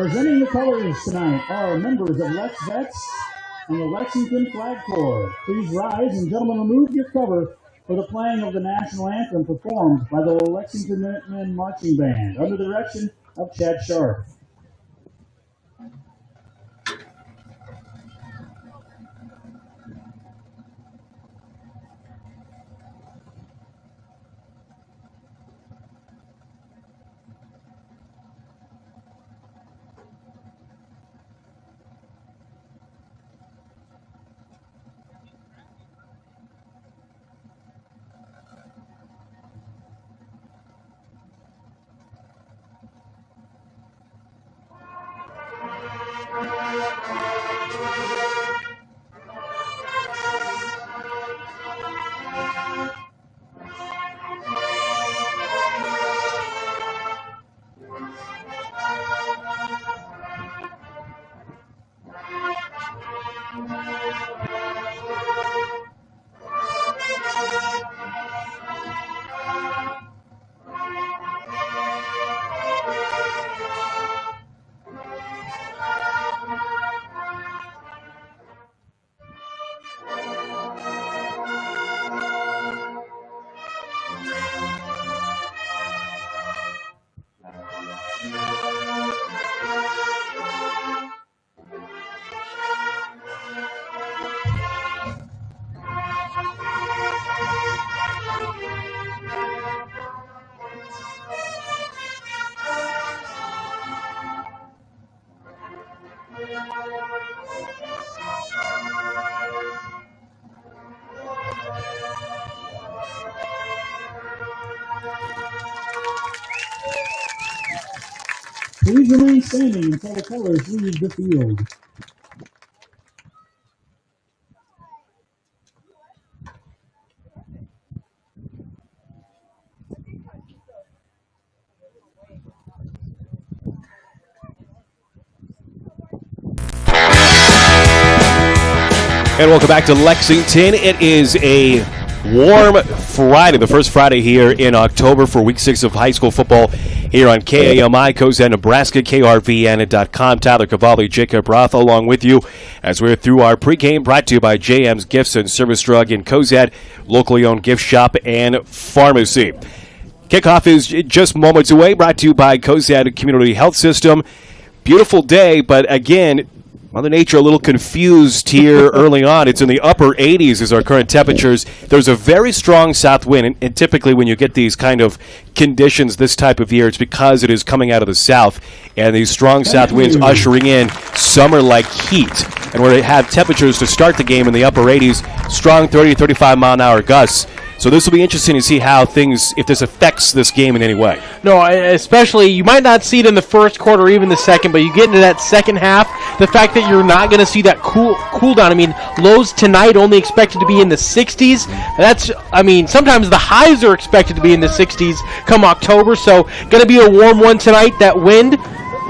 Presenting the colors tonight are members of Lex Vets and the Lexington Flag Corps. Please rise and gentlemen, remove your cover for the playing of the national anthem performed by the Lexington Minutemen Marching Band under the direction of Chad Sharp. Please remain standing until the colors leave the field. And welcome back to Lexington. It is a warm Friday, the first Friday here in October for Week 6 of high school football here on KAMI, Cozad, Nebraska, KRVN.com. Tyler Cavalli, Jacob Roth along with you as we're through our pregame, brought to you by JM's Gifts and Service Drug in Cozad, locally owned gift shop and pharmacy. Kickoff is just moments away, brought to you by Cozad Community Health System. Beautiful day, but again, Mother Nature a little confused here early on. It's in the upper 80s as our current temperatures. There's a very strong south wind, and typically when you get these kind of conditions this type of year, it's because it is coming out of the south, and these strong south winds ushering in summer-like heat. And we're going to have temperatures to start the game in the upper 80s, strong 30 to 35 mile-an-hour gusts. So this will be interesting to see how things, if this affects this game in any way. No, especially, you might not see it in the first quarter or even the second, but you get into that second half, the fact that you're not going to see that cool down. I mean, lows tonight only expected to be in the 60s. Sometimes the highs are expected to be in the 60s come October, so going to be a warm one tonight. That wind,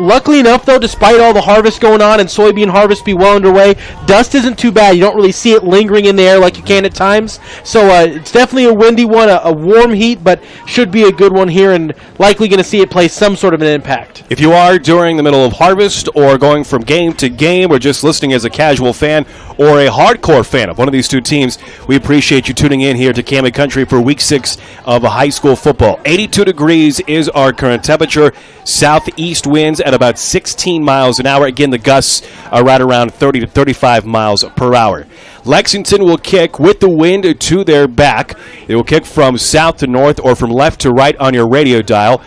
luckily enough, though, despite all the harvest going on and soybean harvest be well underway, dust isn't too bad. You don't really see it lingering in the air like you can at times. So it's definitely a windy one, a warm heat, but should be a good one here, and likely going to see it play some sort of an impact. If you are during the middle of harvest or going from game to game or just listening as a casual fan or a hardcore fan of one of these two teams, we appreciate you tuning in here to Cami Country for Week 6 of high school football. 82 degrees is our current temperature. Southeast winds at about 16 miles an hour. Again, the gusts are right around 30 to 35 miles per hour. Lexington will kick with the wind to their back. They will kick from south to north or from left to right on your radio dial.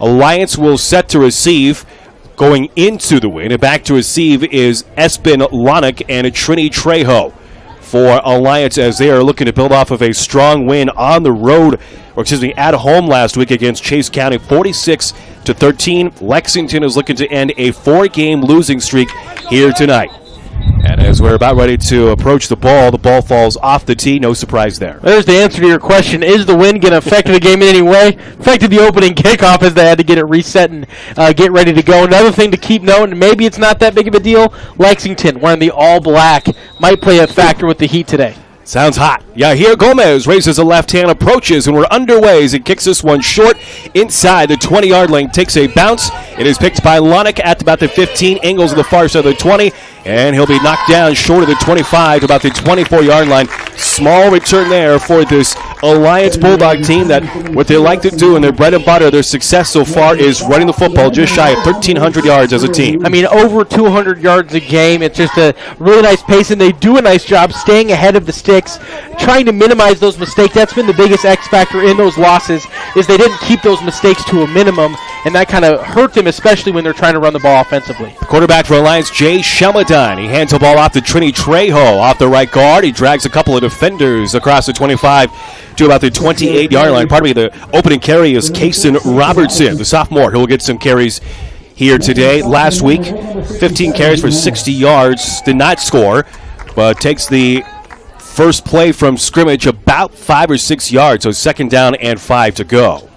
Alliance will set to receive going into the wind. And back to receive is Espen Lonick and Trini Trejo for Alliance as they are looking to build off of a strong win on the road, at home last week against Chase County, 46-13. Lexington is looking to end a 4-game losing streak here tonight. And as we're about ready to approach the ball falls off the tee. No surprise there. There's the answer to your question. Is the wind going to affect the game in any way? Affected the opening kickoff as they had to get it reset and get ready to go. Another thing to keep noting, maybe it's not that big of a deal, Lexington, wearing the all-black, might play a factor with the heat today. Sounds hot. Yeah, here Gomez raises a left hand, approaches, and we're underway as he kicks this one short inside the 20-yard lane. Takes a bounce. It is picked by Lonick at about the 15, angles to the far side of the 20, and he'll be knocked down short of the 25 to about the 24-yard line. Small return there for this Alliance Bulldog team that what they like to do in their bread and butter, their success so far is running the football just shy of 1,300 yards as a team. I mean, over 200 yards a game. It's just a really nice pace, and they do a nice job staying ahead of the sticks, trying to minimize those mistakes. That's been the biggest X factor in those losses, is they didn't keep those mistakes to a minimum, and that kind of hurt them, especially when they're trying to run the ball offensively. Quarterback for Alliance, Jay Shemadine. He hands the ball off to Trini Trejo off the right guard. He drags a couple of defenders across the 25 to about the 28-yard line. Pardon me, the opening carry is Kason Robertson, the sophomore, who will get some carries here today. Last week, 15 carries for 60 yards, did not score, but takes the first play from scrimmage about 5 or 6 yards, so second down and 5 to go.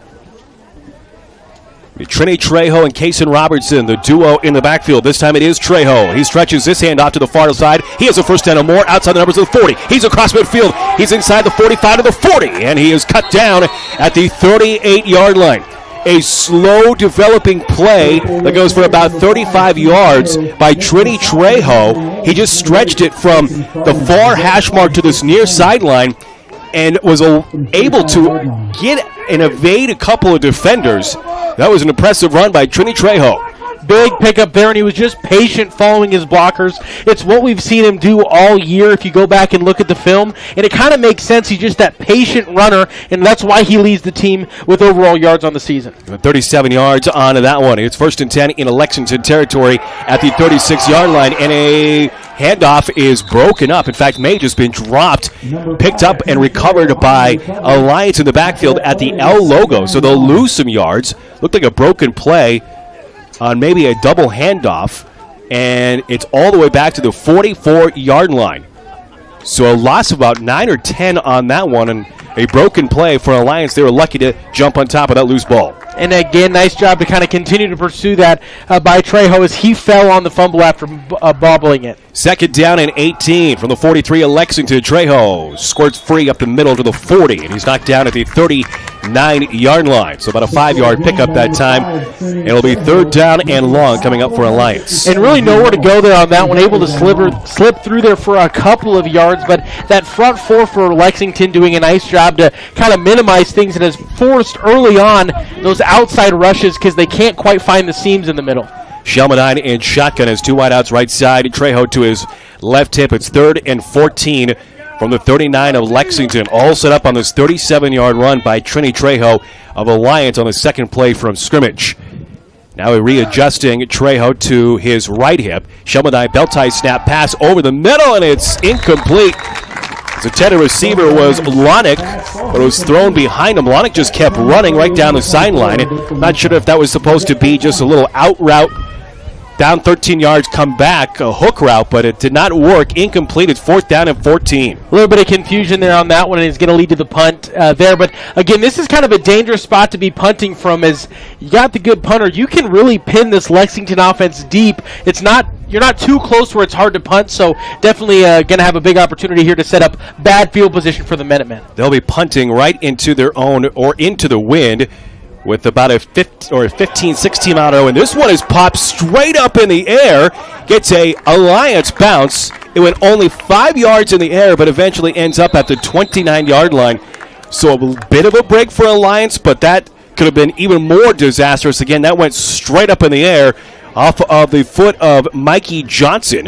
Trini Trejo and Kason Robertson, the duo in the backfield. This time it is Trejo. He stretches this hand off to the far side. He has a first down or more outside the numbers of the 40. He's across midfield. He's inside the 45 to the 40, and he is cut down at the 38-yard line. A slow developing play that goes for about 35 yards by Trini Trejo. He just stretched it from the far hash mark to this near sideline and was able to get and evade a couple of defenders. That was an impressive run by Trini Trejo. Big pickup there, and he was just patient following his blockers. It's what we've seen him do all year if you go back and look at the film, and it kind of makes sense. He's just that patient runner, and that's why he leads the team with overall yards on the season. 37 yards on that one. It's 1st and 10 in Lexington territory at the 36-yard line, and a handoff is broken up. In fact, may just been dropped, picked up, and recovered by Alliance in the backfield at the L logo, so they'll lose some yards. Looked like a broken play on maybe a double handoff, and it's all the way back to the 44-yard line. So a loss of about 9 or 10 on that one, and a broken play for Alliance. They were lucky to jump on top of that loose ball. And again, nice job to kind of continue to pursue that by Trejo as he fell on the fumble after bobbling it. Second down and 18 from the 43 of Lexington. Trejo squirts free up the middle to the 40, and he's knocked down at the 39-yard line. So about a 5-yard pickup that time. It'll be third down and long coming up for Alliance. And really nowhere to go there on that one. Able to slip through there for a couple of yards, but that front four for Lexington doing a nice job to kind of minimize things and has forced early on those outside rushes because they can't quite find the seams in the middle. Shelmadine in shotgun has two wideouts right side. Trejo to his left hip. It's 3rd and 14 from the 39 of Lexington. All set up on this 37-yard run by Trini Trejo of Alliance on the second play from scrimmage. Now readjusting Trejo to his right hip. Shelmadine belt tie snap pass over the middle, and it's incomplete. The intended receiver was Lonick, but it was thrown behind him. Lonick just kept running right down the sideline. Not sure if that was supposed to be just a little out route, down 13 yards, come back, a hook route, but it did not work. Incomplete. It's 4th down and 14. A little bit of confusion there on that one, and it's going to lead to the punt there. But, again, this is kind of a dangerous spot to be punting from as you got the good punter. You can really pin this Lexington offense deep. You're not too close where it's hard to punt, so definitely going to have a big opportunity here to set up bad field position for the Minutemen. They'll be punting right into their own or into the wind with about a 15-16 mile arrow, and this one is popped straight up in the air, gets a Alliance bounce. It went only 5 yards in the air, but eventually ends up at the 29-yard line. So a bit of a break for Alliance, but that could have been even more disastrous. Again, that went straight up in the air off of the foot of Mikey Johnson,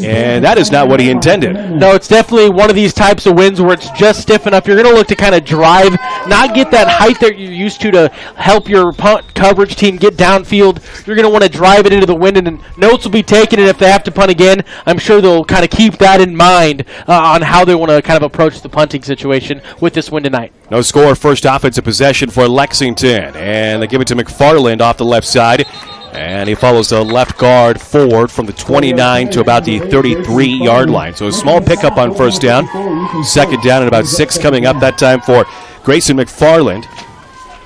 and that is not what he intended. No, it's definitely one of these types of wins where it's just stiff enough. You're going to look to kind of drive, not get that height that you're used to help your punt coverage team get downfield. You're going to want to drive it into the wind, and notes will be taken, and if they have to punt again, I'm sure they'll kind of keep that in mind on how they want to kind of approach the punting situation with this win tonight. No score, first offensive possession for Lexington, and they give it to McFarland off the left side. And he follows the left guard forward from the 29 to about the 33-yard line. So a small pickup on first down. Second down and about 6 coming up that time for Grayson McFarland,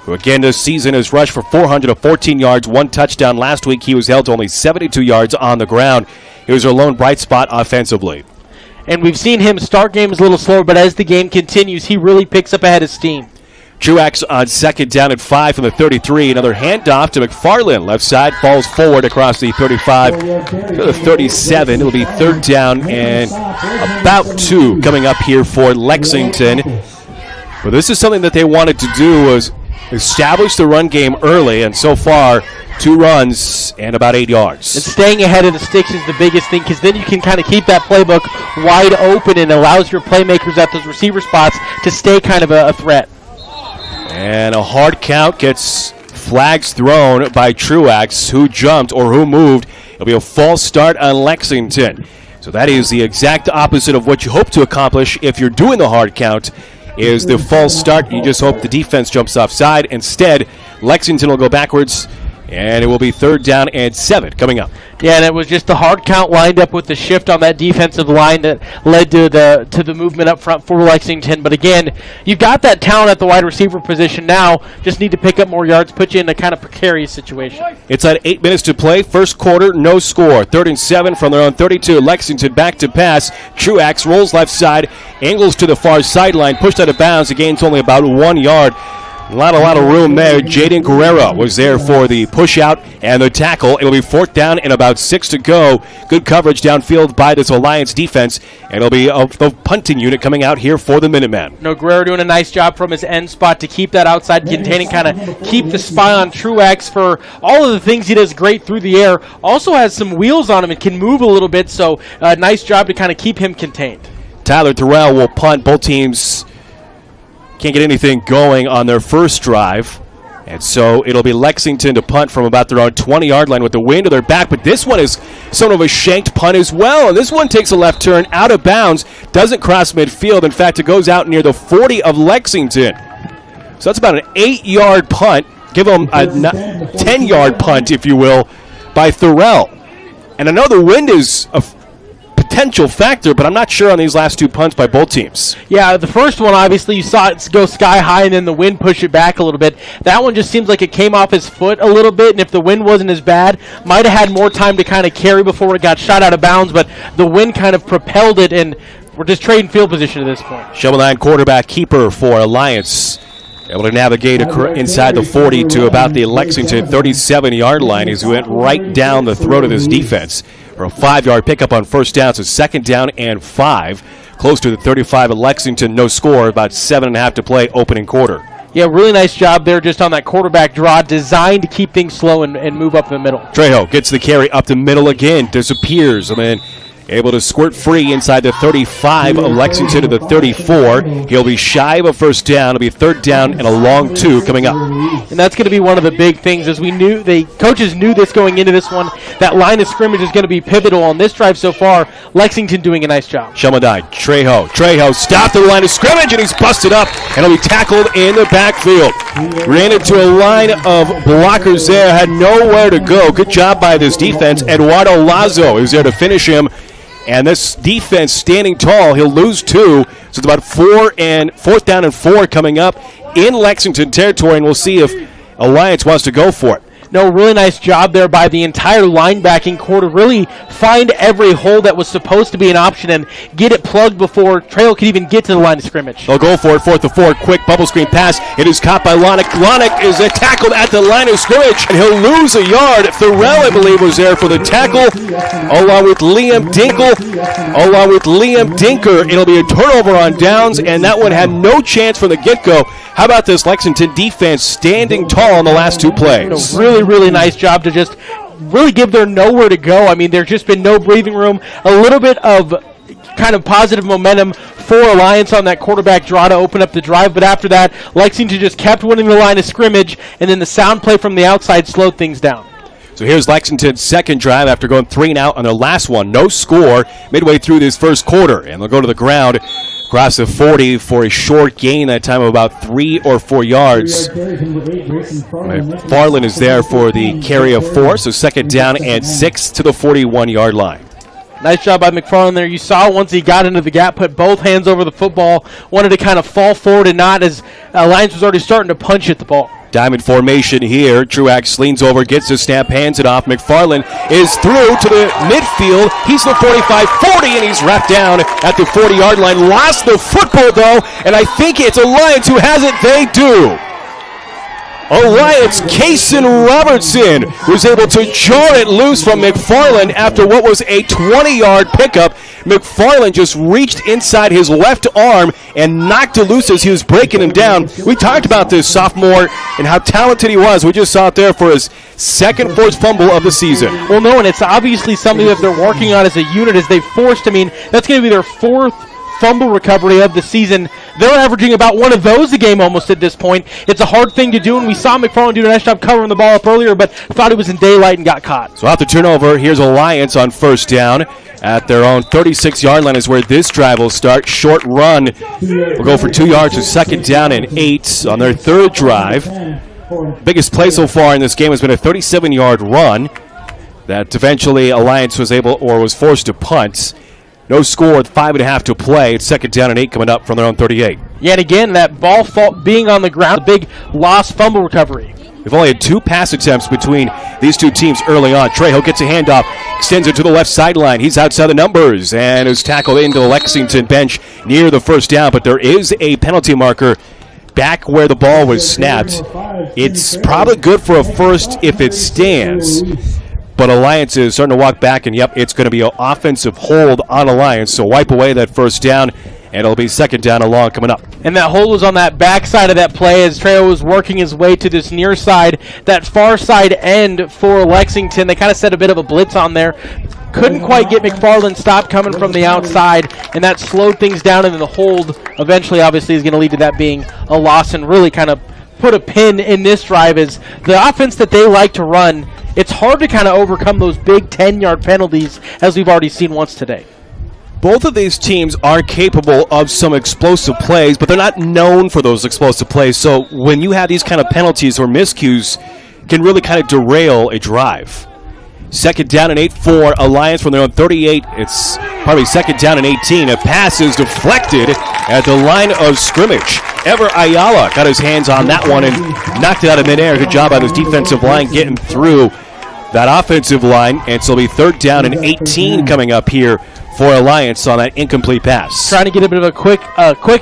who again this season has rushed for 414 yards, 1 touchdown. Last week he was held to only 72 yards on the ground. He was their lone bright spot offensively. And we've seen him start games a little slower, but as the game continues, he really picks up a head of steam. Truex on second down at 5 from the 33. Another handoff to McFarland. Left side falls forward across the 35 to the 37. It'll be third down and about 2 coming up here for Lexington. But this is something that they wanted to do, was establish the run game early, and so far 2 runs and about 8 yards. And staying ahead of the sticks is the biggest thing, because then you can kind of keep that playbook wide open and allows your playmakers at those receiver spots to stay kind of a threat. And a hard count gets flags thrown by Truex, who jumped or who moved. It'll be a false start on Lexington. So that is the exact opposite of what you hope to accomplish if you're doing the hard count, is the false start. You just hope the defense jumps offside. Instead, Lexington will go backwards, and it will be third down and 7 coming up. Yeah, and it was just the hard count lined up with the shift on that defensive line that led to the movement up front for Lexington. But again, you've got that talent at the wide receiver position now. Just need to pick up more yards, put you in a kind of precarious situation. It's at 8 minutes to play. First quarter, no score. 3rd and 7 from their own 32. Lexington back to pass. Truex rolls left side, angles to the far sideline, pushed out of bounds. The gain's only about 1 yard. Not a lot of room there. Jaden Guerrero was there for the push out and the tackle. It'll be 4th down and about 6 to go. Good coverage downfield by this Alliance defense. And it'll be the punting unit coming out here for the Minutemen. No, Guerrero doing a nice job from his end spot to keep that outside containing, kind of keep the spy on Truex for all of the things he does great through the air. Also has some wheels on him and can move a little bit, so nice job to kind of keep him contained. Tyler Terrell will punt. Both teams can't get anything going on their first drive. And so it'll be Lexington to punt from about their own 20-yard line with the wind to their back. But this one is somewhat of a shanked punt as well. And this one takes a left turn out of bounds, doesn't cross midfield. In fact, it goes out near the 40 of Lexington. So that's about an 8-yard punt. Give them a 10-yard punt, if you will, by Terrell. And I know the wind is a potential factor, but I'm not sure on these last 2 punts by both teams. Yeah, the first one, obviously, you saw it go sky high and then the wind push it back a little bit. That one just seems like it came off his foot a little bit, and if the wind wasn't as bad, might have had more time to kind of carry before it got shot out of bounds, but the wind kind of propelled it, and we're just trading field position at this point. Shovel 9 quarterback keeper for Alliance, able to navigate inside the 40 to about the Lexington 37-yard line as he went right down the throat of this defense for a 5-yard pickup on first down. So 2nd down and 5, close to the 35 of Lexington. No score, about 7.5 to play opening quarter. Yeah, really nice job there just on that quarterback draw, designed to keep things slow and move up the middle. Trejo gets the carry up the middle again, disappears, and then able to squirt free inside the 35 of Lexington to the 34. He'll be shy of a first down. It'll be 3rd down and a long 2 coming up. And that's going to be one of the big things, as we knew, the coaches knew this going into this one. That line of scrimmage is going to be pivotal on this drive so far. Lexington doing a nice job. Shelmadine, Trejo stopped the line of scrimmage, and he's busted up, and he'll be tackled in the backfield. Ran into a line of blockers there, had nowhere to go. Good job by this defense. Eduardo Lazo is there to finish him. And this defense standing tall, he'll lose 2. So it's about 4th down and 4 coming up in Lexington territory, and we'll see if Alliance wants to go for it. No, really nice job there by the entire linebacking core to really find every hole that was supposed to be an option and get it plugged before Trail could even get to the line of scrimmage. They'll go for it, 4th and 4, quick bubble screen pass. It is caught by Lonick. Lonick is tackled at the line of scrimmage, and he'll lose a yard. Thurell, I believe, was there for the tackle, along with Liam Dinker. It'll be a turnover on downs, and that one had no chance from the get-go. How about this Lexington defense standing tall in the last 2 plays? Really nice job to just really give them nowhere to go. I mean, there's just been no breathing room. A little bit of kind of positive momentum for Alliance on that quarterback draw to open up the drive, but after that, Lexington just kept winning the line of scrimmage, and then the sound play from the outside slowed things down. So here's Lexington's second drive after going 3 and out on their last one. No score midway through this first quarter, and they'll go to the ground across the 40 for a short gain, that time of about 3 or 4 yards. Farland is there for the carry of 4, so 2nd down and 6 to the 41-yard line. Nice job by McFarland there. You saw once he got into the gap, put both hands over the football, wanted to kind of fall forward and not, as Alliance was already starting to punch at the ball. Diamond formation here. Truax leans over, gets the snap, hands it off. McFarland is through to the midfield. He's the 45-40, and he's wrapped down at the 40-yard line. Lost the football, though, and I think it's Alliance who has it. They do. Alliance, Kaysen Robertson was able to jar it loose from McFarland after what was a 20-yard pickup. McFarland just reached inside his left arm and knocked it loose as he was breaking him down. We talked about this sophomore and how talented he was. We just saw it there for his second forced fumble of the season. Well, no, and it's obviously something that they're working on as a unit as they've forced. I mean, that's going to be their fourth fumble recovery of the season. They're averaging about one of those a game almost at this point. It's a hard thing to do, and we saw McFarland do a nice job covering the ball up earlier, but thought it was in daylight and got caught. So after turnover, here's Alliance on first down. At their own 36-yard line is where this drive will start. Short run will go for 2 yards to second down and 8 on their third drive. Biggest play so far in this game has been a 37-yard run that eventually Alliance was able or was forced to punt. No score with 5.5 to play. It's second down and 8 coming up from their own 38. Yet again, that ball being on the ground, a big lost fumble recovery. We've only had 2 pass attempts between these two teams early on. Trejo gets a handoff, extends it to the left sideline. He's outside the numbers and is tackled into the Lexington bench near the first down. But there is a penalty marker back where the ball was snapped. It's probably good for a first if it stands. But Alliance is starting to walk back, and yep, it's going to be an offensive hold on Alliance. So wipe away that first down, and it'll be second down and long coming up. And that hold was on that back side of that play as Trejo was working his way to this near side, that far side end for Lexington. They kind of set a bit of a blitz on there. Couldn't quite get McFarland stopped coming from the outside, and that slowed things down, and then the hold eventually obviously is going to lead to that being a loss and really kind of put a pin in this drive as the offense that they like to run. It's hard to kind of overcome those big 10-yard penalties as we've already seen once today. Both of these teams are capable of some explosive plays, but they're not known for those explosive plays. So when you have these kind of penalties or miscues, can really kind of derail a drive. Second down and 8 for Alliance from their own 38. It's probably second down and 18. A pass is deflected at the line of scrimmage. Ever Ayala got his hands on that one and knocked it out of midair. Good job on his defensive line getting through that offensive line. And so it'll be third down and 18 coming up here for Alliance on that incomplete pass. Trying to get a bit of a quick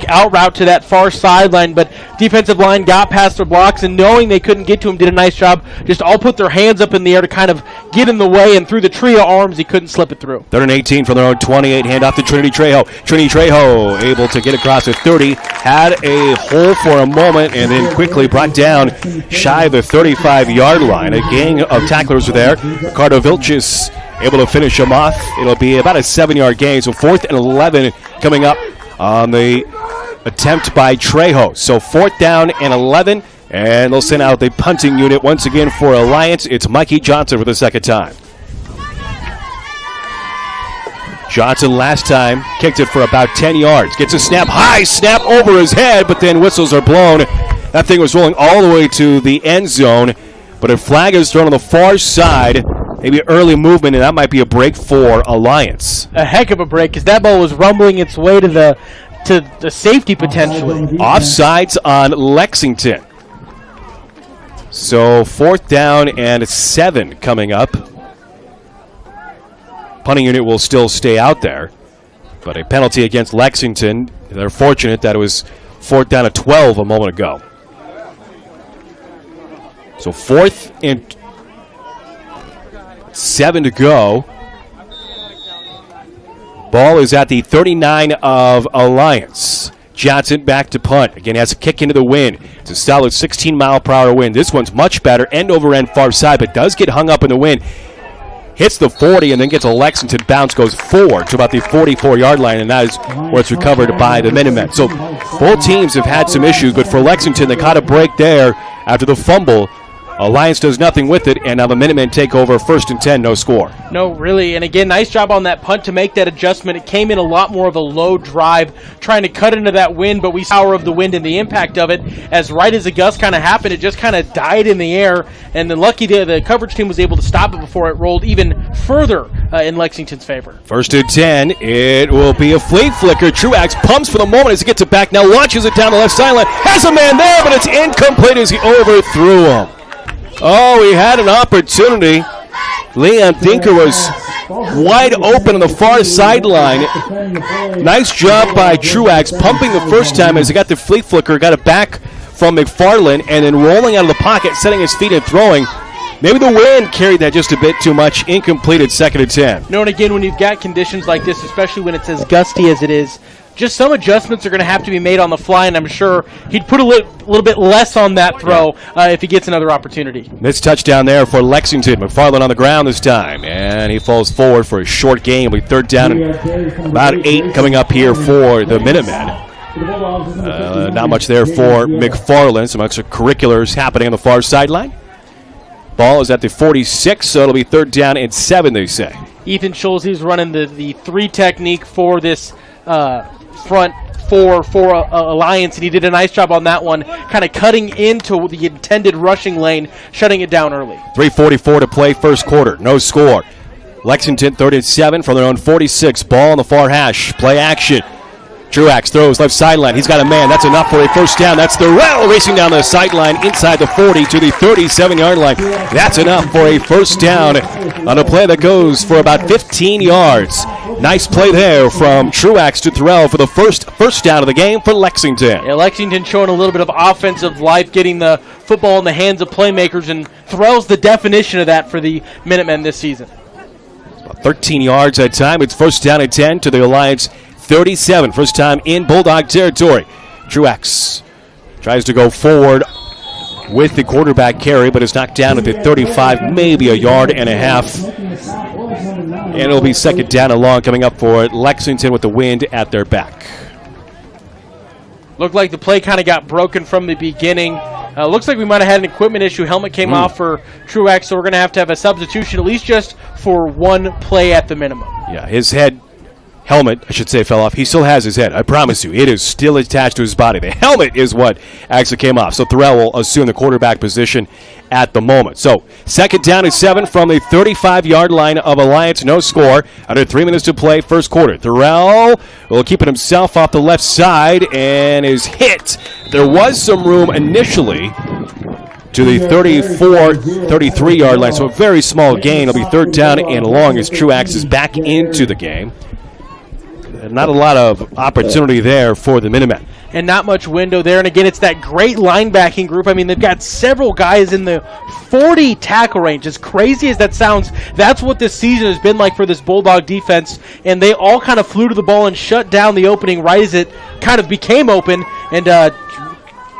out route to that far sideline, but defensive line got past their blocks, and knowing they couldn't get to him, did a nice job. Just all put their hands up in the air to kind of get in the way, and through the trio of arms, he couldn't slip it through. Third and 18 from their own 28. Hand off to Trinity Trejo. Trinity Trejo able to get across at 30. Had a hole for a moment, and then quickly brought down shy of the 35-yard line. A gang of tacklers are there. Ricardo Vilches able to finish him off. It'll be about a 7-yard gain. So 4th and 11 coming up on the attempt by Trejo. So 4th down and 11, and they'll send out the punting unit once again for Alliance. It's Mikey Johnson for the second time. Johnson last time kicked it for about 10 yards. Gets a snap, high snap over his head, but then whistles are blown. That thing was rolling all the way to the end zone, but a flag is thrown on the far side. Maybe early movement, and that might be a break for Alliance. A heck of a break, because that ball was rumbling its way to the safety potentially. Offsides on Lexington. So 4th down and 7 coming up. Punting unit will still stay out there, but a penalty against Lexington. They're fortunate that it was 4th down and 12 a moment ago. So 4th and 7 to go. Ball is at the 39 of Alliance. Johnson back to punt. Again, has a kick into the wind. It's a solid 16-mile-per-hour wind. This one's much better, end over end far side, but does get hung up in the wind. Hits the 40 and then gets a Lexington bounce, goes forward to about the 44-yard line, and that is where it's recovered by the Minutemen. So both teams have had some issues, but for Lexington, they caught a break there after the fumble Alliance does nothing with it, and now the Minutemen take over 1st and 10, no score. No, really. And again, nice job on that punt to make that adjustment. It came in a lot more of a low drive, trying to cut into that wind, but we saw the power of the wind and the impact of it. As right as the gust kind of happened, it just kind of died in the air, and then lucky the coverage team was able to stop it before it rolled even further in Lexington's favor. 1st and 10, it will be a flea flicker. Truax pumps for the moment as he gets it back. Now launches it down the left sideline. Has a man there, but it's incomplete as he overthrew him. Oh, he had an opportunity. Leon Dinker was wide open on the far sideline. Nice job by Truax pumping the first time as he got the flea flicker, got it back from McFarland, and then rolling out of the pocket, setting his feet and throwing. Maybe the wind carried that just a bit too much. Incomplete at 2nd and 10. No, and again, when you've got conditions like this, especially when it's as gusty as it is, just some adjustments are going to have to be made on the fly, and I'm sure he'd put a little bit less on that throw if he gets another opportunity. Missed touchdown there for Lexington. McFarland on the ground this time, and he falls forward for a short gain. We 3rd down and about 8 coming up here for the Minutemen. Not much there for McFarland. Some extracurriculars happening on the far sideline. Ball is at the 46, so it'll be 3rd down and 7, they say. Ethan Schultz, he's running the 3 technique for this front four for Alliance, and he did a nice job on that one, kind of cutting into the intended rushing lane, shutting it down early. 3:44 to play, 1st quarter. No score. Lexington 3rd and 7 from their own 46. Ball on the far hash. Play action. Truax throws left sideline. He's got a man. That's enough for a 1st down. That's Thurell racing down the sideline inside the 40 to the 37-yard line. That's enough for a 1st down on a play that goes for about 15 yards. Nice play there from Truax to Thurell for the first down of the game for Lexington. Yeah, Lexington showing a little bit of offensive life, getting the football in the hands of playmakers, and Thurell's the definition of that for the Minutemen this season. About 13 yards that time. It's 1st down and 10 to the Alliance 37. First time in Bulldog territory. Truax tries to go forward with the quarterback carry, but is knocked down at the 35, maybe a yard and a half. And it'll be 2nd down and long coming up for Lexington with the wind at their back. Looked like the play kind of got broken from the beginning. Looks like we might have had an equipment issue. Helmet came off for Truax, so we're going to have a substitution, at least just for one play at the minimum. Yeah, his helmet, I should say, fell off. He still has his head. I promise you. It is still attached to his body. The helmet is what actually came off. So Thurell will assume the quarterback position at the moment. So 2nd down and 7 from the 35-yard line of Alliance. No score. Under 3 minutes to play, 1st quarter. Thurell will keep it himself off the left side and is hit. There was some room initially to the 34, 33-yard line. So a very small gain. It'll be 3rd down and long as Truax is back into the game. Not a lot of opportunity there for the Minutemen. And not much window there. And again, it's that great linebacking group. I mean, they've got several guys in the 40 tackle range. As crazy as that sounds, that's what this season has been like for this Bulldog defense. And they all kind of flew to the ball and shut down the opening right as it kind of became open and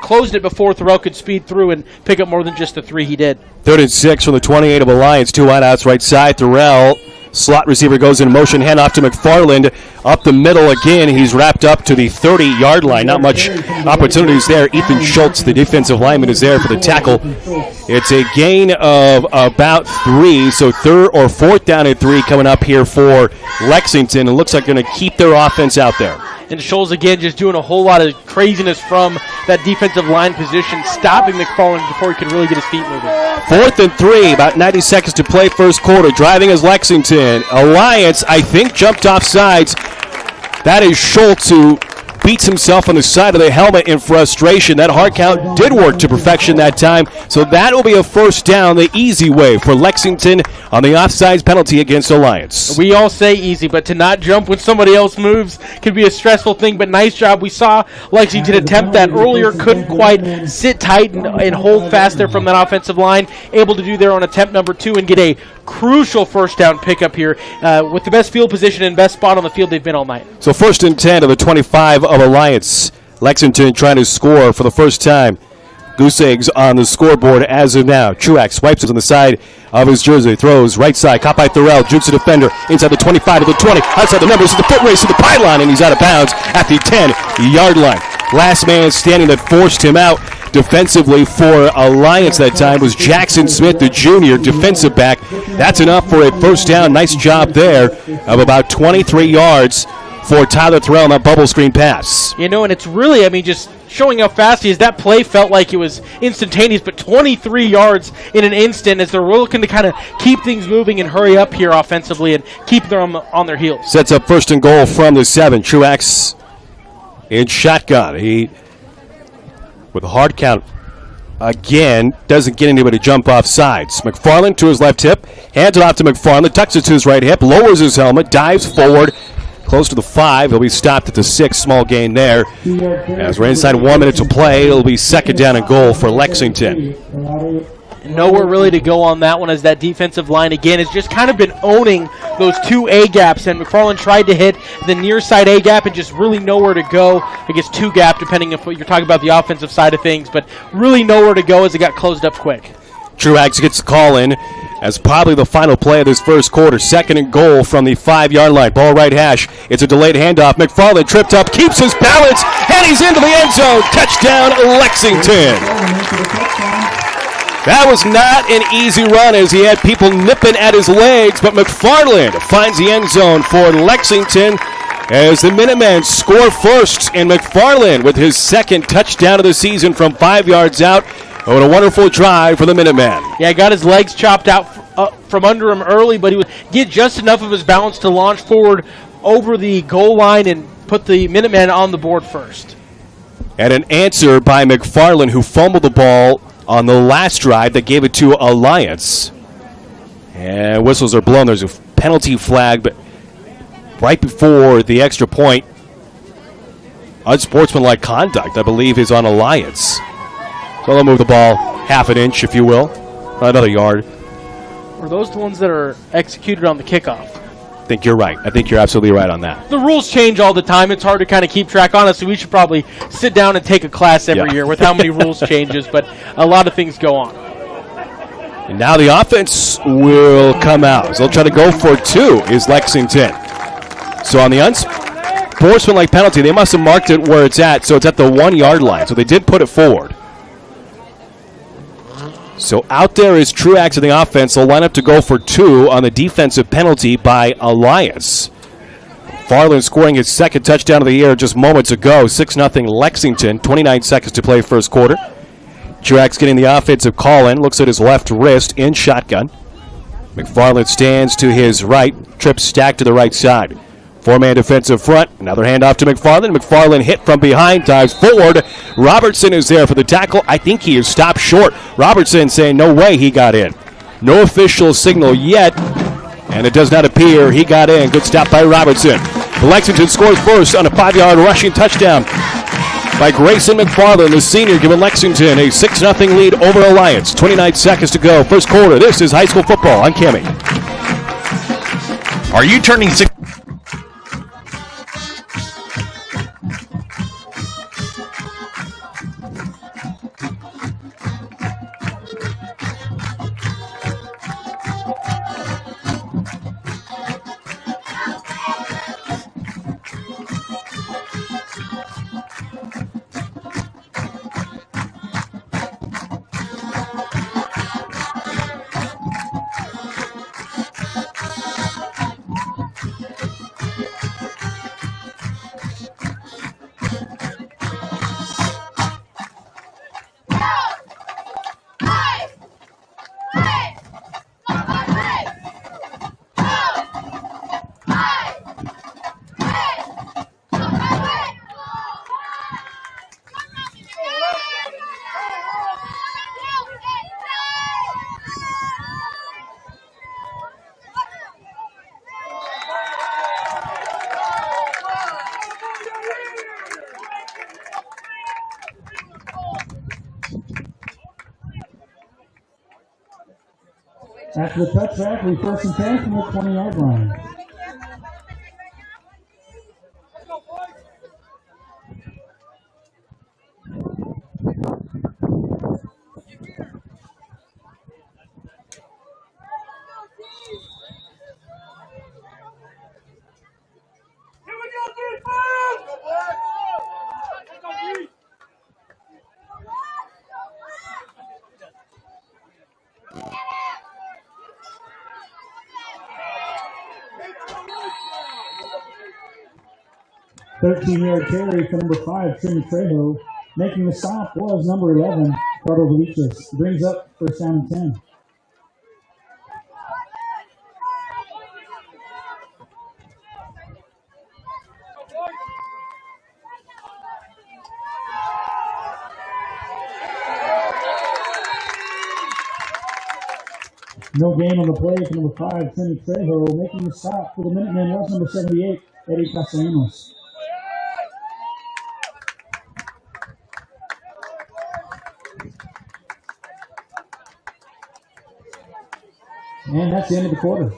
closed it before Thurell could speed through and pick up more than just the 3 he did. 3rd and 6 from the 28 of Alliance. 2 wideouts right side. Thurell. Slot receiver goes in motion, handoff to McFarland. Up the middle again. He's wrapped up to the 30-yard line. Not much opportunities there. Ethan Schultz, the defensive lineman, is there for the tackle. It's a gain of about 3, so 3rd or 4th down and 3 coming up here for Lexington. It looks like they're going to keep their offense out there. And Schultz, again, just doing a whole lot of craziness from that defensive line position, stopping McFarland before he could really get his feet moving. 4th and 3, about 90 seconds to play, 1st quarter. Driving is Lexington. Alliance, I think, jumped off sides. That is Schultz, who beats himself on the side of the helmet in frustration. That hard count did work to perfection that time, so that will be a 1st down the easy way for Lexington on the offsides penalty against Alliance. We all say easy, but to not jump when somebody else moves can be a stressful thing, but nice job. We saw Lexington attempt that earlier, couldn't quite sit tight and hold fast there from that offensive line, able to do there on attempt number 2 and get a crucial 1st down pickup here with the best field position and best spot on the field they've been all night. So 1st and 10 of the 25 of Alliance. Lexington trying to score for the first time. Goose eggs on the scoreboard as of now. Truax wipes it on the side of his jersey. Throws right side. Caught by Thurell. Jukes the defender. Inside the 25 to the 20. Outside the numbers. The foot race to the pylon. And he's out of bounds at the 10-yard line. Last man standing that forced him out. defensively for Alliance that time was Jackson Smith, the junior defensive back. That's enough for a first down. Nice job there of about 23 yards for Tyler Threll on that bubble screen pass. You know, and it's really, just showing how fast he is. That play felt like it was instantaneous, but 23 yards in an instant as they're looking to kind of keep things moving and hurry up here offensively and keep them on their heels. Sets up first and goal from the 7. Truax in shotgun. He, with a hard count, again, doesn't get anybody to jump off sides. McFarland to his left hip, hands it off to McFarland, tucks it to his right hip, lowers his helmet, dives forward, close to the 5. He'll be stopped at the 6. Small gain there. As we're inside 1 minute to play, it'll be second down and goal for Lexington. Nowhere really to go on that one as that defensive line, again, has just kind of been owning those 2 A-gaps, and McFarland tried to hit the near side A-gap and just really nowhere to go. I guess 2-gap, depending if you're talking about the offensive side of things, but really nowhere to go as it got closed up quick. Truax gets the call in as probably the final play of this first quarter. Second and goal from the 5-yard line. Ball right hash. It's a delayed handoff. McFarland tripped up, keeps his balance, and he's into the end zone. Touchdown, Lexington. That was not an easy run as he had people nipping at his legs, but McFarland finds the end zone for Lexington as the Minutemen score first, and McFarland with his second touchdown of the season from 5 yards out. What a wonderful drive for the Minutemen. Yeah, got his legs chopped out from under him early, but he would get just enough of his balance to launch forward over the goal line and put the Minutemen on the board first. And an answer by McFarland, who fumbled the ball on the last drive that gave it to Alliance. And whistles are blown. There's a penalty flag, but right before the extra point, unsportsmanlike conduct, I believe, is on Alliance. So they'll move the ball half an inch, if you will, another yard. Were those the ones that are executed on the kickoff? I think you're right. I think you're absolutely right on that. The rules change all the time. It's hard to kind of keep track. Honestly, we should probably sit down and take a class every year with how many rules changes, but a lot of things go on. And now the offense will come out. So they'll try to go for 2 is Lexington. So on the unsportsmanlike penalty, they must have marked it where it's at, so it's at the 1-yard line. So they did put it forward. So out there is Truax in the offense. They'll line up to go for 2 on the defensive penalty by Alliance. Farland scoring his second touchdown of the year just moments ago. 6-0 Lexington. 29 seconds to play first quarter. Truax getting the offensive call in. Looks at his left wrist in shotgun. McFarland stands to his right. Trips stacked to the right side. 4-man defensive front. Another handoff to McFarland. McFarland hit from behind, dives forward. Robertson is there for the tackle. I think he is stopped short. Robertson saying no way he got in. No official signal yet, and it does not appear he got in. Good stop by Robertson. Lexington scores first on a 5-yard rushing touchdown by Grayson McFarland, the senior, giving Lexington a 6-0 lead over Alliance. 29 seconds to go. First quarter. This is high school football. I'm Cammy. Are you turning 6? After the touchback, we first and 10 from the 20-yard line. 13-yard carry for number 5, Trini Trejo. Making the stop was number 11, Carlos Lucius. Brings up first down and 10. No gain on the play for number 5, Trini Trejo. Making the stop for the Minutemen was number 78, Eddie Castellanos. And that's the end of the quarter.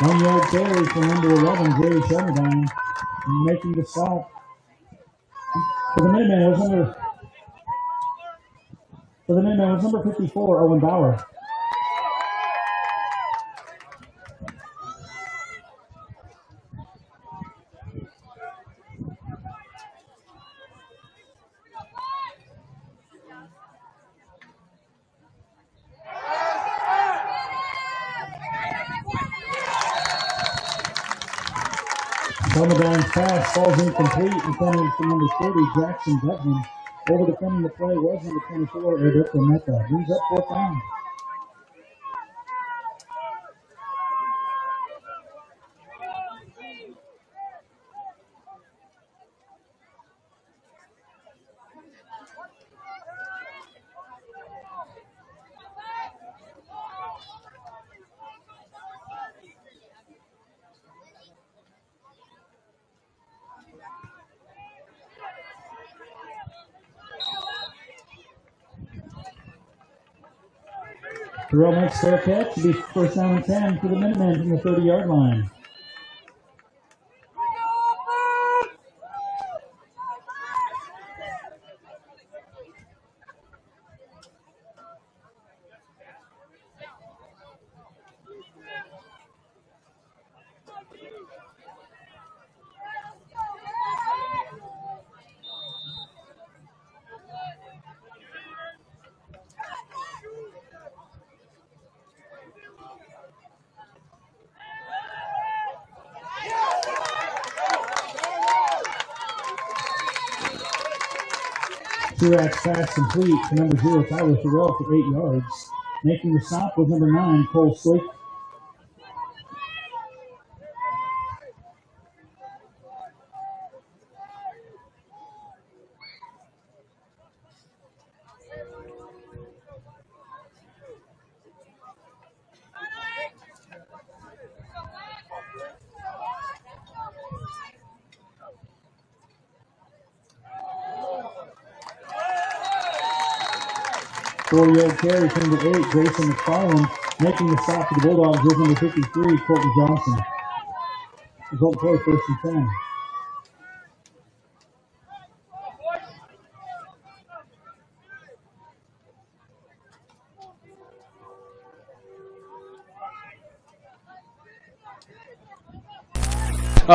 One-yard carry for number 11, Jerry Shelmerdine. Making the stop for the Minutemen was number 54, Owen Bauer. Shelmerdine's pass falls incomplete, intended for number 30, Jackson Beckman. Over defending the play was number 24, Ernesto Meta. Brings up fourth down. Terrell makes fair catch to be first down and 10 for the Minutemen from the 30-yard line. Truax pass complete to number 0, Tyler Terrell for 8 yards. Making the stop was number 9, Cole Slake. Four-yard carry from number 8, Grayson McFarland. Making the stop for the Bulldogs was number 53, Colton Johnson. Result play, first and 10.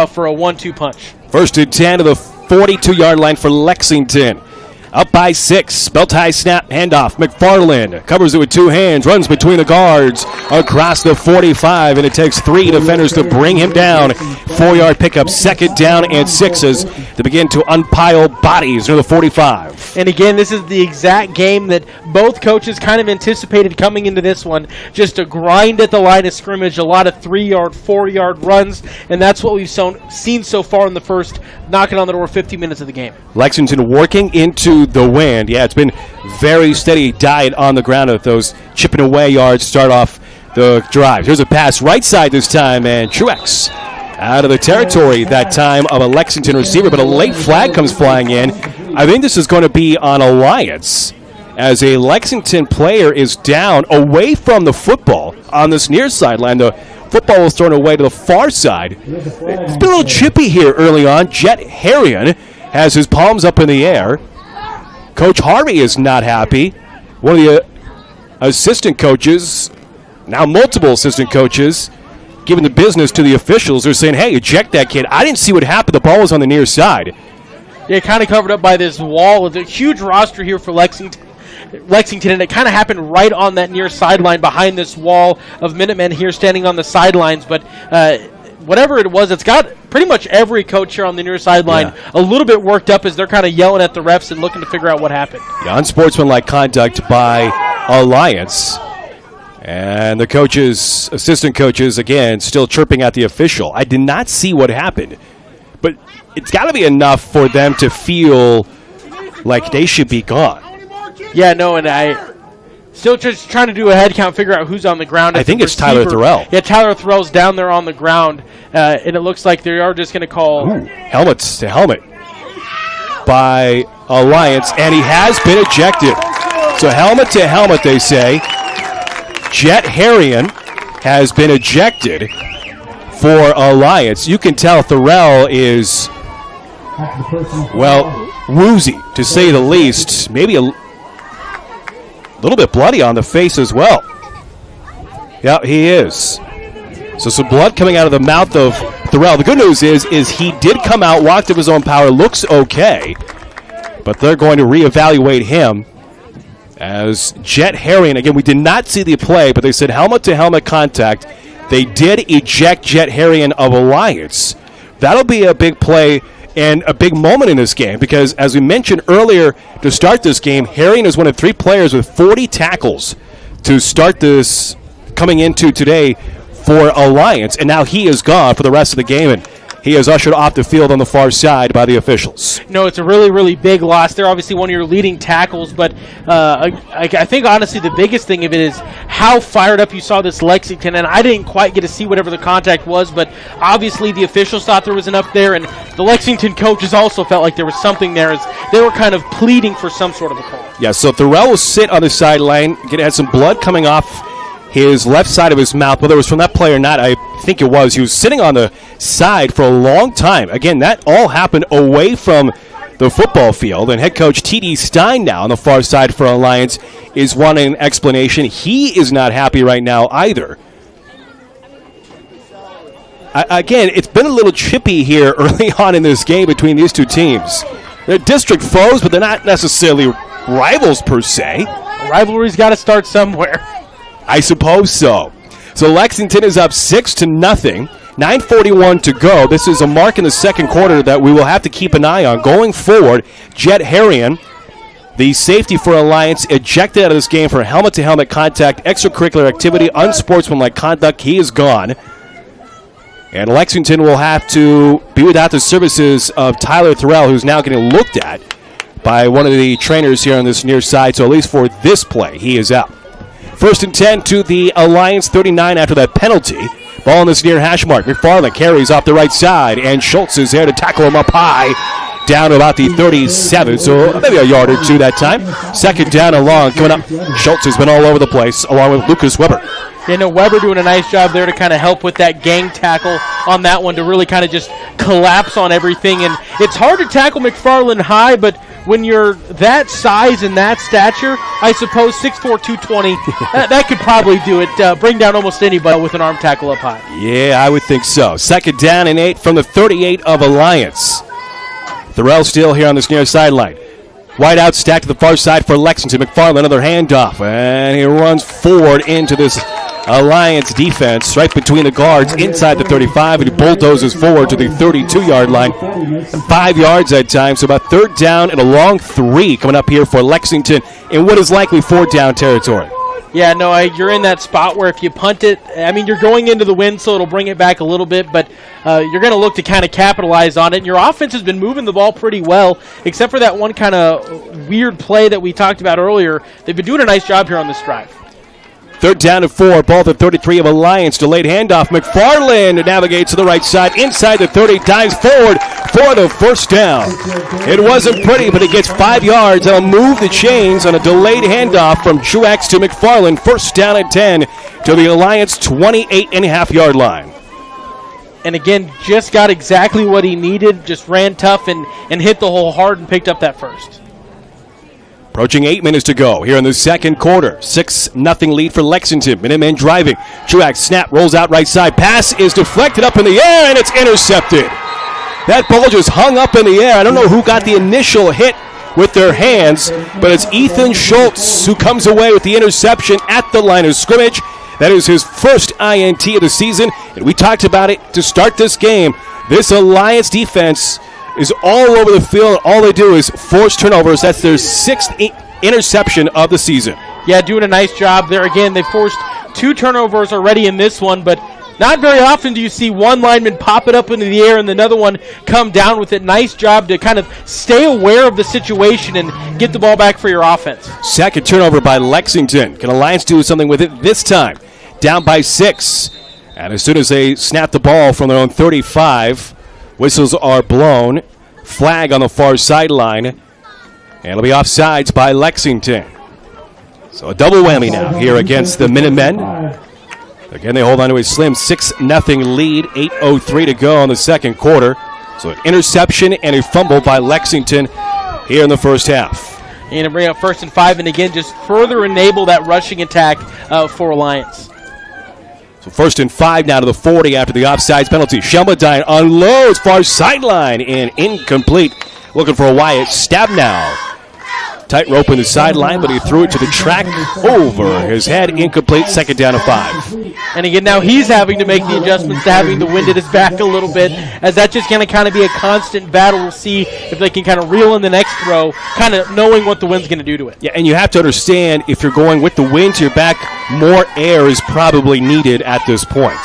for a 1-2 punch. 1st and 10 to the 42-yard line for Lexington. Up by 6. Belt high snap, handoff. McFarland covers it with 2 hands, runs between the guards across the 45, and it takes 3 defenders to bring him down. 4-yard pickup, 2nd down and 6 as they begin to unpile bodies near the 45. And again, this is the exact game that both coaches kind of anticipated coming into this one. Just a grind at the line of scrimmage, a lot of 3-yard, 4-yard runs, and that's what we've seen so far in the first knocking on the door 50 minutes of the game. Lexington working into the wind. Yeah, it's been very steady diet on the ground of those chipping away yards start off the drive. Here's a pass right side this time, and Truex out of the territory that time of a Lexington receiver, but a late flag comes flying in. I think this is going to be on Alliance as a Lexington player is down away from the football on this near sideline. The football was thrown away to the far side. It's been a little chippy here early on. Jet Harrion has his palms up in the air. Coach Harvey is not happy. One of the assistant coaches, now multiple assistant coaches, giving the business to the officials. They're saying, hey, eject that kid. I didn't see what happened. The ball was on the near side. Yeah, kind of covered up by this wall. It's a huge roster here for Lexington, and it kind of happened right on that near sideline behind this wall of Minutemen here standing on the sidelines. But whatever it was, it's got pretty much every coach here on the near sideline a little bit worked up as they're kind of yelling at the refs and looking to figure out what happened. Yeah, unsportsmanlike conduct by Alliance. And the coaches, assistant coaches, again, still chirping at the official. I did not see what happened, but it's got to be enough for them to feel like they should be gone. Yeah, no, and I still just trying to do a head count, figure out who's on the ground. I think it's Tyler Thorell. Yeah, Tyler Thorell's down there on the ground, and it looks like they are just going to call. Helmets to helmet by Alliance, and he has been ejected. So helmet to helmet, they say. Jet Harrion has been ejected for Alliance. You can tell Thorell is, well, woozy, to say the least. Maybe a little bit bloody on the face as well. Yeah, he is. So some blood coming out of the mouth of Thorell. The good news is he did come out, walked of his own power, looks okay. But they're going to reevaluate him as Jet Harrion. Again, we did not see the play, but they said helmet-to-helmet contact. They did eject Jet Harrion of Alliance. That'll be a big play and a big moment in this game because, as we mentioned earlier to start this game, Harrion is one of 3 players with 40 tackles to start this coming into today for Alliance, and now he is gone for the rest of the game, and he is ushered off the field on the far side by the officials. No, it's a really, really big loss. They're obviously one of your leading tackles, but I think, honestly, the biggest thing of it is how fired up you saw this Lexington, and I didn't quite get to see whatever the contact was, but obviously the officials thought there was enough there, and the Lexington coaches also felt like there was something there as they were kind of pleading for some sort of a call. Yeah, so Thorell will sit on the sideline, had some blood coming off his left side of his mouth, whether it was from that play or not, I think it was. He was sitting on the side for a long time. Again, that all happened away from the football field, and head coach T.D. Stein now on the far side for Alliance is wanting an explanation. He is not happy right now either. Again, it's been a little chippy here early on in this game between these two teams. They're district foes, but they're not necessarily rivals per se. A rivalry's got to start somewhere. I suppose so. So Lexington is up 6-0. 9:41 to go. This is a mark in the second quarter that we will have to keep an eye on. Going forward, Jet Harrion, the safety for Alliance, ejected out of this game for helmet-to-helmet contact, extracurricular activity, unsportsmanlike conduct. He is gone. And Lexington will have to be without the services of Tyler Thorell, who's now getting looked at by one of the trainers here on this near side. So at least for this play, he is out. 1st and 10 to the Alliance 39 after that penalty. Ball on this near hash mark. McFarland carries off the right side, and Schultz is there to tackle him up high, down to about the 37, so maybe a yard or two that time. 2nd down and long coming up. Schultz has been all over the place, along with Lucas Weber. Weber doing a nice job there to kind of help with that gang tackle on that one to really kind of just collapse on everything. And it's hard to tackle McFarland high, but when you're that size and that stature, I suppose 6'4", 220, that could probably do it. Bring down almost anybody with an arm tackle up high. Yeah, I would think so. 2nd down and 8 from the 38 of Alliance. Thorell still here on this near sideline. Wide out, stacked to the far side for Lexington. McFarland, another handoff, and he runs forward into this Alliance defense right between the guards inside the 35, and he bulldozes forward to the 32-yard line. 5 yards that time, so about 3rd down and a long 3 coming up here for Lexington in what is likely 4th down territory. Yeah, no, you're in that spot where if you punt it, I mean, you're going into the wind, so it'll bring it back a little bit, but you're going to look to kind of capitalize on it. And your offense has been moving the ball pretty well, except for that one kind of weird play that we talked about earlier. They've been doing a nice job here on this drive. 3rd down and 4, ball at 33 of Alliance. Delayed handoff. McFarland navigates to the right side. Inside the 30, dives forward for the 1st down. It wasn't pretty, but it gets 5 yards. That'll move the chains on a delayed handoff from Truex to McFarland. 1st down and 10 to the Alliance 28.5-yard line. And again, just got exactly what he needed. Just ran tough and hit the hole hard and picked up that 1st. Approaching 8 minutes to go here in the 2nd quarter. 6-0 lead for Lexington. Minutemen driving. Truax snap, rolls out right side. Pass is deflected up in the air, and it's intercepted. That ball just hung up in the air. I don't know who got the initial hit with their hands, but it's Ethan Schultz who comes away with the interception at the line of scrimmage. That is his first INT of the season, and we talked about it to start this game. This Alliance defense is all over the field. All they do is force turnovers. That's their 6th interception of the season. Yeah, doing a nice job there. Again, they forced 2 turnovers already in this one, but not very often do you see one lineman pop it up into the air and another one come down with it. Nice job to kind of stay aware of the situation and get the ball back for your offense. 2nd turnover by Lexington. Can Alliance do something with it this time? Down by 6. And as soon as they snap the ball from their own 35, whistles are blown. Flag on the far sideline. And it'll be offsides by Lexington. So a double whammy now here against the Minutemen. Again, they hold on to a slim 6-0 lead. 8:03 to go in the 2nd quarter. So an interception and a fumble by Lexington here in the 1st half. You're going to bring up 1st and 5, and again, just further enable that rushing attack for Alliance. So 1st and 5 now to the 40 after the offsides penalty. Shelmadine unloads far sideline and incomplete. Looking for a Wyatt Stabnow. Tight rope in the sideline, but he threw it to the track over his head. Incomplete. 2nd down and 5. And again, now he's having to make the adjustments to having the wind at his back a little bit, as that's just going to kind of be a constant battle. We'll see if they can kind of reel in the next throw, kind of knowing what the wind's going to do to it. Yeah, and you have to understand, if you're going with the wind to your back, more air is probably needed at this point.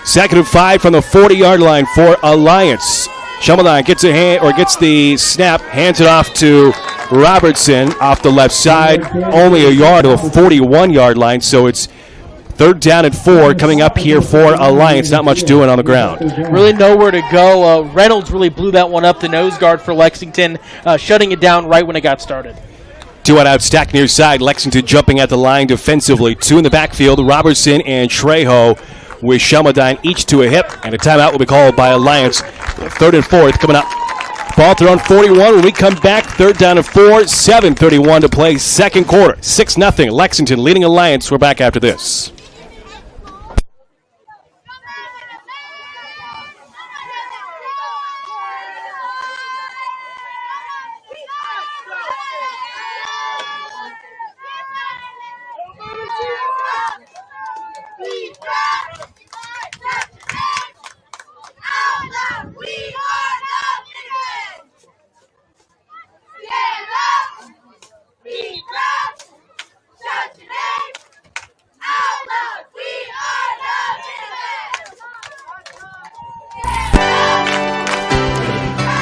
2nd and 5 from the 40-yard line for Alliance. Shelmadine gets the snap, hands it off to Robertson off the left side, only a yard to the 41-yard line, so it's 3rd down and 4 coming up here for Alliance. Not much doing on the ground. Really nowhere to go. Reynolds really blew that one up, the nose guard for Lexington, shutting it down right when it got started. 2 out stacked near side. Lexington jumping at the line defensively. 2 in the backfield, Robertson and Trejo with Shelmadine each to a hip, and a timeout will be called by Alliance. 3rd and 4 coming up. Ball thrown on 41. When we come back, 3rd down and 4, 7:31 to play, 2nd quarter. 6-0. Lexington leading Alliance. We're back after this.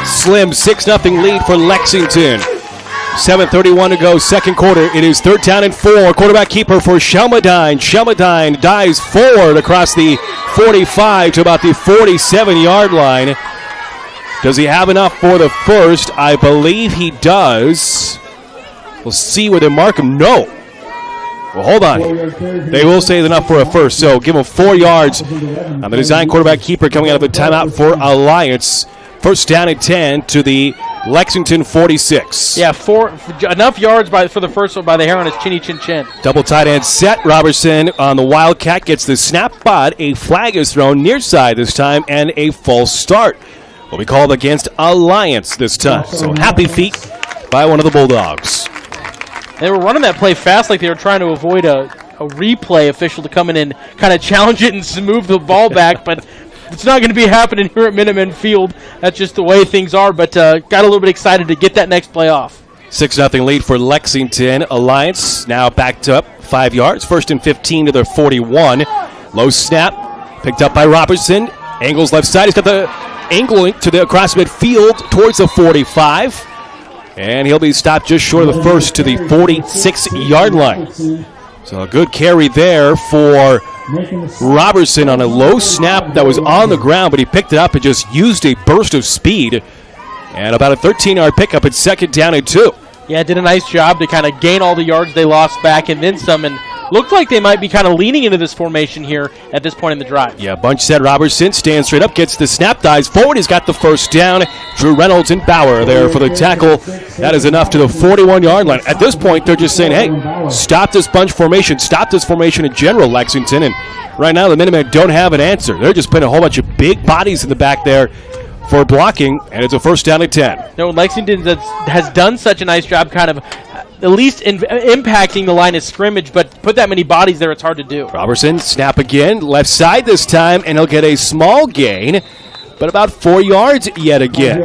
Slim 6-0 lead for Lexington. 7:31 to go, 2nd quarter. It is 3rd down and 4. Quarterback keeper for Shelmadine. Shelmadine dives forward across the 45 to about the 47-yard line. Does he have enough for the 1st? I believe he does. We'll see where they mark him. No. Well, hold on. They will say it's enough for a 1st, so give him 4 yards. On the design quarterback keeper coming out of the timeout for Alliance. 1st down and 10 to the Lexington 46. Yeah, enough yards for the first one by the hair on his chinny chin chin. Double tight end set. Robertson on the Wildcat gets the snap, but a flag is thrown near side this time and a false start. Will be called against Alliance this time. So happy feet by one of the Bulldogs. They were running that play fast like they were trying to avoid a replay official to come in and kind of challenge it and smooth the ball back, but it's not going to be happening here at Minutemen Field. That's just the way things are, but got a little bit excited to get that next play off. 6-0 lead for Lexington. Alliance now backed up 5 yards. 1st and 15 to their 41. Low snap, picked up by Robertson. Angles left side. He's got the angling to the across midfield towards the 45. And he'll be stopped just short of the first to the 46-yard line. So a good carry there for Robertson on a low snap that was on the ground, but he picked it up and just used a burst of speed. And about a 13-yard pickup at 2nd down and 2. Yeah, did a nice job to kind of gain all the yards they lost back and then some, and looked like they might be kind of leaning into this formation here at this point in the drive. Yeah, bunch set. Robertson stands straight up, gets the snap, dives forward. He's got the first down. Drew Reynolds and Bauer there for the tackle. That is enough to the 41-yard line. At this point, they're just saying, hey, stop this bunch formation. Stop this formation in general, Lexington. And right now, the Minutemen don't have an answer. They're just putting a whole bunch of big bodies in the back there for blocking, and it's a 1st down and 10. No, Lexington has done such a nice job kind of at least impacting the line of scrimmage, but put that many bodies there, it's hard to do. Robertson, snap again, left side this time, and he'll get a small gain, but about 4 yards yet again.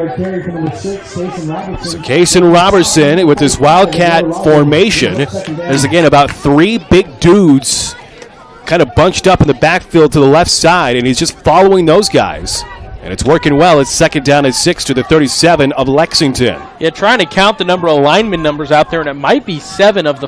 So Cason Robertson with this Wildcat formation. There's again about 3 big dudes kind of bunched up in the backfield to the left side, and he's just following those guys. And it's working well. It's 2nd down and 6 to the 37 of Lexington. Yeah, trying to count the number of lineman numbers out there, and it might be 7 of the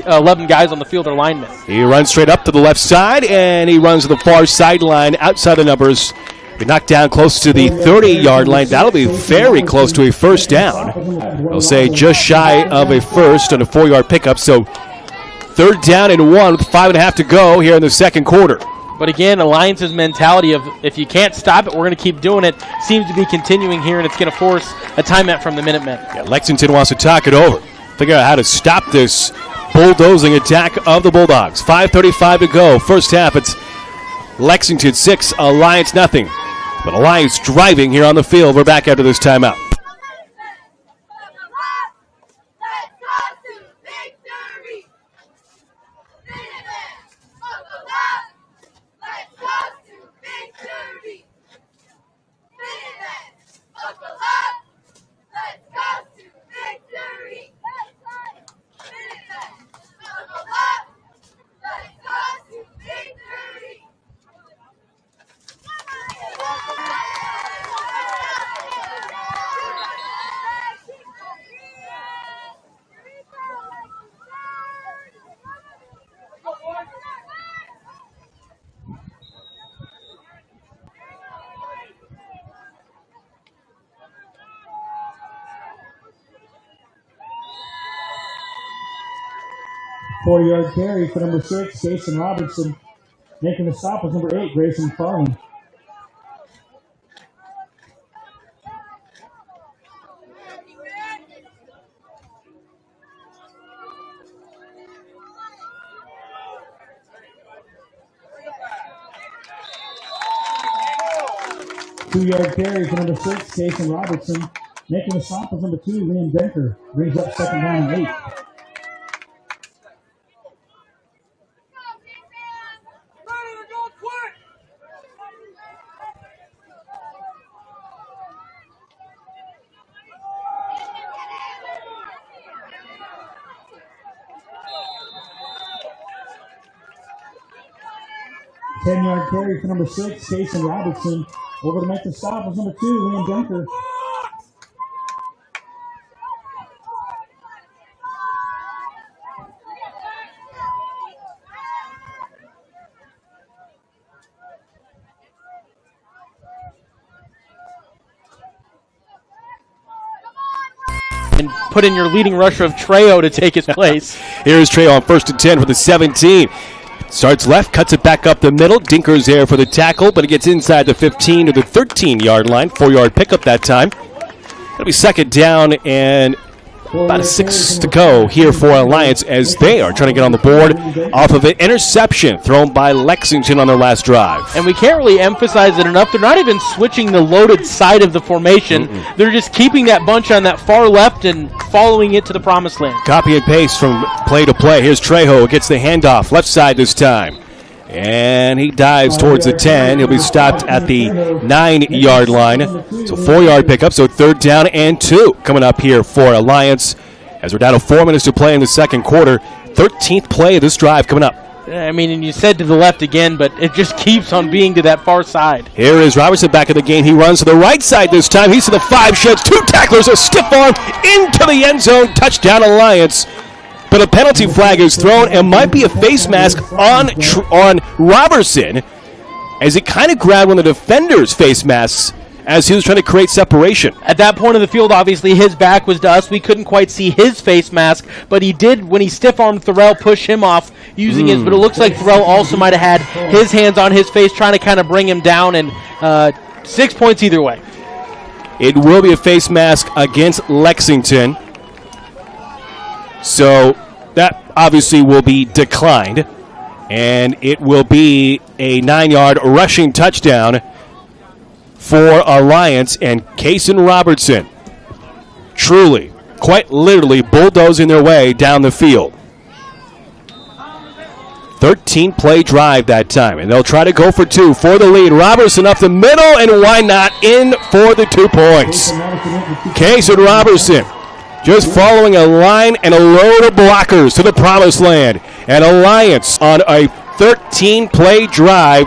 11 guys on the field are linemen. He runs straight up to the left side, and he runs to the far sideline outside the numbers. He knocked down close to the 30-yard line. That'll be very close to a 1st down. I'll say just shy of a first on a 4-yard pickup. So 3rd down and 1 with 5.5 to go here in the 2nd quarter. But again, Alliance's mentality of if you can't stop it, we're going to keep doing it, seems to be continuing here, and it's going to force a timeout from the Minutemen. Yeah, Lexington wants to talk it over, figure out how to stop this bulldozing attack of the Bulldogs. 5:35 to go. First half, it's Lexington 6, Alliance nothing. But Alliance driving here on the field. We're back after this timeout. Four-yard carry for number 6, Jason Robertson. Making the stop with number 8, Grayson Farley. Two-yard carry for number 6, Jason Robertson. Making the stop with number 2, Liam Denker. Brings up 2nd down and 8. Ten-yard carry for number 6, Jason Robertson. Over to make the stop was number 2, Liam Denker. And put in your leading rusher of Trejo to take his place. Here's Trejo on 1st and 10 for the 17. Starts left, cuts it back up the middle. Dinker's there for the tackle, but it gets inside the 15 to the 13-yard line. 4-yard pickup that time. It'll be second down and about a 6 to go here for Alliance as they are trying to get on the board off of an interception thrown by Lexington on their last drive. And we can't really emphasize it enough. They're not even switching the loaded side of the formation. They're just keeping that bunch on that far left and following it to the promised land. Copy and paste from play to play. Here's Trejo, gets the handoff, left side this time. And he dives towards the 10. He'll be stopped at the 9-yard line. So 4-yard pickup, so third down and 2 coming up here for Alliance as we're down to 4 minutes to play in the second quarter. 13th play of this drive coming up. I mean, and you said to the left again, but it just keeps on being to that far side. Here is Robertson back in the game. He runs to the right side this time. He's to the 5, sheds 2 tacklers, a stiff arm into the end zone. Touchdown Alliance. But a penalty flag is thrown and might be a face mask on Robertson as he kind of grabbed one of the defender's face masks as he was trying to create separation. At that point of the field, obviously, his back was to us. We couldn't quite see his face mask, but he did, when he stiff-armed Thorell, push him off using his, but it looks like Thorell also might have had his hands on his face trying to kind of bring him down, and 6 points either way. It will be a face mask against Lexington. So that obviously will be declined, and it will be a 9-yard rushing touchdown for Alliance, and Kaysen Robertson truly, quite literally bulldozing their way down the field. 13-play drive that time, and they'll try to go for 2 for the lead. Robertson up the middle, and why not in for the 2 points. Kaysen Robertson just following a line and a load of blockers to the promised land. And Alliance on a 13-play drive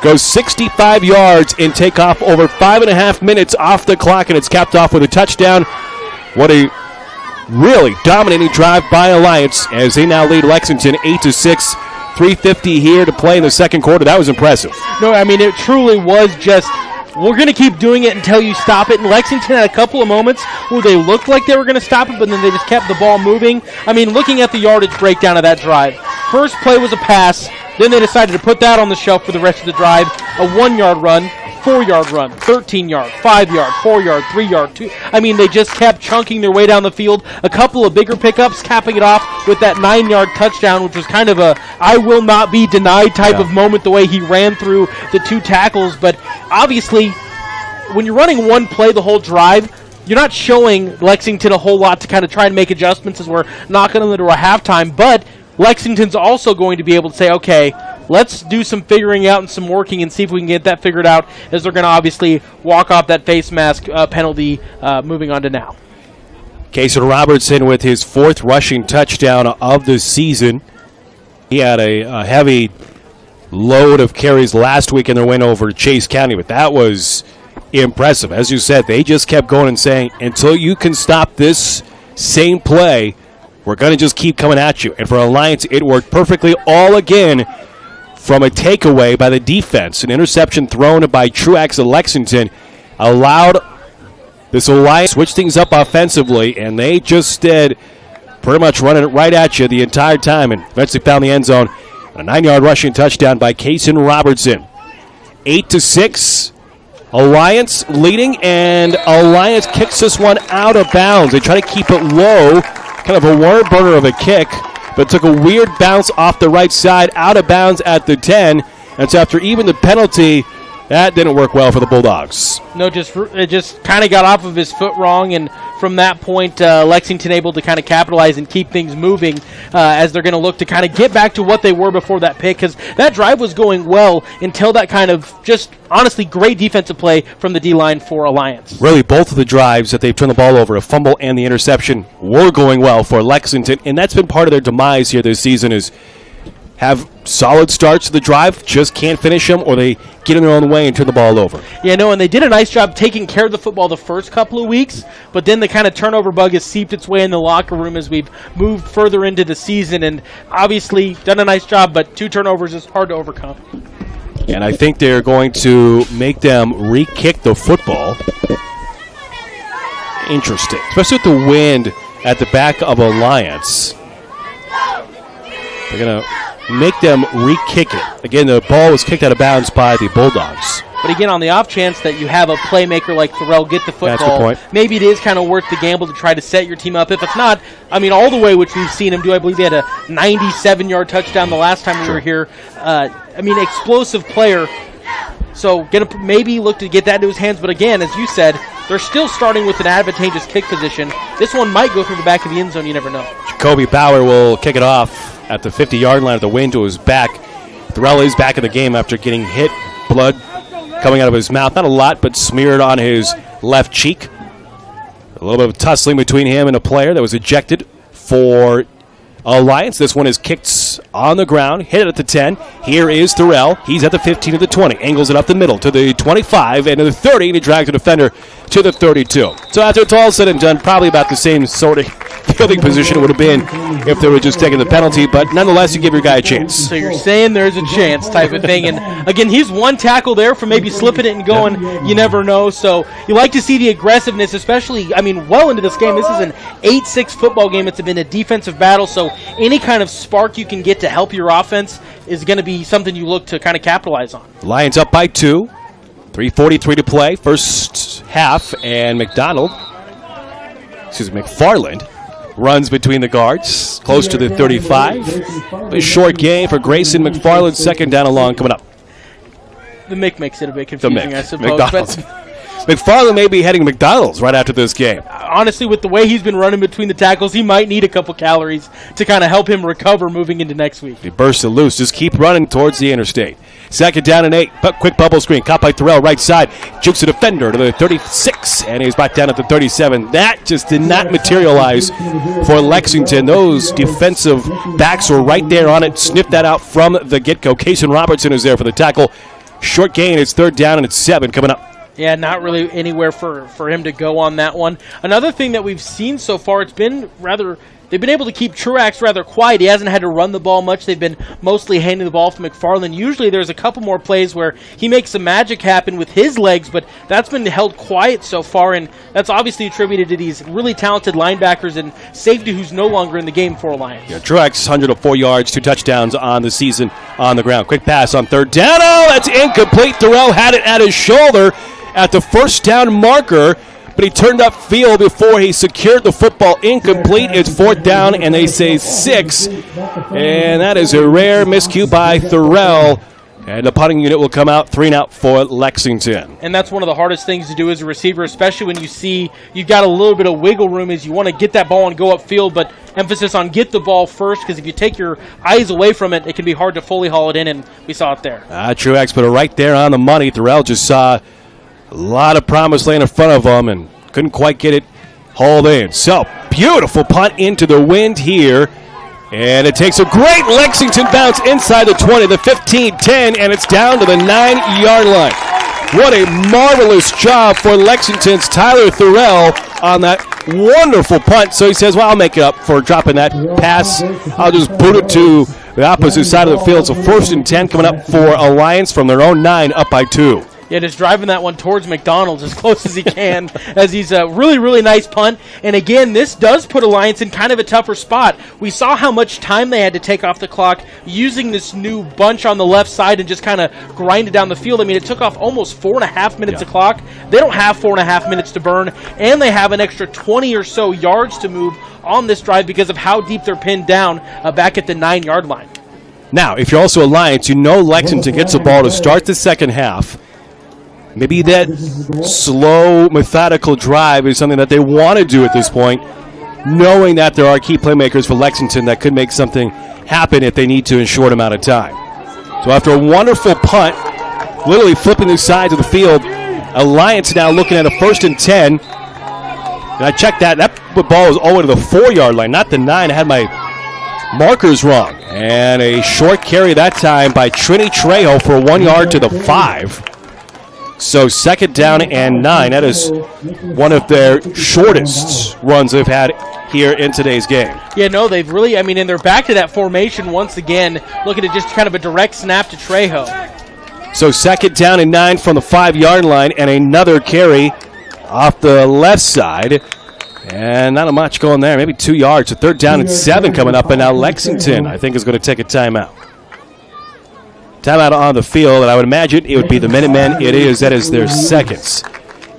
goes 65 yards and take off over 5.5 minutes off the clock, and it's capped off with a touchdown. What a really dominating drive by Alliance as they now lead Lexington 8-6. 3:50 here to play in the second quarter. That was impressive. No, I mean, it truly was just, we're going to keep doing it until you stop it. And Lexington had a couple of moments where they looked like they were going to stop it, but then they just kept the ball moving. I mean, looking at the yardage breakdown of that drive, first play was a pass. Then they decided to put that on the shelf for the rest of the drive. A 1-yard run, 4-yard run, 13-yard, 5-yard, 4-yard, 3-yard, 2. I mean, they just kept chunking their way down the field. A couple of bigger pickups, capping it off with that 9-yard touchdown, which was kind of a I will not be denied type of moment, the way he ran through the 2 tackles. But obviously, when you're running one play the whole drive, you're not showing Lexington a whole lot to kind of try and make adjustments as we're knocking them into a halftime. But Lexington's also going to be able to say, okay, let's do some figuring out and some working and see if we can get that figured out, as they're going to obviously walk off that face mask penalty moving on to now. Kaysen Robertson with his 4th rushing touchdown of the season. He had a heavy load of carries last week in their win over Chase County, but that was impressive. As you said, they just kept going and saying, until you can stop this same play, we're going to just keep coming at you. And for Alliance, it worked perfectly all again from a takeaway by the defense. An interception thrown by Truax of Lexington allowed this Alliance switch things up offensively, and they just did pretty much running it right at you the entire time, and eventually found the end zone. A 9-yard rushing touchdown by Kaysen Robertson. 8-6. Alliance leading, and Alliance kicks this one out of bounds. They try to keep it low, kind of a worm burner of a kick, but took a weird bounce off the right side, out of bounds at the 10. And so after even the penalty, that didn't work well for the Bulldogs. No, it just kind of got off of his foot wrong, and from that point, Lexington able to kind of capitalize and keep things moving as they're going to look to kind of get back to what they were before that pick, because that drive was going well until that kind of just honestly great defensive play from the D-line for Alliance. Really, both of the drives that they've turned the ball over, a fumble and the interception, were going well for Lexington, and that's been part of their demise here this season, is have solid starts to the drive, just can't finish them, or they get in their own way and turn the ball over. Yeah, no, and they did a nice job taking care of the football the first couple of weeks, but then the kind of turnover bug has seeped its way in the locker room as we've moved further into the season, and obviously done a nice job, but 2 turnovers is hard to overcome. And I think they're going to make them re-kick the football. Interesting, especially with the wind at the back of Alliance. They're going to make them re-kick it. Again, the ball was kicked out of bounds by the Bulldogs. But again, on the off chance that you have a playmaker like Thorell get the football, That's a good point. Maybe it is kind of worth the gamble to try to set your team up. If it's not, I mean, all the way, which we've seen him do, I believe he had a 97-yard touchdown the last time we were here. I mean, explosive player. So maybe look to get that into his hands. But again, as you said, they're still starting with an advantageous kick position. This one might go through the back of the end zone. You never know. Jacoby Bauer will kick it off at the 50-yard line with the wind to his back. Thorell is back in the game after getting hit. Blood coming out of his mouth. Not a lot, but smeared on his left cheek. A little bit of tussling between him and a player that was ejected for Alliance. This one is kicked on the ground, hit it at the 10. Here is Thorell. He's at the 15 to the 20. Angles it up the middle to the 25 and to the 30, and he drags the defender to the 32. So after it's all said and done, probably about the same sort of fielding position it would have been if they were just taking the penalty, but nonetheless, you give your guy a chance. So you're saying there's a chance type of thing. And again, he's one tackle there from maybe slipping it and going. You never know. So you like to see the aggressiveness, especially, I mean, well into this game. This is an 8-6 football game. It's been a defensive battle. So any kind of spark you can get to help your offense is going to be something you look to kind of capitalize on. Lions up by 2. 3:43 to play. First half, and McFarland runs between the guards, close to the 35. A short gain for Grayson McFarland. Second down and long coming up. The Mick makes it a bit confusing, I suppose. McDonald's. McFarland may be heading McDonald's right after this game. Honestly, with the way he's been running between the tackles, he might need a couple calories to kind of help him recover moving into next week. He bursts it loose. Just keep running towards the interstate. Second down and 8. Quick bubble screen. Caught by Thorell, right side. Jukes the defender to the 36, and he's back down at the 37. That just did not materialize for Lexington. Those defensive backs were right there on it. Sniffed that out from the get-go. Kason Robertson is there for the tackle. Short gain. It's third down, and it's 7 coming up. Yeah, not really anywhere for him to go on that one. Another thing that we've seen so far, they've been able to keep Truax rather quiet. He hasn't had to run the ball much. They've been mostly handing the ball to McFarland. Usually there's a couple more plays where he makes some magic happen with his legs, but that's been held quiet so far, and that's obviously attributed to these really talented linebackers and safety who's no longer in the game for Alliance. Yeah, Truax, 104 yards, 2 touchdowns on the season on the ground. Quick pass on third down. Oh, that's incomplete. Thorell had it at his shoulder at the first down marker, but he turned upfield before he secured the football. Incomplete. It's fourth down, and they say 6. And that is a rare miscue by Thorell. And the punting unit will come out 3 and out for Lexington. And that's one of the hardest things to do as a receiver, especially when you see you've got a little bit of wiggle room as you want to get that ball and go upfield, but emphasis on get the ball first, because if you take your eyes away from it, it can be hard to fully haul it in, and we saw it there. Truax put it right there on the money. Thorell just saw a lot of promise laying in front of him and couldn't quite get it hauled in. So, beautiful punt into the wind here. And it takes a great Lexington bounce inside the 20, the 15, 10, and it's down to the 9-yard line. What a marvelous job for Lexington's Tyler Thorell on that wonderful punt. So he says, well, I'll make it up for dropping that pass. I'll just boot it to the opposite side of the field. So first and 10 coming up for Alliance from their own 9, up by 2. Yeah, just driving that one towards McDonald's as close as he can as he's a really, really nice punt. And again, this does put Alliance in kind of a tougher spot. We saw how much time they had to take off the clock using this new bunch on the left side and just kind of grind it down the field. I mean, it took off almost 4.5 minutes of clock. They don't have 4.5 minutes to burn, and they have an extra 20 or so yards to move on this drive because of how deep they're pinned down back at the 9-yard line. Now, if you're also Alliance, you know Lexington gets the ball to start the second half. Maybe that slow, methodical drive is something that they want to do at this point, knowing that there are key playmakers for Lexington that could make something happen if they need to in a short amount of time. So after a wonderful punt, literally flipping the sides of the field, Alliance now looking at a first and 10. And I checked that. That ball was all the way to the 4-yard line, not the 9. I had my markers wrong. And a short carry that time by Trini Trejo for 1 yard to the 5. So second down and 9. That is one of their shortest runs they've had here in today's game. Yeah, no, they've really, I mean, and they're back to that formation once again, looking at just kind of a direct snap to Trejo. So second down and 9 from the 5-yard line, and another carry off the left side. And not much going there, maybe 2 yards. So third down and 7 coming up, and now Lexington, I think, is going to take a timeout. timeout on the field, and I would imagine it would be the Minutemen. It is. That is their seconds.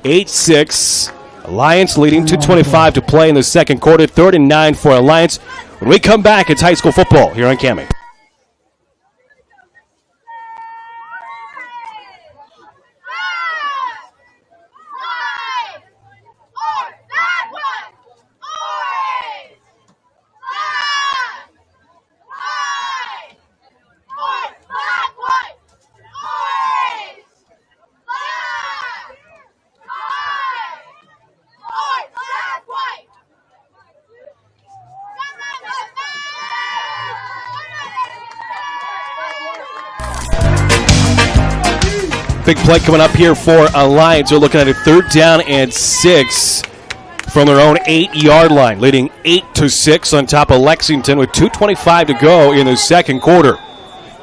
8-6. Alliance leading 2:25 to play in the second quarter. 3rd and 9 for Alliance. When we come back, it's high school football here on Cammie. Big play coming up here for Alliance. They're looking at a 3rd down and 6 from their own 8-yard line, leading 8-6 on top of Lexington with 2:25 to go in the second quarter.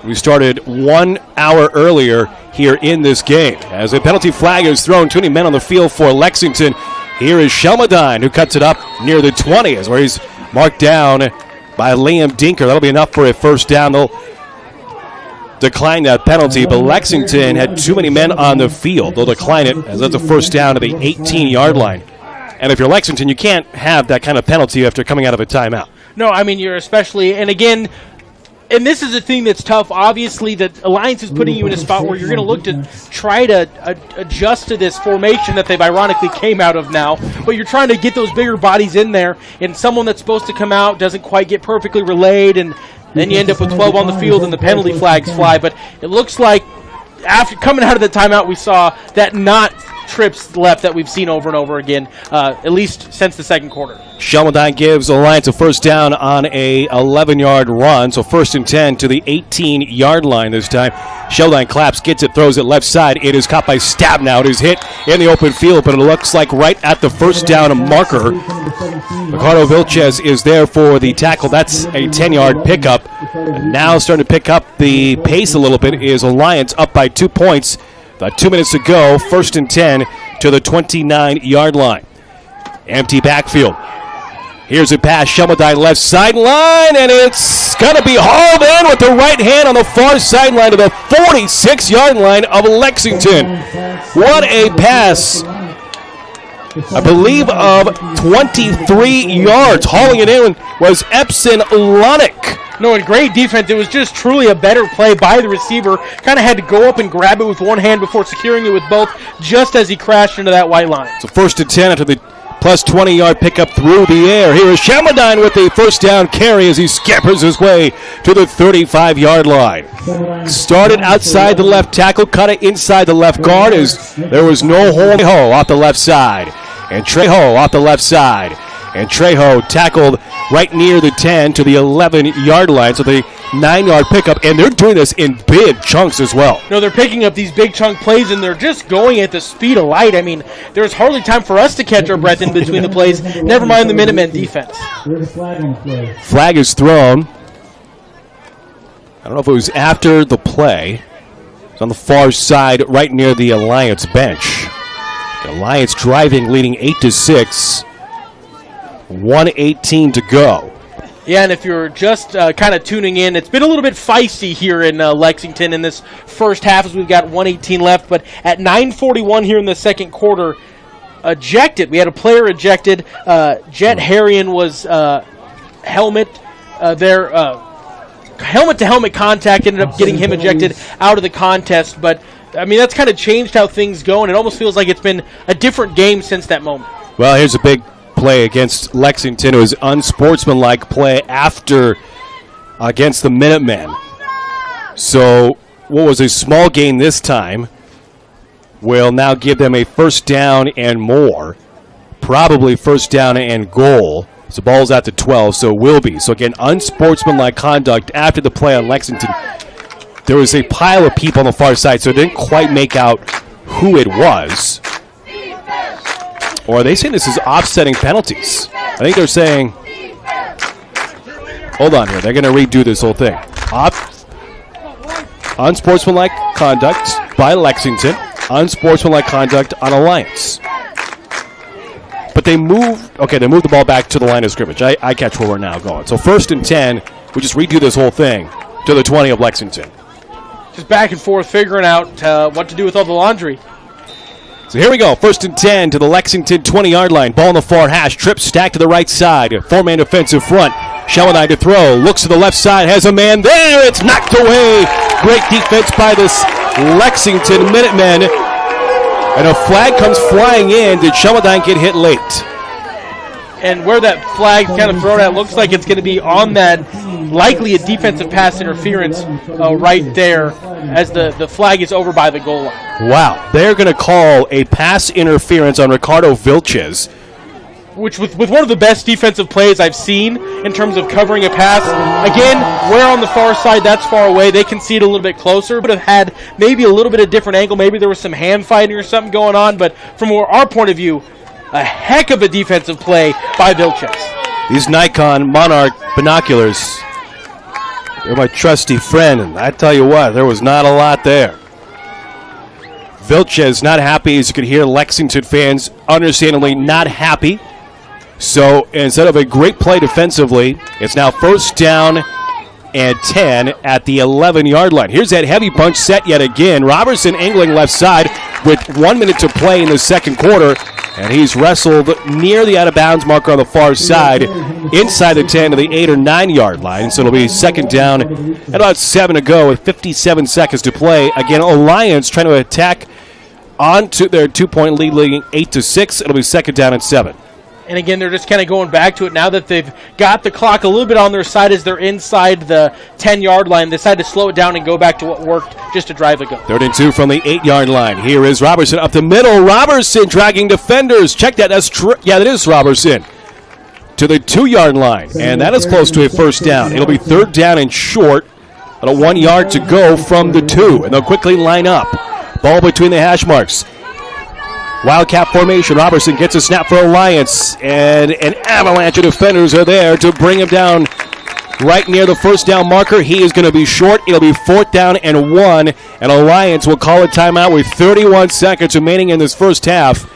We started 1 hour earlier here in this game. As a penalty flag is thrown, 20 men on the field for Lexington. Here is Shelmadine, who cuts it up near the 20, where he's marked down by Liam Dinker. That'll be enough for a 1st down. They'll decline that penalty, but Lexington had too many men on the field. They'll decline it as that's a 1st down to the 18-yard line. And if you're Lexington, you can't have that kind of penalty after coming out of a timeout. No, I mean, you're especially, and again, and this is a thing that's tough. Obviously, that Alliance is putting you in a spot where you're going to look to try to adjust to this formation that they've ironically came out of now. But you're trying to get those bigger bodies in there, and someone that's supposed to come out doesn't quite get perfectly relayed, and then you end up with 12 on the field and the penalty flags fly. But it looks like after coming out of the timeout, we saw that not trips left that we've seen over and over again, at least since the second quarter. Shelmadine gives Alliance a 1st down on a 11-yard run, so 1st and 10 to the 18-yard line this time. Shelmadine claps, gets it, throws it left side. It is caught by Stabnow. It is hit in the open field, but it looks like right at the 1st down marker. Ricardo Vilches is there for the tackle. That's a 10-yard pickup. And now starting to pick up the pace a little bit is Alliance up by 2 points. About 2 minutes to go, 1st and 10 to the 29-yard line. Empty backfield. Here's a pass, Shelmadine left sideline, and it's going to be hauled in with the right hand on the far sideline to the 46-yard line of Lexington. What a pass. I believe of 23 yards. Hauling it in was Epson Lonick. No, and great defense. It was just truly a better play by the receiver. Kind of had to go up and grab it with one hand before securing it with both just as he crashed into that white line. So 1st and 10 after the plus 20-yard pickup through the air. Here is Shelmadine with the 1st down carry as he scampers his way to the 35-yard line. Started outside the left tackle, cut it inside the left guard as there was no hole. Trejo off the left side. And Trejo off the left side. And Trejo tackled right near the 10 to the 11-yard line. So the 9-yard pickup, and they're doing this in big chunks as well. No, they're picking up these big chunk plays, and they're just going at the speed of light. I mean, there's hardly time for us to catch our breath in between the plays, never mind the Minutemen defense. Flag is thrown. I don't know if it was after the play. It's on the far side, right near the Alliance bench. The Alliance driving, leading 8-6. 1:18 to go. Yeah, and if you're just kind of tuning in, it's been a little bit feisty here in Lexington in this first half as we've got 1:18 left. But at 9:41 here in the second quarter, ejected. We had a player ejected. Jet Harrion was helmet-to-helmet contact. Ended up getting him ejected out of the contest. But, I mean, that's kind of changed how things go, and it almost feels like it's been a different game since that moment. Well, here's a big play against Lexington. It was unsportsmanlike play after against the Minutemen. So what was a small gain this time will now give them a 1st down and more. Probably 1st down and goal. So ball's out to 12, so it will be. So again, unsportsmanlike conduct after the play on Lexington. There was a pile of people on the far side, so it didn't quite make out who it was. Or are they saying this is offsetting penalties? I think they're saying, hold on here, they're going to redo this whole thing. Unsportsmanlike conduct by Lexington, unsportsmanlike conduct on Alliance. But they move the ball back to the line of scrimmage. I catch where we're now going. So 1st and 10, we just redo this whole thing to the 20 of Lexington. just back and forth figuring out what to do with all the laundry. So here we go. 1st and 10 to the Lexington 20-yard line. Ball in the far hash. Trip stacked to the right side. 4-man defensive front. Shellenine to throw. Looks to the left side. Has a man there. It's knocked away. Great defense by this Lexington Minutemen. And a flag comes flying in. Did Shellenine get hit late? And where that flag kind of thrown at, looks like it's going to be on that, likely a defensive pass interference right there as the flag is over by the goal line. Wow. They're going to call a pass interference on Ricardo Vilches. Which with one of the best defensive plays I've seen in terms of covering a pass. Again, we're on the far side, that's far away. They can see it a little bit closer, but have had maybe a little bit of different angle. Maybe there was some hand fighting or something going on, but from our point of view, a heck of a defensive play by Vilches. These Nikon Monarch binoculars, they're my trusty friend, and I tell you what, there was not a lot there. Vilches not happy, as you can hear. Lexington fans understandably not happy. So instead of a great play defensively, it's now 1st down and 10 at the 11-yard line. Here's that heavy bunch set yet again. Robertson angling left side with 1 minute to play in the second quarter. And he's wrestled near the out-of-bounds marker on the far side, inside the 10 to the 8 or 9-yard line. So it'll be 2nd down and about 7 to go with 57 seconds to play. Again, Alliance trying to attack onto their 2-point lead, leading 8-6. It'll be 2nd down and 7. And again, they're just kind of going back to it now that they've got the clock a little bit on their side as they're inside the 10-yard line. They decide to slow it down and go back to what worked just a drive ago. 3rd and 2 from the 8-yard line. Here is Robertson up the middle. Robertson dragging defenders. Check that. That is Robertson. To the 2-yard line. And that is close to a 1st down. It'll be 3rd down and short. About 1 yard to go from the 2. And they'll quickly line up. Ball between the hash marks. Wildcat formation. Robertson gets a snap for Alliance, and an avalanche of defenders are there to bring him down right near the 1st down marker. He is going to be short. It'll be 4th down and 1, and Alliance will call a timeout with 31 seconds remaining in this first half.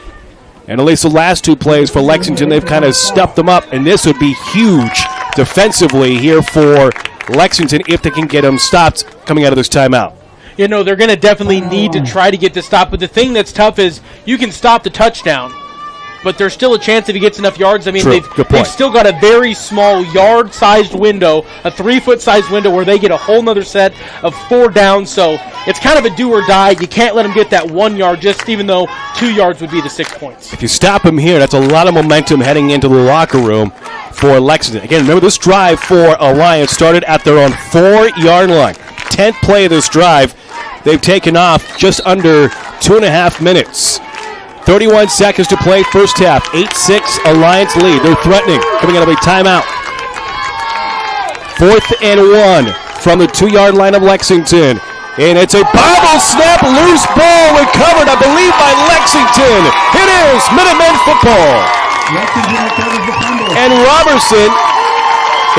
And at least the last 2 plays for Lexington, they've kind of stuffed them up, and this would be huge defensively here for Lexington if they can get them stopped coming out of this timeout. You know, they're going to definitely need to try to get this stop. But the thing that's tough is you can stop the touchdown, but there's still a chance if he gets enough yards. I mean, they've still got a very small yard-sized window, a 3-foot-sized window where they get a whole nother set of 4 downs. So it's kind of a do or die. You can't let them get that 1 yard, just even though 2 yards would be the 6 points. If you stop him here, that's a lot of momentum heading into the locker room for Lexington. Again, remember this drive for Alliance started at their own 4-yard line. 10th play of this drive. They've taken off just under 2.5 minutes. 31 seconds to play first half. 8-6 Alliance lead. They're threatening. Coming out of a timeout. 4th and 1 from the 2-yard line of Lexington. And it's a bobble snap, loose ball recovered, I believe, by Lexington. It is Minutemen football. And Robertson,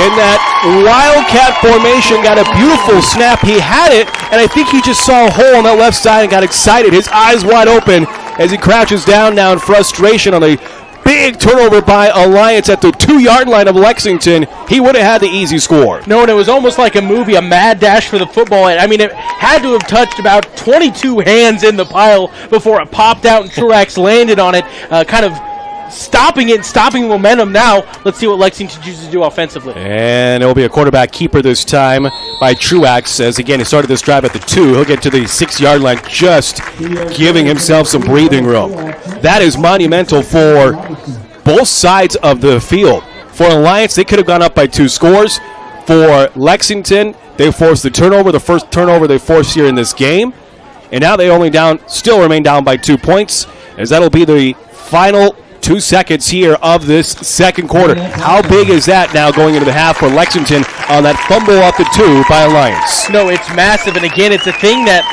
in that wildcat formation, got a beautiful snap. He had it, and I think he just saw a hole on that left side and got excited. His eyes wide open as he crouches down now in frustration on a big turnover by Alliance at the 2-yard line of Lexington. He would have had the easy score. No, and it was almost like a movie, a mad dash for the football. I mean, it had to have touched about 22 hands in the pile before it popped out and Truax landed on it, kind of stopping momentum. Now let's see what Lexington chooses to do offensively. And it will be a quarterback keeper this time by Truax, as again he started this drive at the 2. He'll get to the 6-yard line, just giving himself some breathing room. That is monumental for both sides of the field. For Alliance, they could have gone up by 2 scores. For Lexington, they forced the turnover, the first turnover they forced here in this game. And now they still remain down by 2 points, as that'll be the final 2 seconds here of this second quarter. How big is that now going into the half for Lexington on that fumble off the 2 by Alliance? No, it's massive, and again, it's a thing that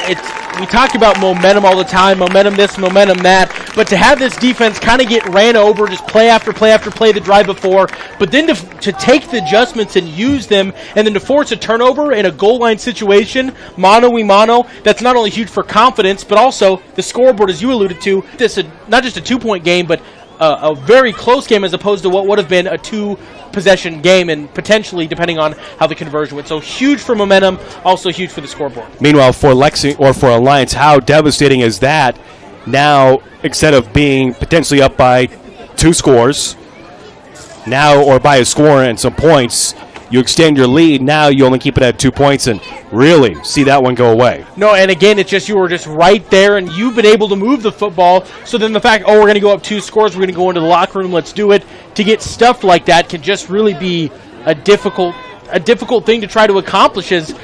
we talk about momentum all the time, momentum this, momentum that, but to have this defense kind of get ran over, just play after play after play the drive before, but then to take the adjustments and use them, and then to force a turnover in a goal line situation, mano-a-mano, that's not only huge for confidence, but also the scoreboard, as you alluded to, this is not just a 2-point game, but a very close game as opposed to what would have been a 2-possession game, and potentially depending on how the conversion went. So huge for momentum, also huge for the scoreboard. Meanwhile, for Lexington or for Alliance, how devastating is that? Now, instead of being potentially up by 2 scores, now or by a score and some points, you extend your lead. Now you only keep it at 2 points and really see that one go away. No, and again, it's just you were just right there, and you've been able to move the football. So then the fact, we're going to go up 2 scores, we're going to go into the locker room, let's do it, to get stuffed like that can just really be a difficult thing to try to accomplish. As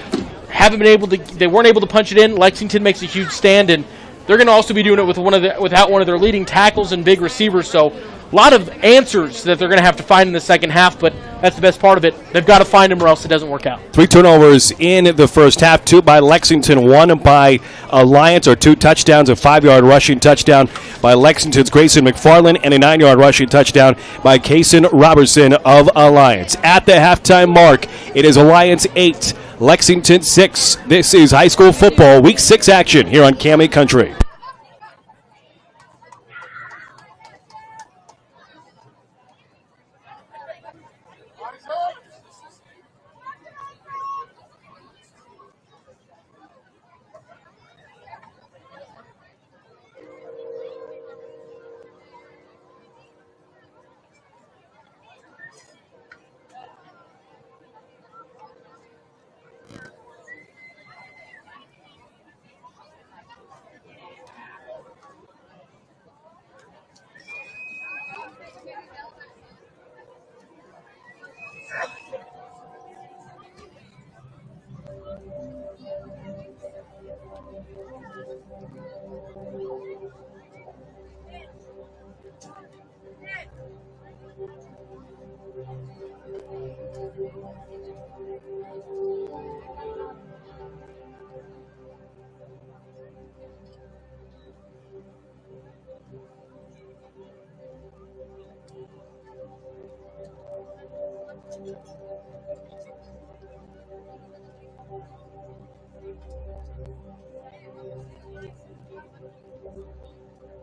they weren't able to punch it in. Lexington makes a huge stand, and they're going to also be doing it with without one of their leading tackles and big receivers. So a lot of answers that they're going to have to find in the second half, but that's the best part of it. They've got to find them or else it doesn't work out. 3 turnovers in the first half, 2 by Lexington, 1 by Alliance, or 2 touchdowns, a 5-yard rushing touchdown by Lexington's Grayson McFarland, and a 9-yard rushing touchdown by Kaysen Robertson of Alliance. At the halftime mark, it is Alliance 8, Lexington 6. This is high school football, week 6 action here on KMA Country.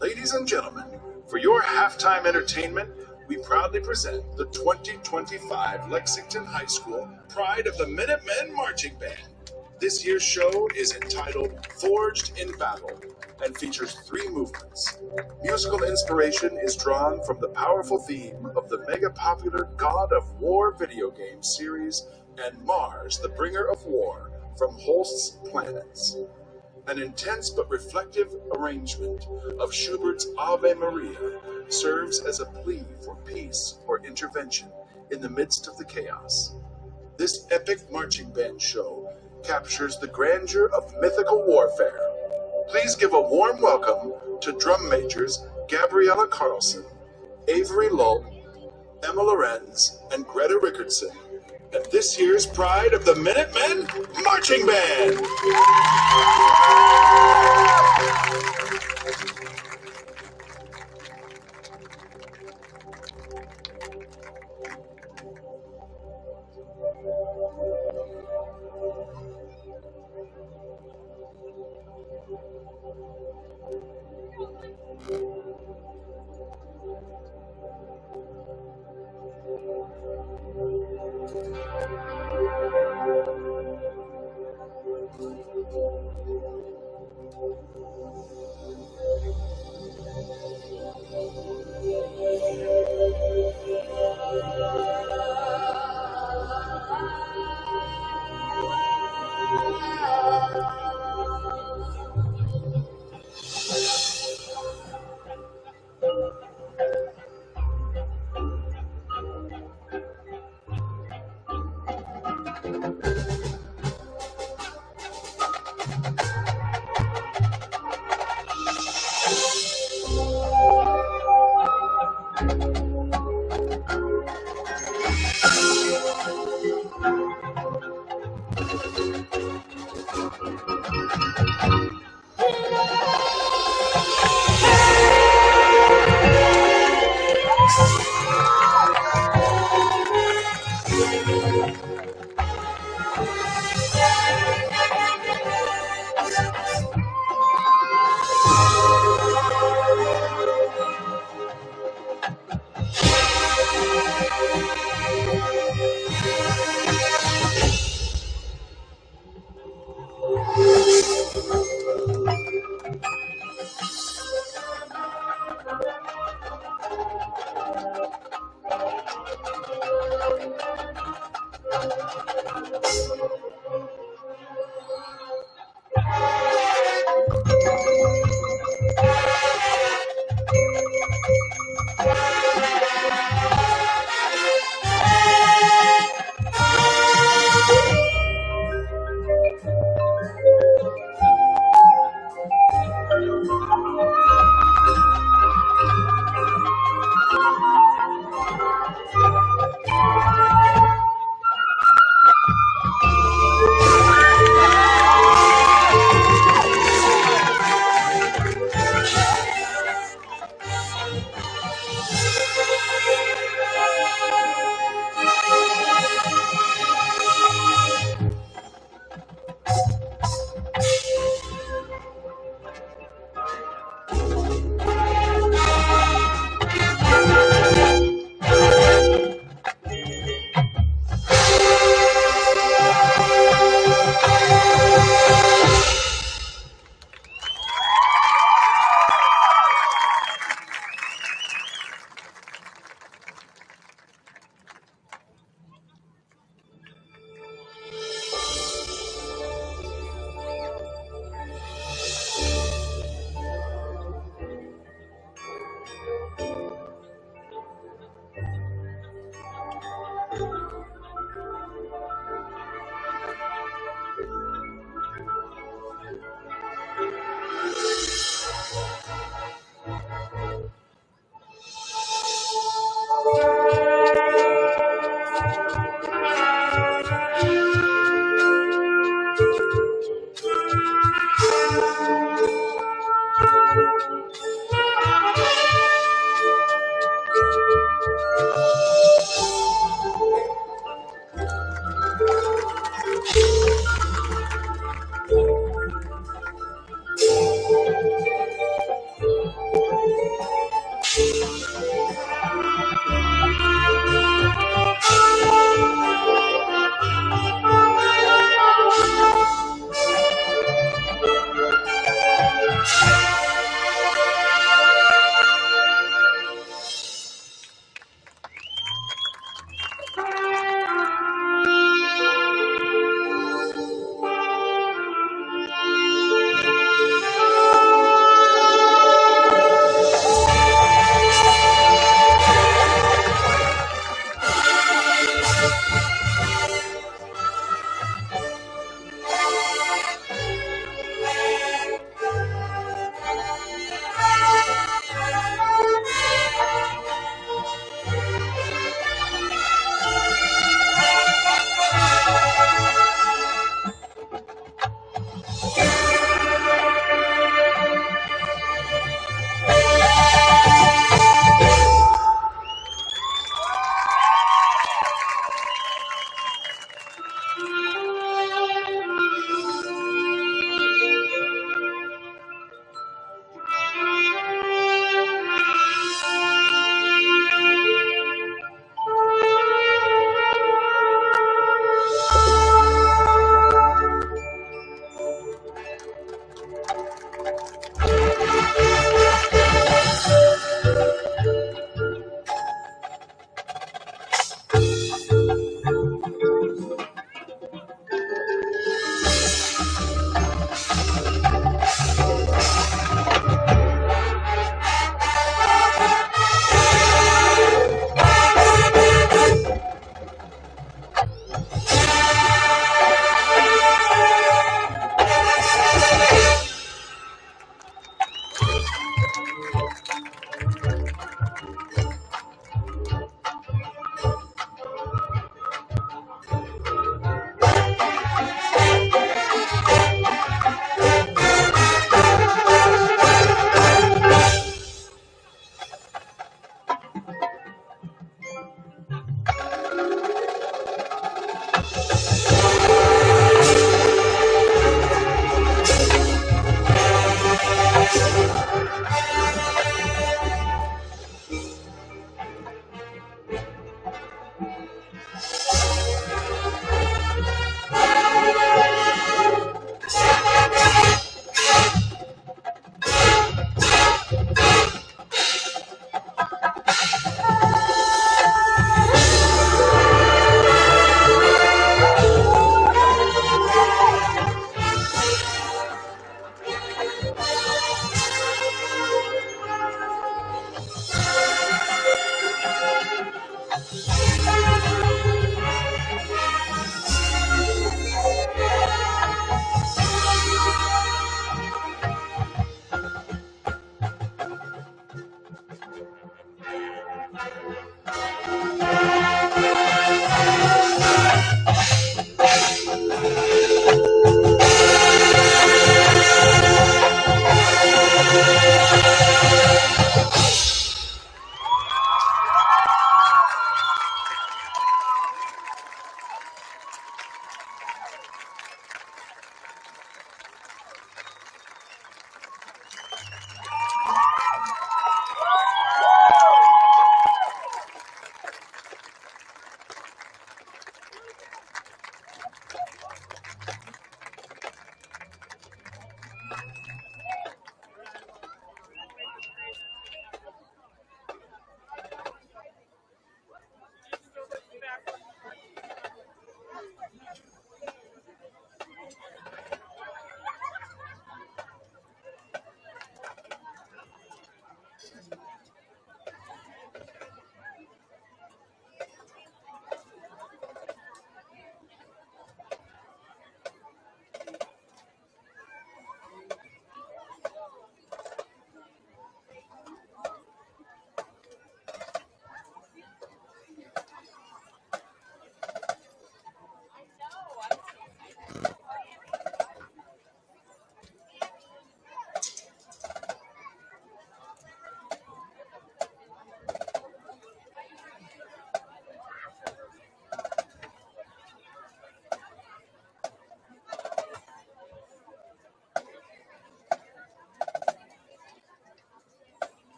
Ladies and gentlemen, for your halftime entertainment, we proudly present the 2025 Lexington High School Pride of the Minutemen Marching Band. This year's show is entitled Forged in Battle and features 3 movements. Musical inspiration is drawn from the powerful theme of the mega-popular God of War video game series and Mars, the Bringer of War, from Holst's Planets. An intense but reflective arrangement of Schubert's Ave Maria serves as a plea for peace or intervention in the midst of the chaos. This epic marching band show captures the grandeur of mythical warfare. Please give a warm welcome to drum majors Gabriella Carlson, Avery Lull, Emma Lorenz, and Greta Rickardson, and this year's Pride of the Minutemen Marching Band!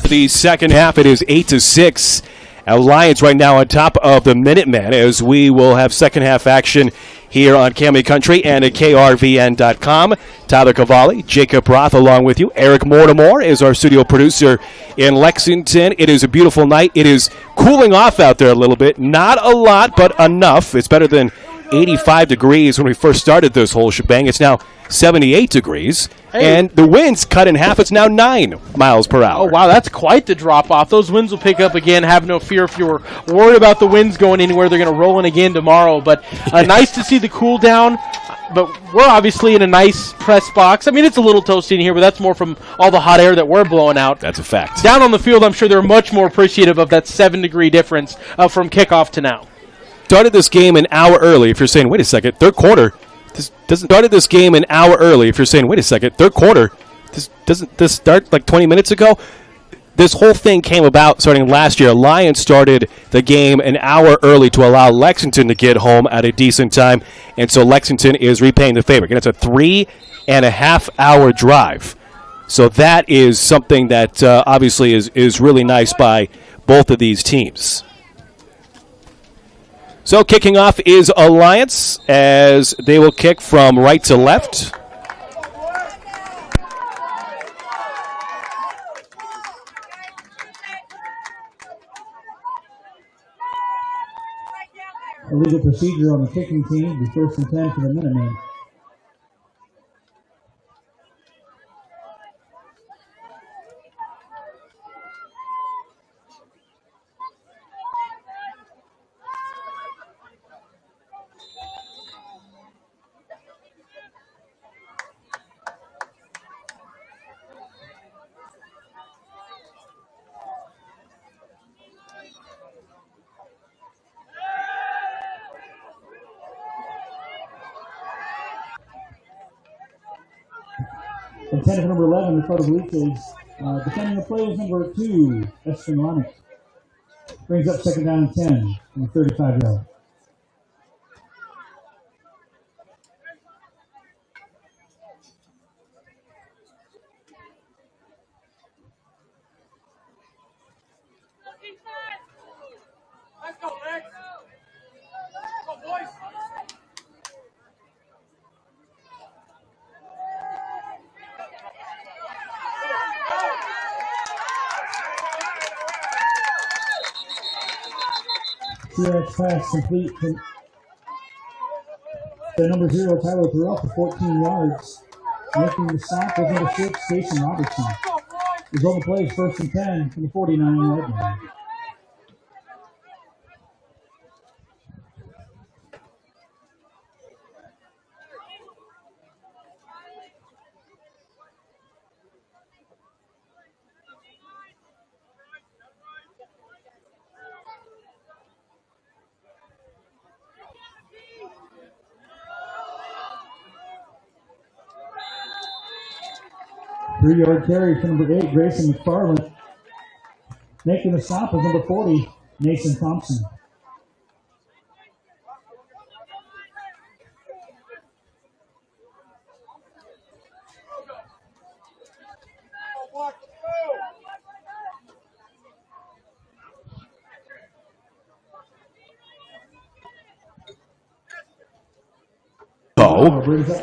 The second half, it is 8-6. Lions right now on top of the Minutemen, as we will have second half action here on Cami Country and at KRVN.com. Tyler Cavalli, Jacob Roth along with you. Eric Mortimer is our studio producer in Lexington. It is a beautiful night. It is cooling off out there a little bit. Not a lot, but enough. It's better than 85 degrees when we first started this whole shebang. It's now 78 degrees, and the wind's cut in half. It's now 9 miles per hour. Oh, wow, that's quite the drop-off. Those winds will pick up again. Have no fear if you were worried about the winds going anywhere. They're going to roll in again tomorrow. But nice to see the cool down. But we're obviously in a nice press box. I mean, it's a little toasty in here, but that's more from all the hot air that we're blowing out. That's a fact. Down on the field, I'm sure they're much more appreciative of that 7-degree difference from kickoff to now. Started this game an hour early. If you're saying, wait a second, third quarter, started this game an hour early. If you're saying, wait a second, third quarter doesn't this start like 20 minutes ago? This whole thing came about starting last year. Lions started the game an hour early to allow Lexington to get home at a decent time, and so Lexington is repaying the favor. Again, it's a 3.5-hour drive. So that is something that obviously is really nice by both of these teams. So kicking off is Alliance as they will kick from right to left. Illegal procedure on the kicking team. Be first and 10 for the Minutemen. Intended for number 11, the photo blue is defending the play is number 2, Eston Lonnick. Brings up second down and 10 from the 35-yard. CRX pass complete to number 0, Tyler Terrell for 14 yards. Making the stop was number 6, Jason Robertson. Result of the play is first and 10 from the 49-yard line. Three-yard carry from number 8, Grayson McFarland. Making the stop is number 40, Nathan Thompson.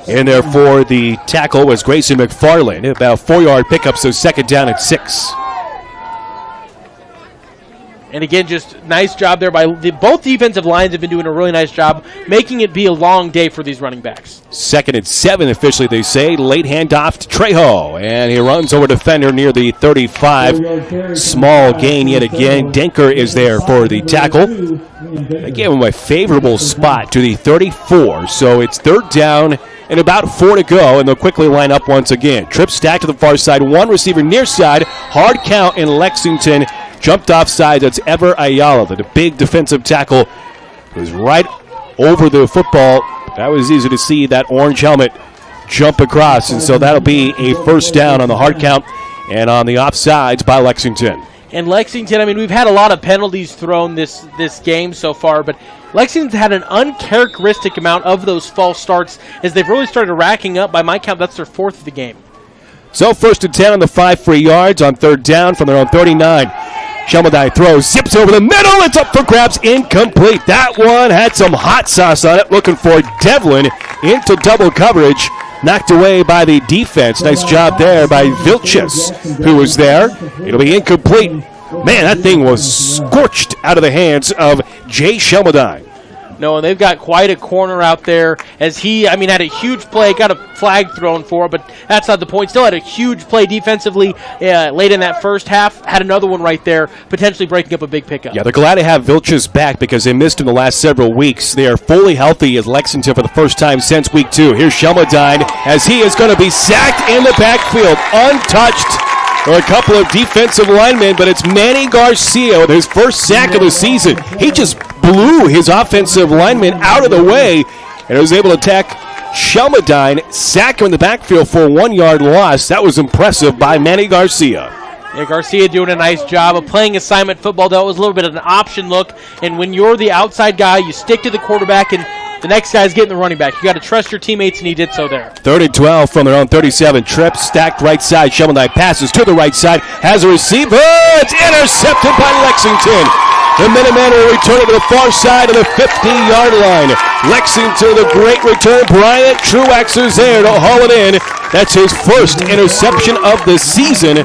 In there for the tackle was Grayson McFarland. About a 4-yard pickup, so second down at 6. And again, just nice job there by both defensive lines have been doing a really nice job making it be a long day for these running backs. Second and 7 officially, they say. Late handoff to Trejo, and he runs over defender near the 35. Small gain yet again. Denker is there for the tackle. I gave him a favorable spot to the 34, so it's third down and about 4 to go, and they'll quickly line up once again. Trip stacked to the far side, one receiver near side, hard count in Lexington. Jumped offside, that's Ever Ayala, the big defensive tackle, was right over the football. That was easy to see, that orange helmet jump across, and so that'll be a first down on the hard count and on the offsides by Lexington. And Lexington, I mean, we've had a lot of penalties thrown this game so far, but Lexington's had an uncharacteristic amount of those false starts as they've really started racking up. By my count, that's their 4th of the game. So first and 10 on the 5 free yards on third down from their own 39. Shelmadine throws, zips over the middle. It's up for grabs, incomplete. That one had some hot sauce on it, looking for Devlin into double coverage. Knocked away by the defense. Nice job there by Vilches, who was there. It'll be incomplete. Man, that thing was scorched out of the hands of Jay Shelmadine. No, and they've got quite a corner out there as he, had a huge play, got a flag thrown for, but that's not the point. Still had a huge play defensively late in that first half. Had another one right there, potentially breaking up a big pickup. Yeah, they're glad to have Vilches back because they missed him the last several weeks. They are fully healthy as Lexington for the first time since week 2. Here's Shelmadine as he is going to be sacked in the backfield, untouched. Or a couple of defensive linemen, but it's Manny Garcia with his first sack of the season. He just blew his offensive lineman out of the way and was able to attack Shelmadine sack him in the backfield for a 1-yard loss. That was impressive by Manny Garcia. Yeah, Garcia doing a nice job of playing assignment football. That was a little bit of an option look. And when you're the outside guy, you stick to the quarterback, and the next guy's getting the running back. You got to trust your teammates, and he did so there. 3rd and 12 from their own 37. Tripp stacked right side. Shelmadine passes to the right side. Has a receiver. It's intercepted by Lexington. The Minutemen will return it to the far side of the 50-yard line. Lexington, the great return. Bryant Truex is there to haul it in. That's his first interception of the season.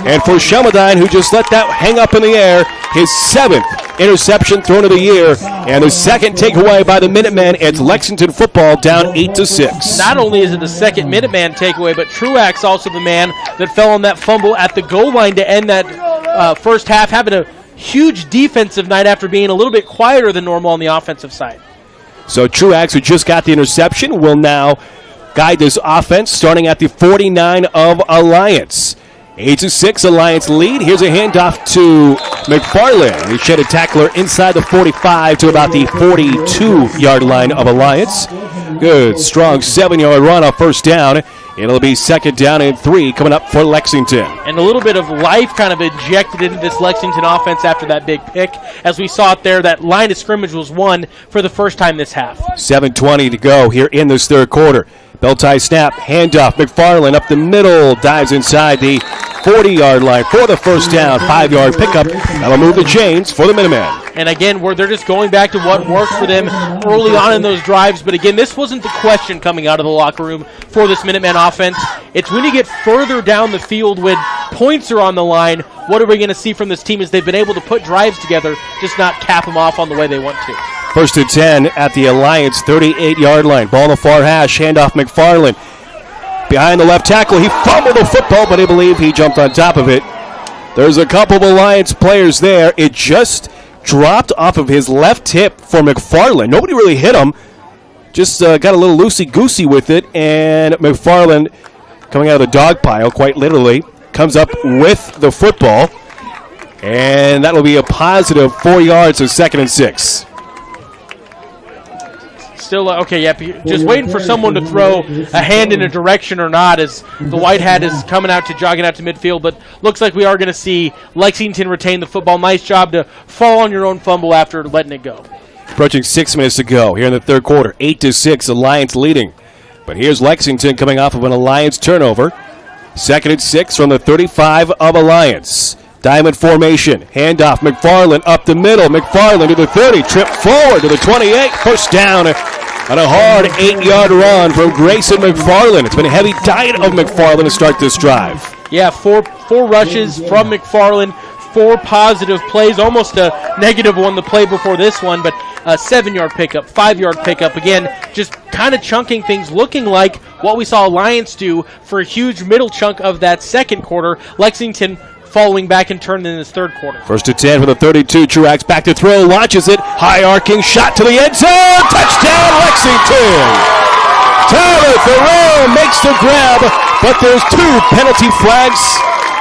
And for Shelmadine, who just let that hang up in the air, his 7th interception thrown of the year. And the second takeaway by the Minutemen. It's Lexington football down 8-6. Not only is it the second Minuteman takeaway, but Truax also the man that fell on that fumble at the goal line to end that first half, having a huge defensive night after being a little bit quieter than normal on the offensive side. So Truax, who just got the interception, will now guide this offense starting at the 49 of Alliance. 8-6, Alliance lead. Here's a handoff to McFarland. He shed a tackler inside the 45 to about the 42-yard line of Alliance. Good, strong 7-yard run off first down. It'll be 2nd down and 3 coming up for Lexington. And a little bit of life kind of injected into this Lexington offense after that big pick. As we saw it there, that line of scrimmage was won for the first time this half. 7:20 to go here in this third quarter. Bell tie snap, handoff. McFarland up the middle, dives inside the 40-yard line for the first down. 5-yard pickup. That'll move the chains for the Minutemen. And again, where they're just going back to what worked for them early on in those drives. But again, this wasn't the question coming out of the locker room for this Minuteman offense. It's when you get further down the field when points are on the line, what are we going to see from this team as they've been able to put drives together, just not cap them off on the way they want to. 1st and 10 at the Alliance 38-yard line. Ball in the far hash, handoff McFarland. Behind the left tackle, he fumbled the football, but I believe he jumped on top of it. There's a couple of Alliance players there. It just dropped off of his left hip for McFarland. Nobody really hit him. Just got a little loosey-goosey with it, and McFarland, coming out of the dog pile, quite literally, comes up with the football, and that will be a positive 4 yards of 2nd and 6. Still, okay, yeah, just waiting for someone to throw a hand in a direction or not as the white hat is jogging out to midfield, but looks like we are going to see Lexington retain the football. Nice job to fall on your own fumble after letting it go. Approaching 6 minutes to go here in the third quarter. 8-6, Alliance leading. But here's Lexington coming off of an Alliance turnover. 2nd and 6 from the 35 of Alliance. Diamond formation. Handoff. McFarland up the middle. McFarland to the 30. Trip forward to the 28. First down on a hard 8-yard run from Grayson McFarland. It's been a heavy diet of McFarland to start this drive. Yeah, four rushes from McFarland. 4 positive plays, almost a negative one the play before this one, but a 7-yard pickup, 5-yard pickup. Again, just kind of chunking things, looking like what we saw Alliance do for a huge middle chunk of that second quarter. Lexington following back and turning in his third quarter. 1st and 10 for the 32. Truax back to throw, launches it. High arcing shot to the end zone. Touchdown, Lexington. Tyler Thoreau makes the grab, but there's 2 penalty flags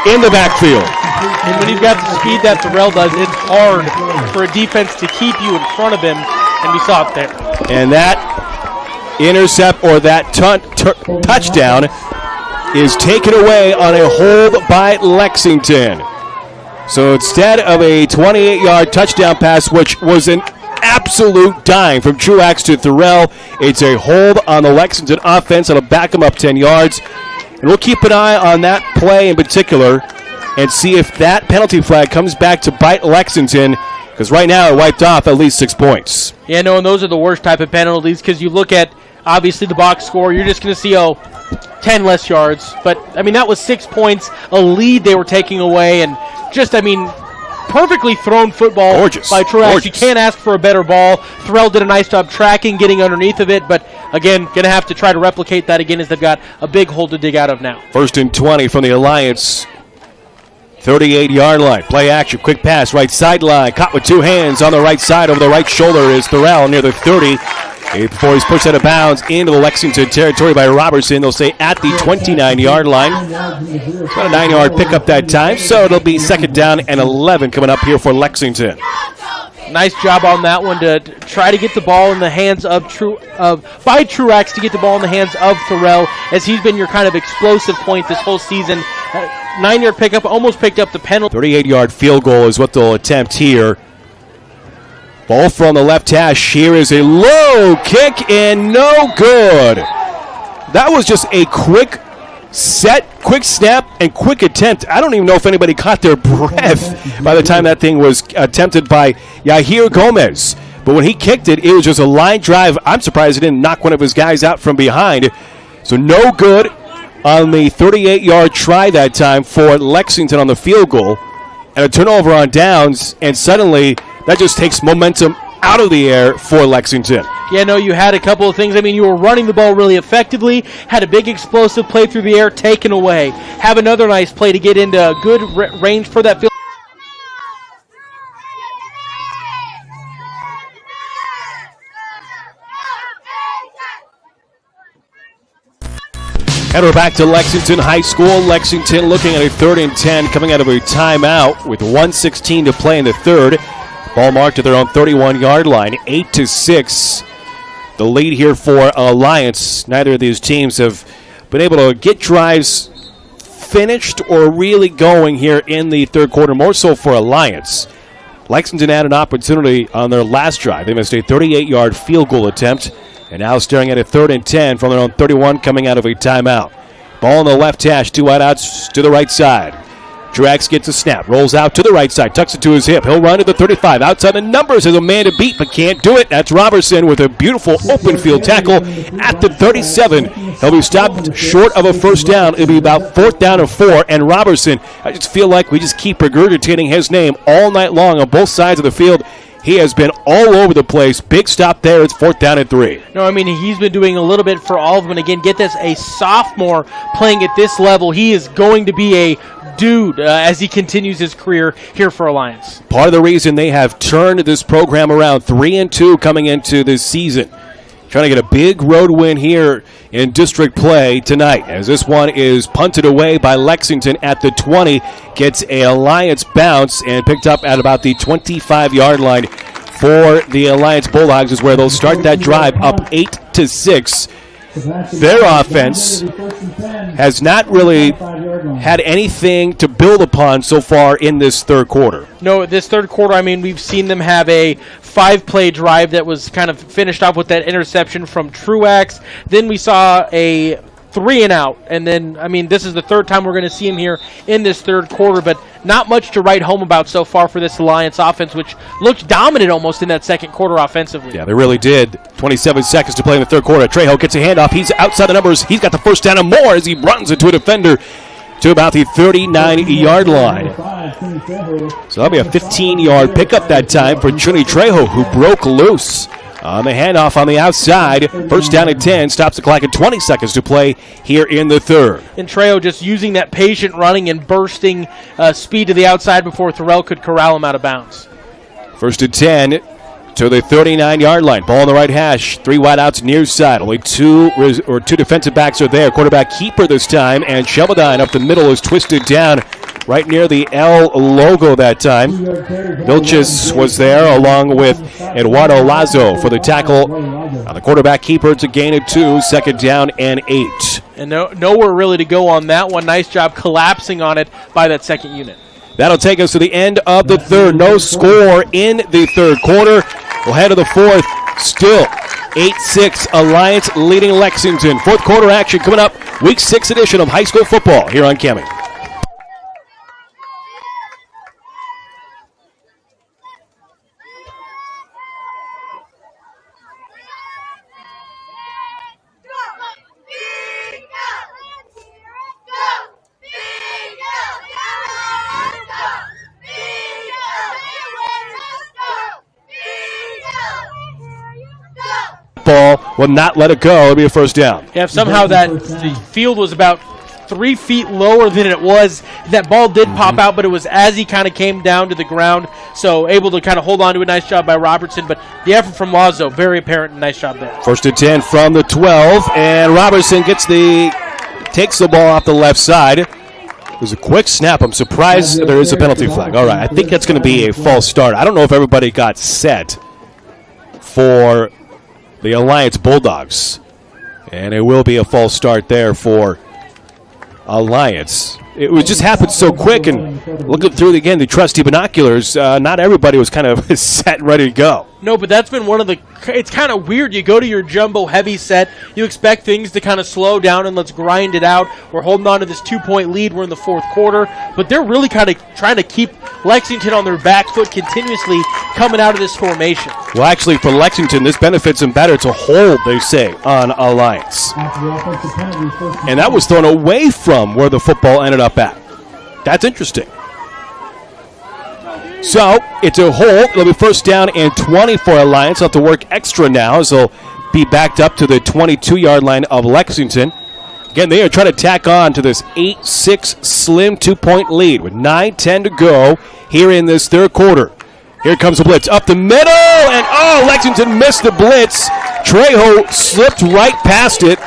in the backfield. And when you've got the speed that Thoreau does, it's hard for a defense to keep you in front of him, and we saw it there. And that intercept or that touchdown is taken away on a hold by Lexington. So instead of a 28-yard touchdown pass, which was an absolute dime from Truax to Thoreau, it's a hold on the Lexington offense. It'll back them up 10 yards. And we'll keep an eye on that play in particular and see if that penalty flag comes back to bite Lexington, because right now it wiped off at least 6 points. Yeah, no, and those are the worst type of penalties, because you look at, obviously, the box score, you're just going to see, 10 less yards. But, that was 6 points, a lead they were taking away, and just, perfectly thrown football by Truax. Gorgeous. You can't ask for a better ball. Thoreau did a nice job tracking, getting underneath of it, but, again, going to have to try to replicate that again as they've got a big hole to dig out of now. 1st and 20 from the Alliance 38-yard line. Play action, quick pass, right sideline. Caught with 2 hands on the right side. Over the right shoulder is Thoreau near the 30. Before he's pushed out of bounds into the Lexington territory by Robertson. They'll say at the 29-yard line. It's about a 9-yard pickup that time, so it'll be 2nd down and 11 coming up here for Lexington. Nice job on that one to try to get the ball in the hands of Truax to get the ball in the hands of Thorell, as he's been your kind of explosive point this whole season. 9-yard pickup, almost picked up the penalty. 38-yard field goal is what they'll attempt here. Ball from the left hash. Here is a low kick and no good. That was just a quick set, quick snap, and quick attempt. I don't even know if anybody caught their breath by the time that thing was attempted by Yahir Gomez. But when he kicked it, it was just a line drive. I'm surprised he didn't knock one of his guys out from behind. So no good on the 38-yard try that time for Lexington on the field goal. And a turnover on downs, and suddenly that just takes momentum out of the air for Lexington. Yeah, no, you had a couple of things. I mean, you were running the ball really effectively, had a big explosive play through the air taken away. Have another nice play to get into good range for that field. And we're back to Lexington High School. Lexington looking at a 3rd and 10 coming out of a timeout with 1:16 to play in the third. Ball marked at their own 31-yard line, 8-6. The lead here for Alliance. Neither of these teams have been able to get drives finished or really going here in the third quarter, more so for Alliance. Lexington had an opportunity on their last drive. They missed a 38-yard field goal attempt, and now staring at a 3rd and 10 from their own 31 coming out of a timeout. Ball on the left hash, 2 wideouts to the right side. Truax gets a snap, rolls out to the right side, tucks it to his hip. He'll run to the 35. Outside the numbers, has a man to beat, but can't do it. That's Robertson with a beautiful open field tackle at the 37. He'll be stopped short of a first down. It'll be about 4th down and 4. And Robertson, I just feel like we just keep regurgitating his name all night long on both sides of the field. He has been all over the place. Big stop there. It's 4th down and 3. No, I mean, he's been doing a little bit for all of them. And again, get this, a sophomore playing at this level. He is going to be a dude as he continues his career here for Alliance. Part of the reason they have turned this program around, 3-2 coming into this season. Trying to get a big road win here in district play tonight, as this one is punted away by Lexington at the 20. Gets a Alliance bounce and picked up at about the 25-yard line for the Alliance Bulldogs, is where they'll start that drive up 8-6. Their offense has not really had anything to build upon so far in this third quarter. No, this third quarter, I mean, we've seen them have a 5-play drive that was kind of finished off with that interception from Truax. Then we saw a 3-and-out, and then, I mean, this is the third time we're going to see him here in this third quarter, but not much to write home about so far for this Alliance offense, which looked dominant almost in that second quarter offensively. Yeah, they really did. 27 seconds to play in the third quarter. Trejo gets a handoff. He's outside the numbers. He's got the first down and more as he runs into a defender to about the 39-yard line. So that'll be a 15-yard pickup that time for Trini Trejo, who broke loose on the handoff on the outside. First down and 10, stops the clock at 20 seconds to play here in the third. And Trejo just using that patient running and bursting speed to the outside before Thorell could corral him out of bounds. First and 10 to the 39-yard line. Ball on the right hash. 3 wideouts near side. Only two defensive backs are there. Quarterback keeper this time, and Shelmadine up the middle is twisted down right near the L logo that time. Vilches was there along with Eduardo Lazo for the tackle. On the quarterback keeper, it's a gain of 2, 2nd down and 8. And nowhere really to go on that one. Nice job collapsing on it by that second unit. That'll take us to the end of the third. No score in the third quarter. We'll head to the fourth. Still 8-6, Alliance leading Lexington. Fourth quarter action coming up. Week 6 edition of high school football here on KAMI. Ball will not let it go. It'll be a first down. Yeah, if somehow the field was about 3 feet lower than it was, that ball did pop out, but it was as he kind of came down to the ground, so able to kind of hold on to a nice job by Robertson, but the effort from Lazo, very apparent, nice job there. First and 10 from the 12, and Robertson takes the ball off the left side. was a quick snap. I'm surprised there is a penalty flag. All right, I think that's going to be a false start. I don't know if everybody got set for the Alliance Bulldogs. And it will be a false start there for Alliance. It was just happened so quick, and looking through again the trusty binoculars, not everybody was kind of set and ready to go. No, but that's been one of the – it's kind of weird. You go to your jumbo heavy set. You expect things to kind of slow down and let's grind it out. We're holding on to this 2-point lead. We're in the fourth quarter. But they're really kind of trying to keep Lexington on their back foot continuously coming out of this formation. Well, actually, for Lexington, this benefits them better to hold, they say, on Alliance. And that was thrown away from where the football ended up at. That's interesting. So, it's a hold. It'll be first down and 20 for Alliance. They'll have to work extra now, as they'll be backed up to the 22-yard line of Lexington. Again, they are trying to tack on to this 8-6 slim 2-point lead with 9:10 to go here in this third quarter. Here comes the blitz up the middle, and Lexington missed the blitz. Trejo slipped right past it,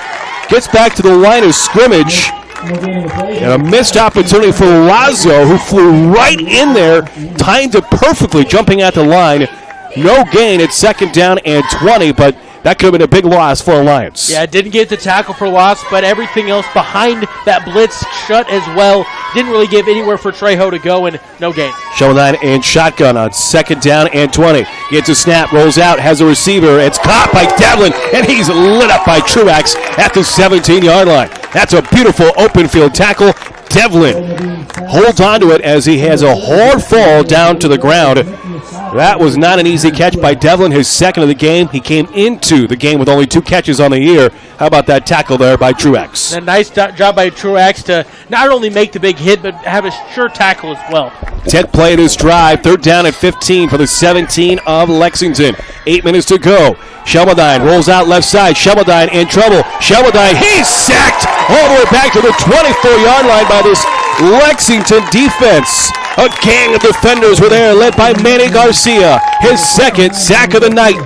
gets back to the line of scrimmage. And a missed opportunity for Lazo, who flew right in there, timed it perfectly, jumping at the line. No gain at second down and 20, but that could have been a big loss for Alliance. Yeah, didn't get the tackle for loss, but everything else behind that blitz shut as well. Didn't really give anywhere for Trejo to go, and no gain. Showline and shotgun on second down and 20. Gets a snap, rolls out, has a receiver. It's caught by Devlin, and he's lit up by Truax at the 17-yard line. That's a beautiful open field tackle. Devlin holds on to it as he has a hard fall down to the ground. That was not an easy catch by Devlin, his second of the game. He came into the game with only 2 catches on the year. How about that tackle there by Truax? A nice job by Truax to not only make the big hit, but have a sure tackle as well. 10th play of this drive, third down at 15 for the 17 of Lexington. 8 minutes to go. Shelmadine rolls out left side. Shelmadine in trouble. Shelmadine, he's sacked all the way back to the 24-yard line by this Lexington defense. A gang of defenders were there, led by Manny Garcia. His second sack of the night.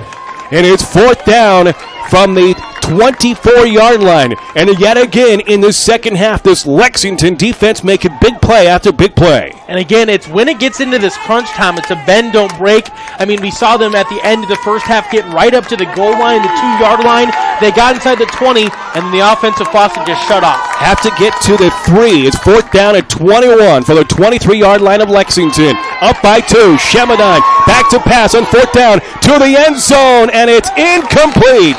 And it's fourth down from the 24-yard line. And yet again, in the second half, this Lexington defense making big play after big play. And again, it's when it gets into this crunch time, it's a bend, don't break. I mean, we saw them at the end of the first half get right up to the goal line, the 2-yard line. They got inside the 20, and then the offensive faucet just shut off. Have to get to the 3. It's fourth down at 21 for the 23-yard line of Lexington. Up by 2. Shemadine back to pass on fourth down to the end zone, and it's incomplete.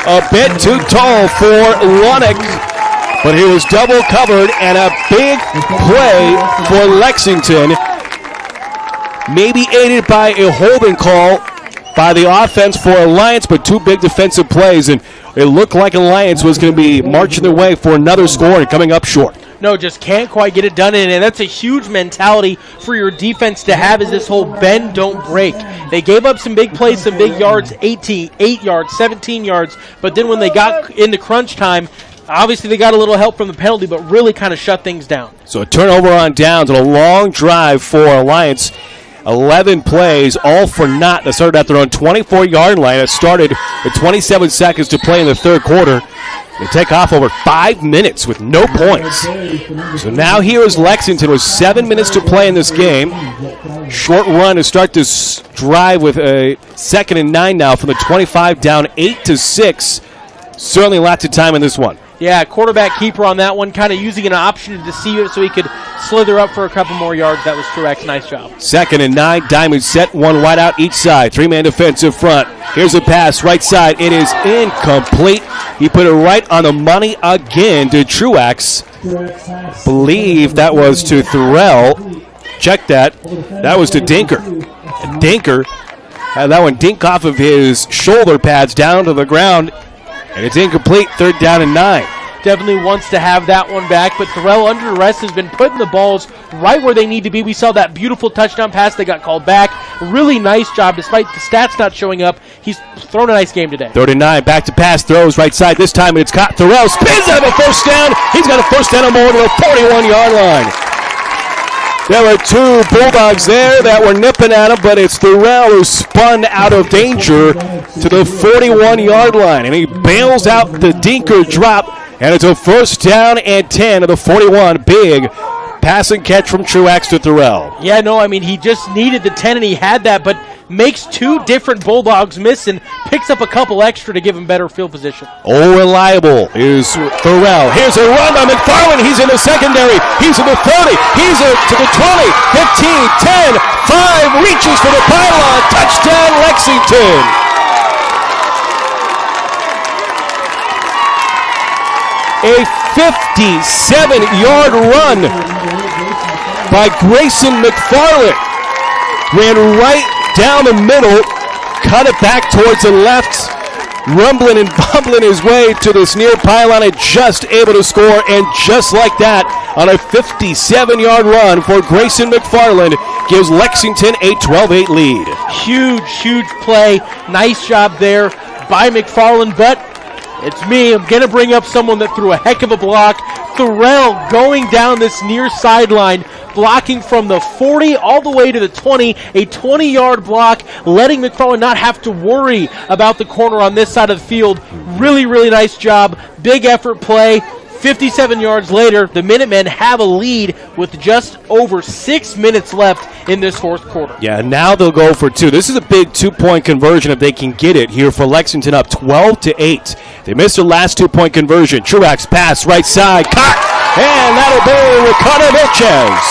A bit too tall for Lonick, but he was double covered, and a big play for Lexington. Maybe aided by a holding call by the offense for Alliance, but 2 big defensive plays, and it looked like Alliance was going to be marching their way for another score and coming up short. No, just can't quite get it done, and that's a huge mentality for your defense to have, is this whole bend, don't break. They gave up some big plays, some big yards, 8 yards, 17 yards, but then when they got into crunch time, obviously they got a little help from the penalty, but really kind of shut things down. So a turnover on downs and a long drive for Alliance. 11 plays, all for naught. That started at their own 24-yard line. It started with 27 seconds to play in the third quarter. They take off over 5 minutes with no points. So now here is Lexington with 7 minutes to play in this game. Short run to start this drive with a 2nd and 9 now from the 25, down 8-6. Certainly lots of time in this one. Yeah, quarterback keeper on that one, kind of using an option to deceive it so he could slither up for a couple more yards. That was Truax. Nice job. 2nd and 9. Diamond set, 1 wide out each side. 3-man defensive front. Here's a pass right side. It is incomplete. He put it right on the money again to Truax. Believe that was to Thorell. Check that. That was to Dinker. And Dinker had that one dink off of his shoulder pads down to the ground. And it's incomplete, 3rd down and 9. Definitely wants to have that one back, but Thorell under arrest has been putting the balls right where they need to be. We saw that beautiful touchdown pass that got called back. Really nice job, despite the stats not showing up. He's thrown a nice game today. 3rd and 9, back to pass, throws right side. This time it's caught. Thorell spins out of a first down. He's got a first down or more to the 41-yard line. There were 2 Bulldogs there that were nipping at him, but it's Thorell who spun out of danger to the 41-yard line. And he bails out the Dinker drop, and it's a first down and 10 to the 41. Big pass and catch from Truax to Thorell. Yeah, no, I mean, he just needed the 10, and he had that, but makes two different Bulldogs miss and picks up a couple extra to give him better field position. Oh, reliable is Thorell. Here's a run by McFarland. He's in the secondary. He's in the 30. He's to the 20, 15, 10, 5, reaches for the pylon. Touchdown, Lexington. A 57-yard run by Grayson McFarland. Ran right down the middle, cut it back towards the left, rumbling and bumbling his way to this near pylon and just able to score. And just like that, on a 57-yard run for Grayson McFarland, gives Lexington a 12-8 lead. Huge play. Nice job there by McFarland, but it's me. I'm going to bring up someone that threw a heck of a block. Thorell going down this near sideline, blocking from the 40 all the way to the 20, a 20-yard block, letting McFarland not have to worry about the corner on this side of the field. Really nice job. Big effort play. 57 yards later, the Minutemen have a lead with just over 6 minutes left in this fourth quarter. Yeah, now they'll go for two. This is a big two-point conversion if they can get it here for Lexington, up 12-8. They missed their last two-point conversion. Truax pass right side, caught, and that'll be Ricardo Vilches,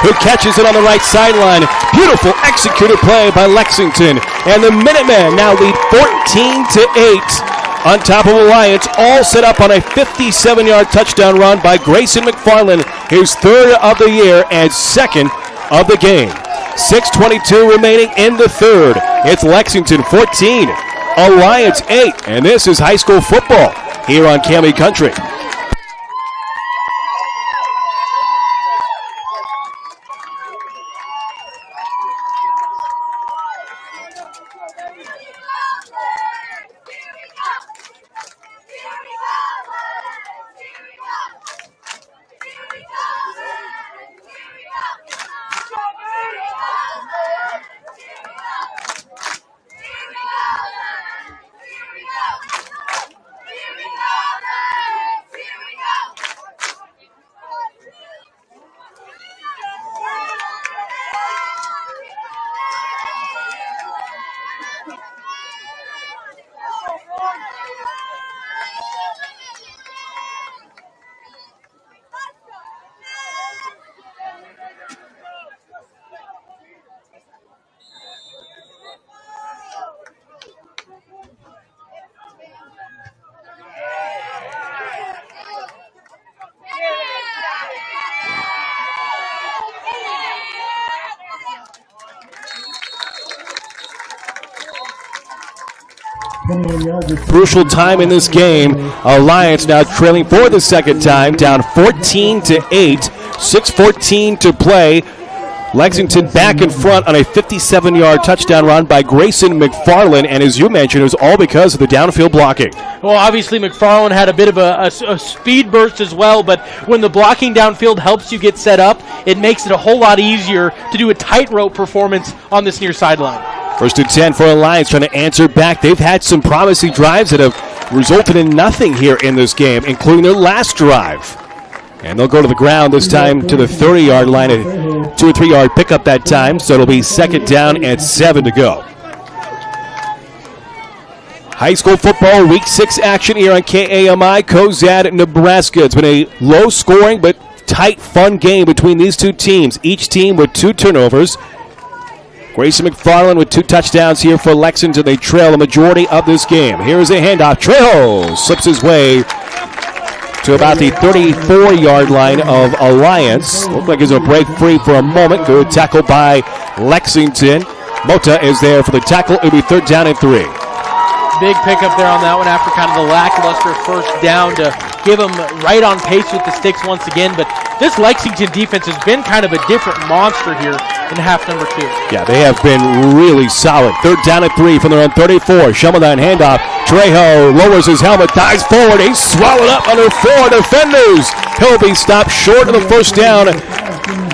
who catches it on the right sideline. Beautiful executed play by Lexington, and the Minutemen now lead 14-8. On top of Alliance, all set up on a 57-yard touchdown run by Grayson McFarland, his third of the year and second of the game. 6:22 remaining in the third. It's Lexington 14, Alliance 8, and this is high school football here on Cami Country. Crucial time in this game. Alliance now trailing for the second time, down 14-8, 6:14 to play. Lexington back in front on a 57-yard touchdown run by Grayson McFarland, and as you mentioned, it was all because of the downfield blocking. Well, obviously McFarland had a bit of a speed burst as well, but when the blocking downfield helps you get set up, it makes it a whole lot easier to do a tightrope performance on this near sideline. First and 10 for Alliance, trying to answer back. They've had some promising drives that have resulted in nothing here in this game, including their last drive. And they'll go to the ground this time to the 30-yard line. A 2 or 3 yard pickup that time, so it'll be second down and 7 to go. High school football, week 6 action here on KAMI, Cozad, Nebraska. It's been a low-scoring but tight, fun game between these two teams, each team with 2 turnovers. Grayson McFarland with 2 touchdowns here for Lexington. They trail the majority of this game. Here's a handoff. Trejo slips his way to about the 34-yard line of Alliance. Looked like he's going to break free for a moment. Good tackle by Lexington. Mota is there for the tackle. It'll be third down and 3. Big pickup there on that one after kind of the lackluster first down to give them right on pace with the sticks once again. But this Lexington defense has been kind of a different monster here in half number 2. Yeah, they have been really solid. Third down and 3 from their own 34. Shumadan handoff. Trejo lowers his helmet, dives forward. He's swallowed up under 4 defenders. He'll be stopped short of the first down.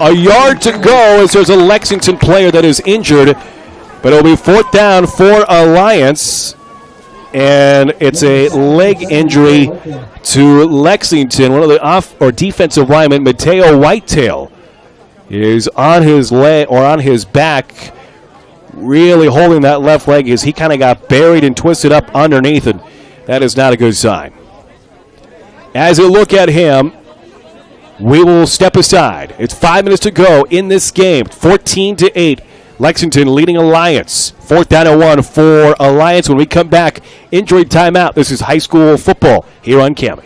A yard to go as there's a Lexington player that is injured. But it'll be fourth down for Alliance. and it's a leg injury to Lexington. One of the defensive linemen, Mateo Whitetail, is on his leg or on his back, really holding that left leg as he kind of got buried and twisted up underneath, and that is not a good sign. As we look at him, we will step aside. It's 5 minutes to go in this game. 14-8. Lexington leading Alliance. 4th down and 1 for Alliance. When we come back, injury timeout. This is high school football here on Cami.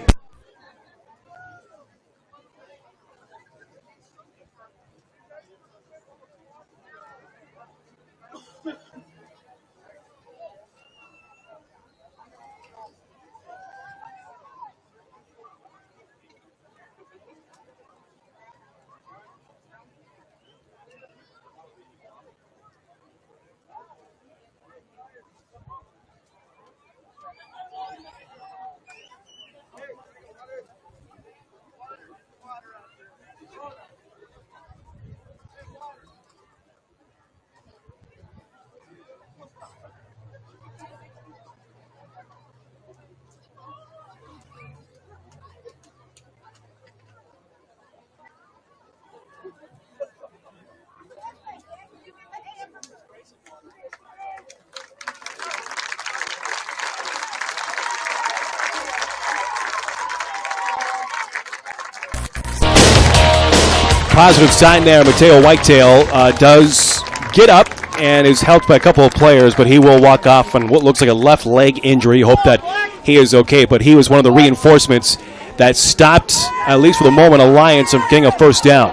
Positive sign there. Mateo Whitetail does get up and is helped by a couple of players, but he will walk off on what looks like a left leg injury. Hope that he is okay, but he was one of the reinforcements that stopped, at least for the moment, Alliance from getting a first down.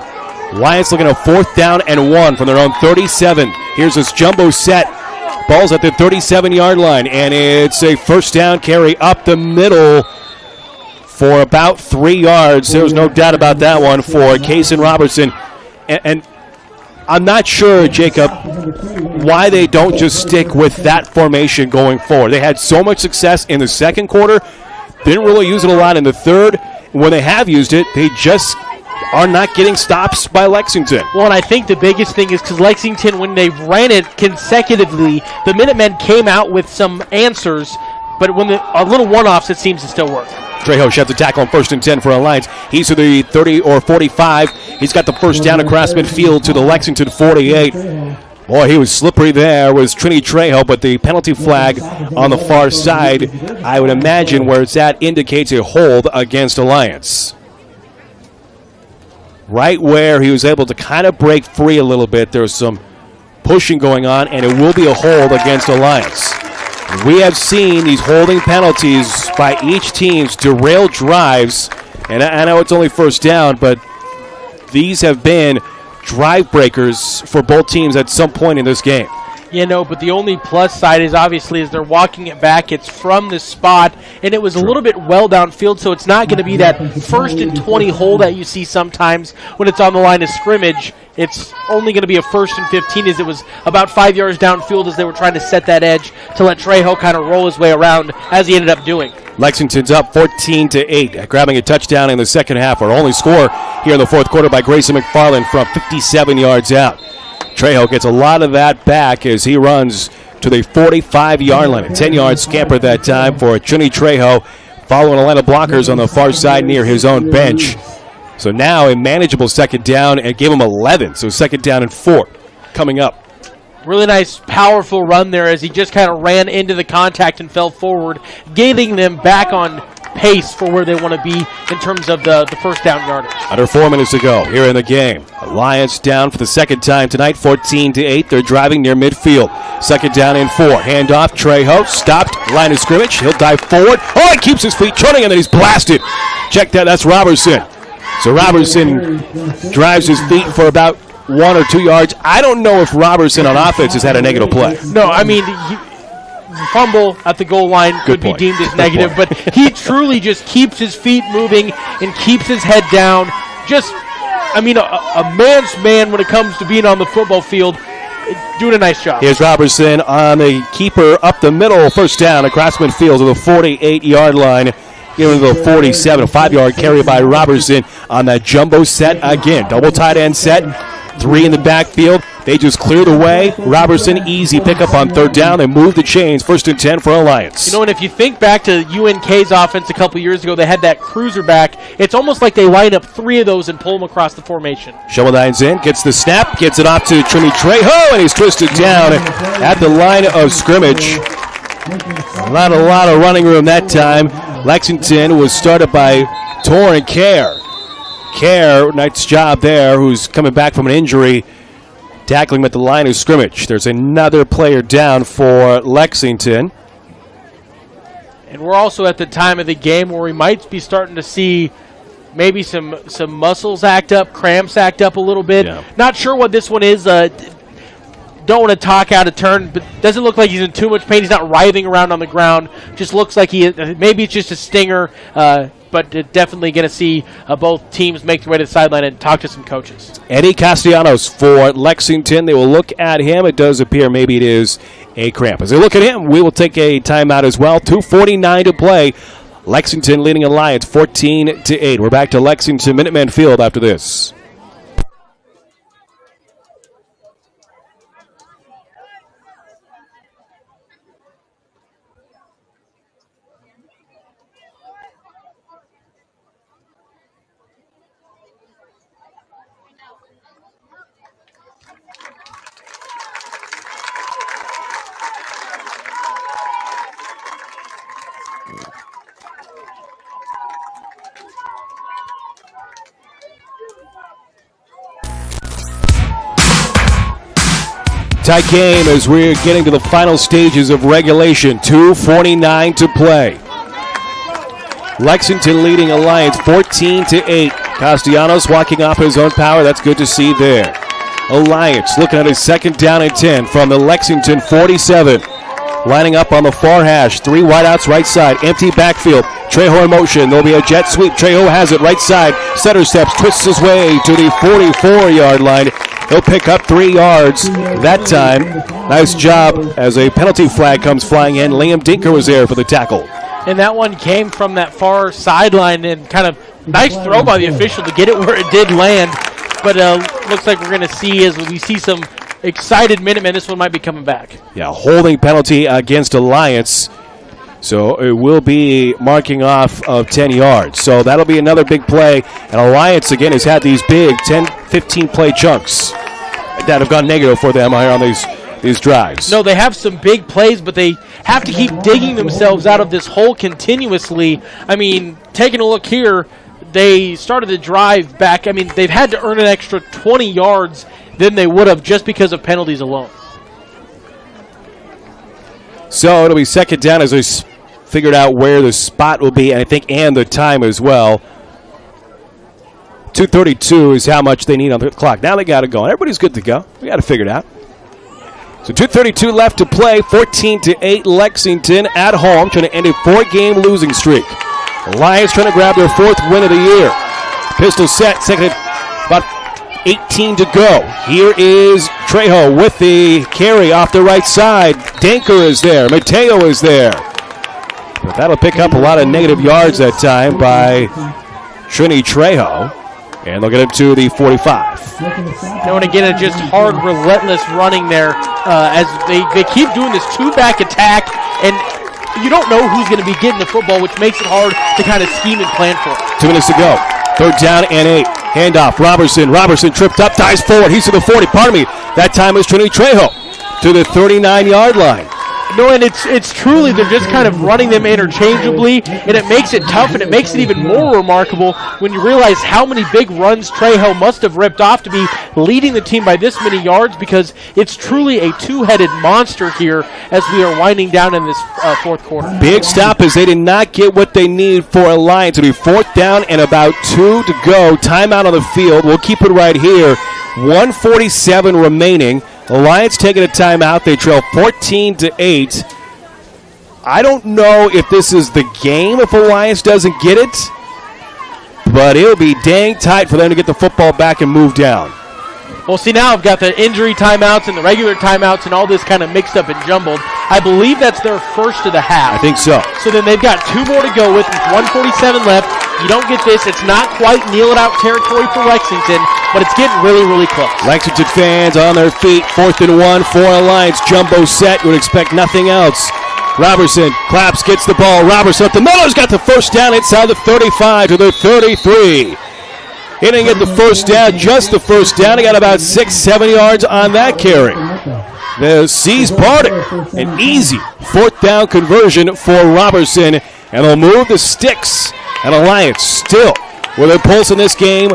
Alliance looking at 4th down and 1 from their own 37. Here's this jumbo set. Ball's at the 37-yard line, and it's a first down carry up the middle for about 3 yards. There was no doubt about that one for Kason Robertson. And I'm not sure, Jacob, why they don't just stick with that formation going forward. They had so much success in the second quarter, didn't really use it a lot in the third. When they have used it, they just are not getting stops by Lexington. Well, and I think the biggest thing is because Lexington, when they ran it consecutively, the Minutemen came out with some answers, but when a little one-offs, it seems to still work. Trejo sheds a tackle on 1st and 10 for Alliance. He's to the 30 or 45. He's got the first down across midfield to the Lexington 48. Boy, he was slippery there, was Trini Trejo, but the penalty flag on the far side, I would imagine where it's at, indicates a hold against Alliance. Right where he was able to kind of break free a little bit, there's some pushing going on, and it will be a hold against Alliance. We have seen these holding penalties by each team's derail drives, and I know it's only first down, but these have been drive breakers for both teams at some point in this game. You know, but the only plus side is obviously as they're walking it back, it's from the spot, and it was a little bit well downfield, so it's not going to be that 1st and 20 hole that you see sometimes when it's on the line of scrimmage. It's only going to be a 1st and 15 as it was about 5 yards downfield as they were trying to set that edge to let Trejo kind of roll his way around as he ended up doing. Lexington's up 14-8, grabbing a touchdown in the second half. Our only score here in the fourth quarter by Grayson McFarland from 57 yards out. Trejo gets a lot of that back as he runs to the 45-yard line. A 10-yard scamper that time for Trini Trejo, following a line of blockers on the far side near his own bench. So now a manageable second down, and gave him 11. So 2nd down and 4 coming up. Really nice, powerful run there as he just kind of ran into the contact and fell forward, getting them back on pace for where they want to be in terms of the first down yardage. Under 4 minutes to go here in the game. Alliance down for the second time tonight, 14-8. They're driving near midfield. 2nd down and 4. Handoff, Trejo, stopped, line of scrimmage. He'll dive forward. Oh, he keeps his feet turning, and then he's blasted. Check that, that's Robertson. So Robertson drives his feet for about 1 or 2 yards. I don't know if Robertson on offense has had a negative play. No, I mean, fumble at the goal line could be deemed as negative, but he truly just keeps his feet moving and keeps his head down. Just, I mean, a man's man when it comes to being on the football field, doing a nice job. Here's Robertson on the keeper up the middle, first down across midfield to the 48-yard line. Into the 47, a 5-yard carry by Robertson on that jumbo set again. Double tight end set, 3 in the backfield. They just clear the way. Robertson, easy pickup on third down. They move the chains. 1st and 10 for Alliance. You know, and if you think back to UNK's offense a couple years ago, they had that cruiser back. It's almost like they line up 3 of those and pull them across the formation. Schemmedine's in, gets the snap, gets it off to Trini Trejo, and he's twisted down at the line of scrimmage. Not a lot of running room that time. Lexington was started by Torrin Kerr. Kerr, nice job there, who's coming back from an injury, tackling him at the line of scrimmage. There's another player down for Lexington. And we're also at the time of the game where we might be starting to see maybe some muscles act up, cramps act up a little bit. Yeah. Not sure what this one is. Don't want to talk out of turn, but doesn't look like he's in too much pain. He's not writhing around on the ground. Just looks like maybe it's just a stinger, but definitely going to see both teams make their way to the sideline and talk to some coaches. Eddie Castellanos for Lexington. They will look at him. It does appear maybe it is a cramp. As they look at him, we will take a timeout as well. 2:49 to play. Lexington leading Alliance 14-8. We're back to Lexington Minutemen Field after this. Tight game as we're getting to the final stages of regulation. 2:49 to play. Lexington leading Alliance 14-8. Castellanos walking off his own power. That's good to see there. Alliance looking at a 2nd down and 10 from the Lexington 47. Lining up on the far hash. 3 wideouts right side. Empty backfield. Trejo in motion. There'll be a jet sweep. Trejo has it right side. Center steps. Twists his way to the 44-yard line. He'll pick up 3 yards that time. Nice job as a penalty flag comes flying in. Liam Dinker was there for the tackle. And that one came from that far sideline, and kind of nice throw by the official to get it where it did land. But looks like we're going to see, as we see some excited Minutemen, this one might be coming back. Yeah, holding penalty against Alliance. So it will be marking off of 10 yards. So that'll be another big play. And Alliance, again, has had these big 10, 15 play chunks that have gone negative for them here on these drives. No, they have some big plays, but they have to keep digging themselves out of this hole continuously. I mean, taking a look here, they started the drive back. I mean, they've had to earn an extra 20 yards than they would have just because of penalties alone. So it'll be 2nd down as they figured out where the spot will be, and I think and the time as well. 2:32 is how much they need on the clock. Now they got it going. Everybody's good to go. We got to figure it out. So 2:32 left to play. 14-8 Lexington at home, trying to end a 4-game losing streak. The Lions trying to grab their 4th win of the year. Pistol set, second, about 18 to go. Here is Trejo with the carry off the right side. Danker is there. Mateo is there. But that'll pick up a lot of negative yards that time by Trini Trejo. And they'll get him to the 45. And again, it's just hard, relentless running there as they keep doing this 2-back attack. And you don't know who's going to be getting the football, which makes it hard to kind of scheme and plan for. 2 minutes to go. 3rd down and 8. Handoff. Robertson tripped up, dives forward. He's to the 40. Pardon me. That time is Trini Trejo to the 39-yard line. No, and it's truly, they're just kind of running them interchangeably, and it makes it tough, and it makes it even more remarkable when you realize how many big runs Trejo must have ripped off to be leading the team by this many yards, because it's truly a 2-headed monster here as we are winding down in this 4th quarter. Big stop as they did not get what they need for Alliance. It'll be 4th down and about 2 to go. Timeout on the field. We'll keep it right here. 1:47 remaining. Alliance taking a timeout. They trail 14-8. I don't know if this is the game if Alliance doesn't get it, but it'll be dang tight for them to get the football back and move down. Well, see, now I've got the injury timeouts and the regular timeouts and all this kind of mixed up and jumbled. I believe that's their first of the half. I think so. So then they've got 2 more to go with 1:47 left. You don't get this. It's not quite kneel-it-out territory for Lexington. but it's getting really, really close. Lexington fans on their feet. 4th and 1 for Alliance. Jumbo set. You would expect nothing else. Robertson claps, gets the ball. Robertson up the middle. He's got the first down inside the 35 to the 33. He didn't get the first down, just the first down. He got about 6-7 yards on that carry. The seas parted. An easy 4th down conversion for Robertson. And they'll move the sticks. And Alliance still with a pulse in this game.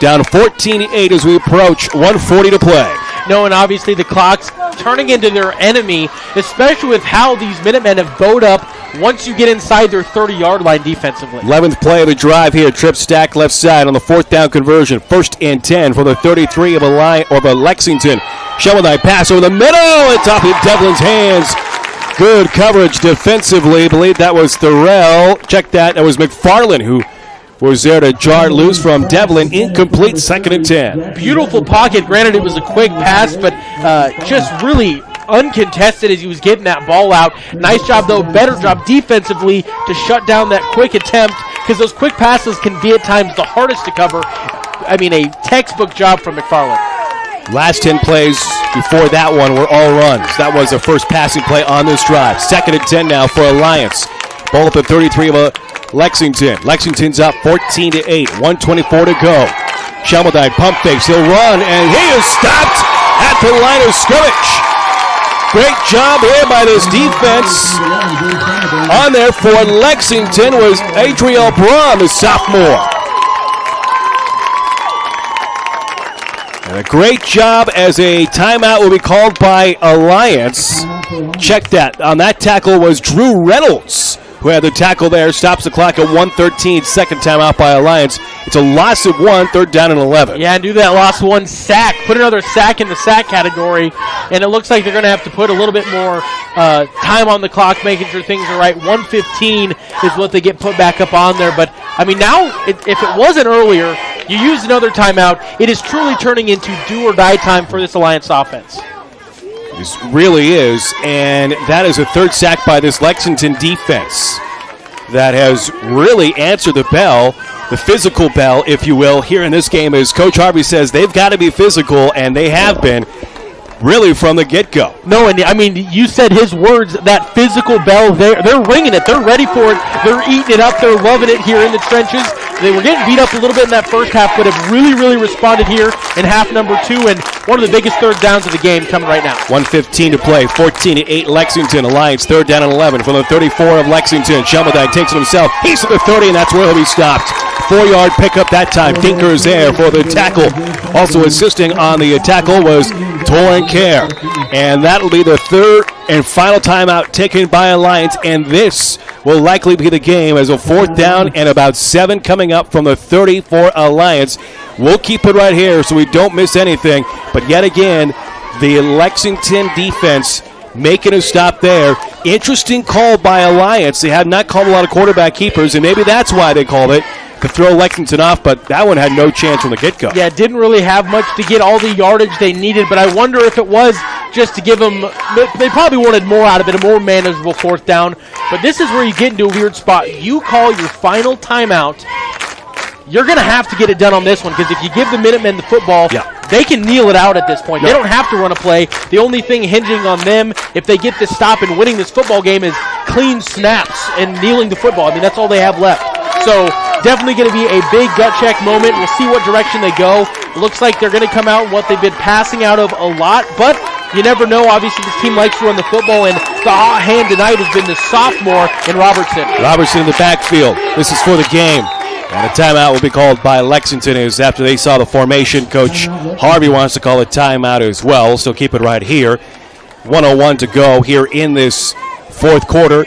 Down 14-8 as we approach 1:40 to play. No, and obviously the clock's turning into their enemy, especially with how these Minutemen have bowed up once you get inside their 30-yard line defensively. 11th play of the drive here. Trip stack left side on the 4th down conversion. 1st and 10 for the 33 of Lexington. Sheldon pass over the middle. It's off of Devlin's hands. Good coverage defensively. I believe that was Thorell. Check that. That was McFarland who was there to jar it loose from Devlin. Incomplete, 2nd and 10. Beautiful pocket. Granted, it was a quick pass, but just really uncontested as he was getting that ball out. Nice job, though. Better job defensively to shut down that quick attempt, because those quick passes can be at times the hardest to cover. I mean, a textbook job from McFarland. Last 10 plays before that one were all runs. That was the first passing play on this drive. 2nd and 10 now for Alliance. Ball at the 33 of Lexington. Lexington's up 14-8. 1:24 to go. Sheldon pump fakes. He'll run, and he is stopped at the line of scrimmage. Great job here by this defense. On there for Lexington was Adriel Braun, the sophomore. And a great job as a timeout will be called by Alliance. Check that. On that tackle was Drew Reynolds, who had the tackle there. Stops the clock at 1:13. Second timeout by Alliance. It's a loss of 1, 3rd down and 11. Yeah, do that loss 1 sack. Put another sack in the sack category, and it looks like they're going to have to put a little bit more time on the clock, making sure things are right. 1:15 is what they get put back up on there. But, I mean, now, if it wasn't earlier, you use another timeout, it is truly turning into do-or-die time for this Alliance offense. This really is, and that is a 3rd sack by this Lexington defense that has really answered the bell, the physical bell, if you will, here in this game, as Coach Harvey says they've got to be physical, and they have been really from the get-go. No, and I mean, you said his words, that physical bell, they're ringing it. They're ready for it. They're eating it up. They're loving it here in the trenches. They were getting beat up a little bit in that first half, but have really, really responded here in half number 2, and one of the biggest 3rd downs of the game coming right now. 1:15 to play, 14-8 Lexington. Alliance 3rd down and 11 from the 34 of Lexington. Sheldon takes it himself. He's at the 30, and that's where he'll be stopped. 4-yard pickup that time. Dinker is there for the tackle. Also assisting on the tackle was Torrin Care. And that'll be the 3rd and final timeout taken by Alliance, and this will likely be the game as a 4th down and about 7 coming up from the 30 for Alliance. We'll keep it right here so we don't miss anything. But yet again, the Lexington defense making a stop there. Interesting call by Alliance. They have not called a lot of quarterback keepers, and maybe that's why they called it, to throw Lexington off, but that one had no chance from the get-go. Yeah, didn't really have much to get all the yardage they needed, but I wonder if it was just to give them, they probably wanted more out of it, a more manageable 4th down. But this is where you get into a weird spot. You call your final timeout, you're going to have to get it done on this one, because if you give the Minutemen the football, they can kneel it out at this point. They don't have to run a play. The only thing hinging on them, if they get this stop and winning this football game, is clean snaps and kneeling the football. I mean, that's all they have left. So definitely going to be a big gut check moment. We'll see what direction they go. Looks like they're going to come out what they've been passing out of a lot, but you never know. Obviously, this team likes to run the football, and the hot hand tonight has been the sophomore in Robertson. Robertson in the backfield. This is for the game. And a timeout will be called by Lexington, as after they saw the formation, Coach Harvey wants to call a timeout as well, so keep it right here. 1:01 to go here in this 4th quarter.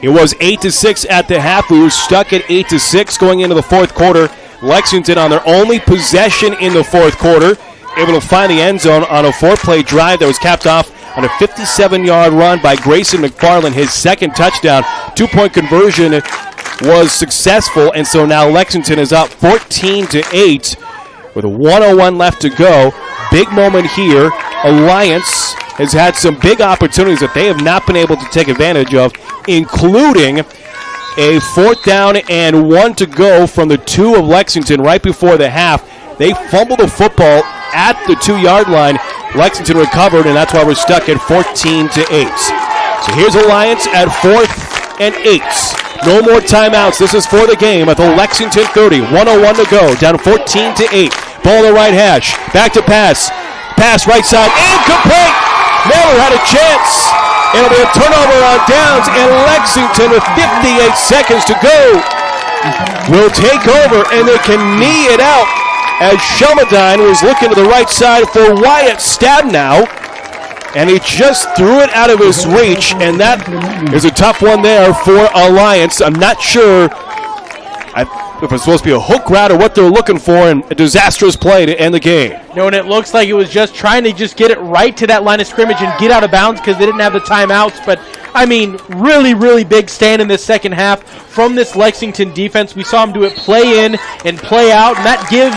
It was 8-6 at the half. We were stuck at 8-6 going into the 4th quarter. Lexington on their only possession in the 4th quarter, able to find the end zone on a 4-play drive that was capped off on a 57-yard run by Grayson McFarland, his 2nd touchdown. 2-point conversion was successful, and so now Lexington is up 14-8 with a 1:01 left to go. Big moment here. Alliance has had some big opportunities that they have not been able to take advantage of, including a 4th down and 1 to go from the 2 of Lexington right before the half. They fumbled the football at the 2-yard line. Lexington recovered, and that's why we're stuck at 14-8. So here's Alliance at 4th and 8. No more timeouts. This is for the game at the Lexington 30. 1:01 to go. Down 14-8. Ball on the right hash. Back to pass. Pass right side. Incomplete. Miller had a chance. It'll be a turnover on downs, and Lexington with 58 seconds to go will take over, and they can knee it out as Shelmadine was looking to the right side for Wyatt Stabnow, and he just threw it out of his reach, and that is a tough one there for Alliance. I'm not sure if it's supposed to be a hook route or what they're looking for, and a disastrous play to end the game. No, and it looks like it was just trying to just get it right to that line of scrimmage and get out of bounds because they didn't have the timeouts. But, I mean, really, really big stand in this second half from this Lexington defense. We saw them do it play in and play out, and that gives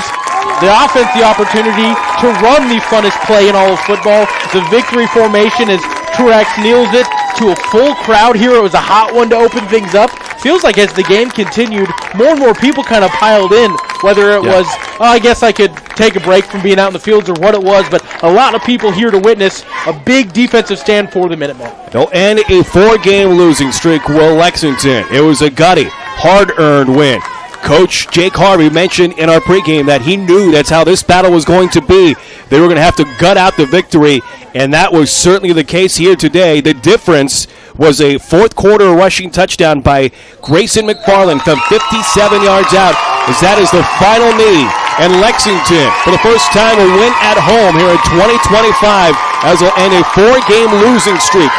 the offense the opportunity to run the funnest play in all of football. The victory formation as Truax kneels it to a full crowd here. It was a hot one to open things up. Feels like as the game continued, more and more people kind of piled in, whether it was, I guess I could take a break from being out in the fields or what it was, but a lot of people here to witness a big defensive stand for the Minutemen. They'll end a 4-game losing streak, will Lexington. It was a gutty, hard-earned win. Coach Jake Harvey mentioned in our pregame that he knew that's how this battle was going to be. They were going to have to gut out the victory, and that was certainly the case here today. The difference was a fourth-quarter rushing touchdown by Grayson McFarland from 57 yards out, as that is the final knee. And Lexington, for the first time, will win at home here in 2025, as will end a 4-game losing streak.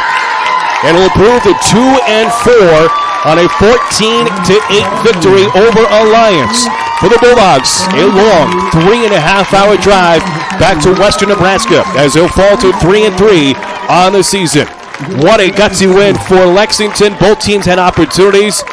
And will improve to 2-4 on a 14-8 victory over Alliance. For the Bulldogs, a long 3.5-hour drive back to western Nebraska as they'll fall to 3-3 on the season. What a gutsy win for Lexington. Both teams had opportunities.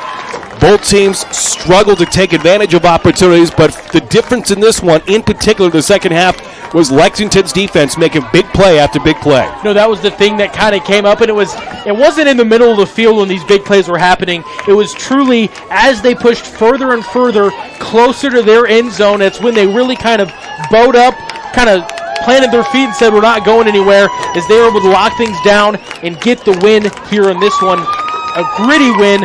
Both teams struggled to take advantage of opportunities, but the difference in this one, in particular the second half, was Lexington's defense making big play after big play. No, that was the thing that kind of came up, and it wasn't in the middle of the field when these big plays were happening. It was truly as they pushed further and further closer to their end zone. It's when they really kind of bowed up, kind of planted their feet and said we're not going anywhere, as they were able to lock things down and get the win here in this one. A gritty win,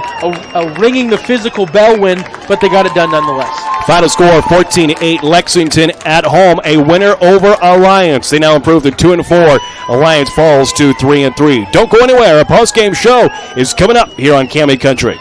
a ringing the physical bell win, but they got it done nonetheless. Final score 14-8, Lexington at home, a winner over Alliance. They now improve to 2-4. Alliance falls to 3-3. Don't go anywhere. A post-game show is coming up here on Cami Country.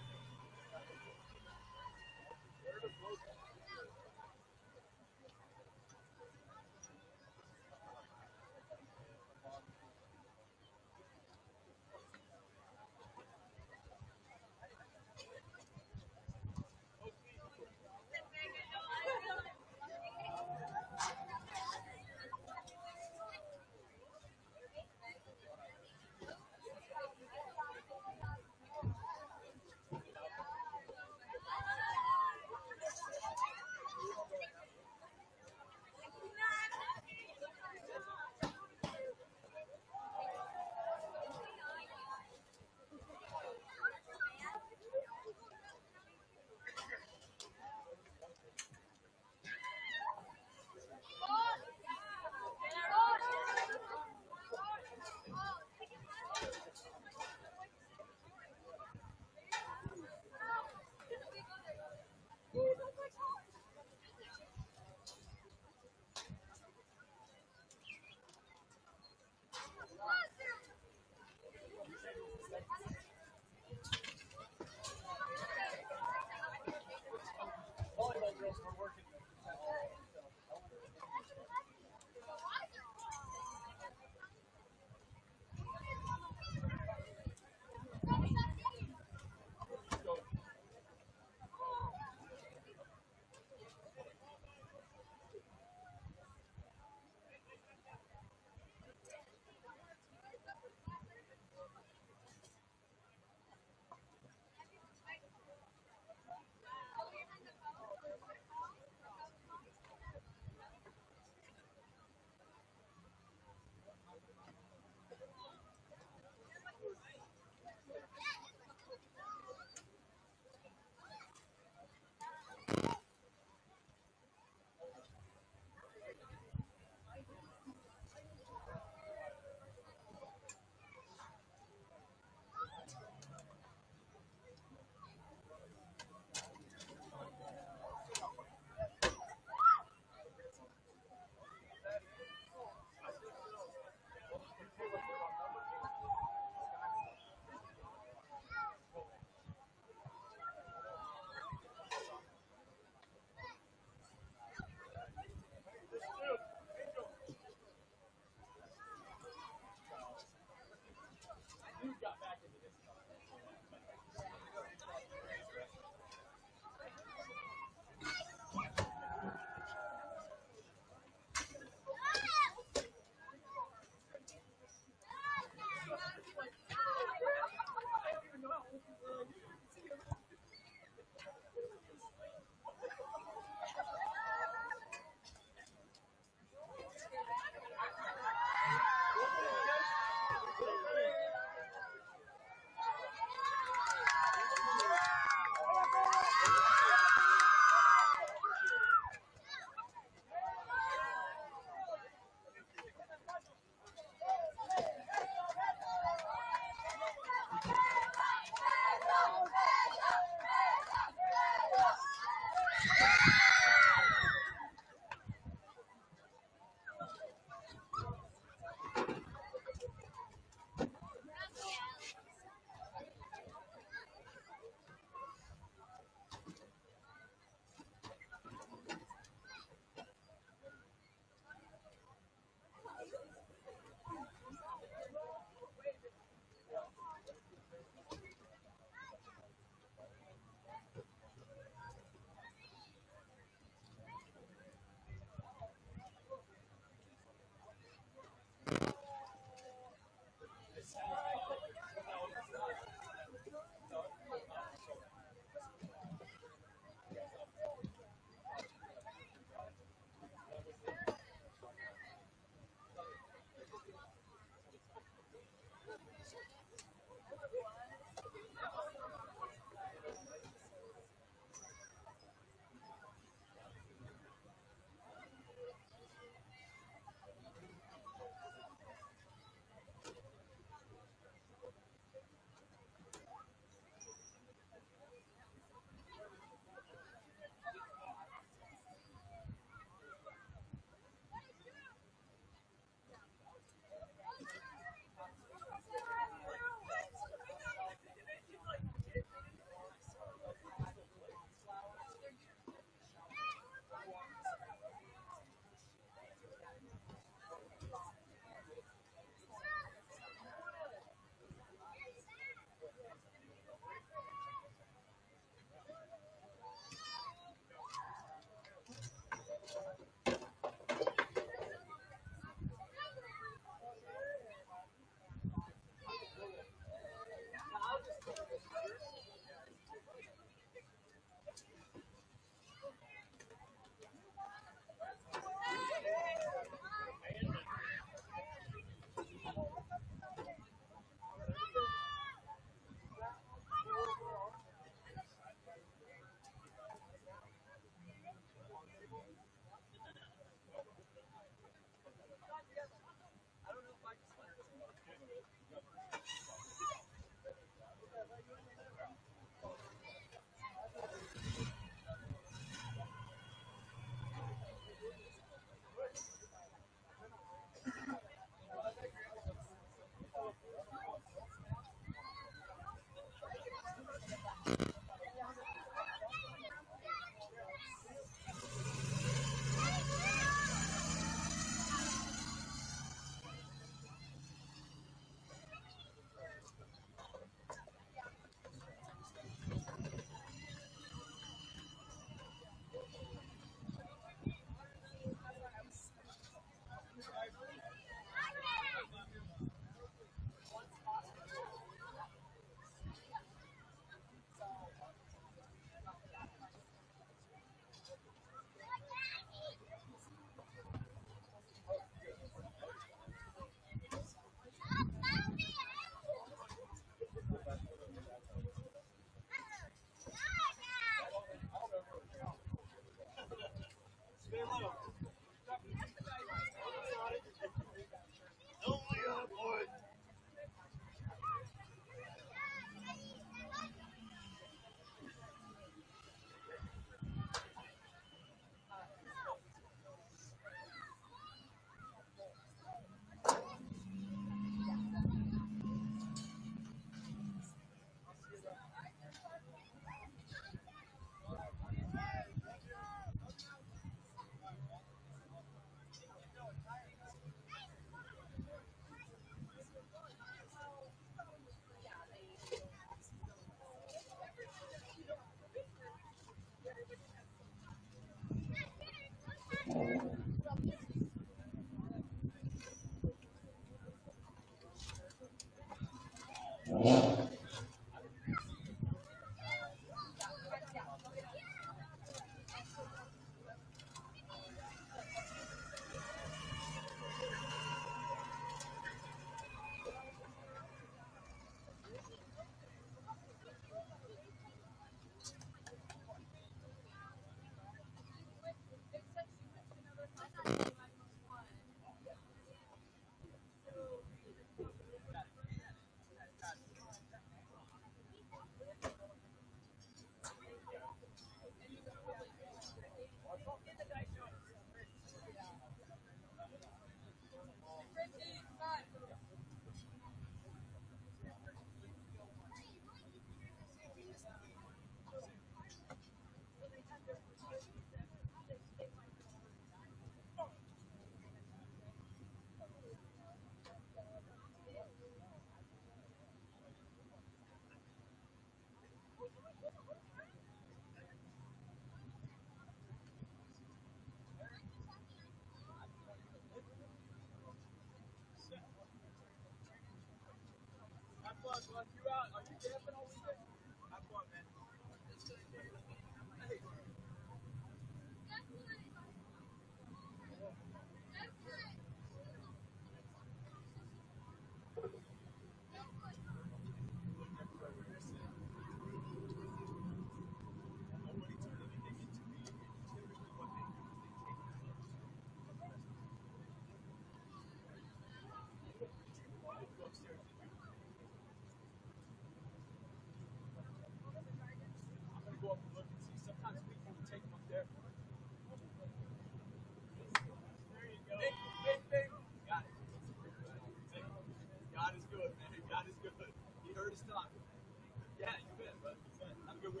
They got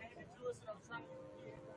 handed to us, and I was trying to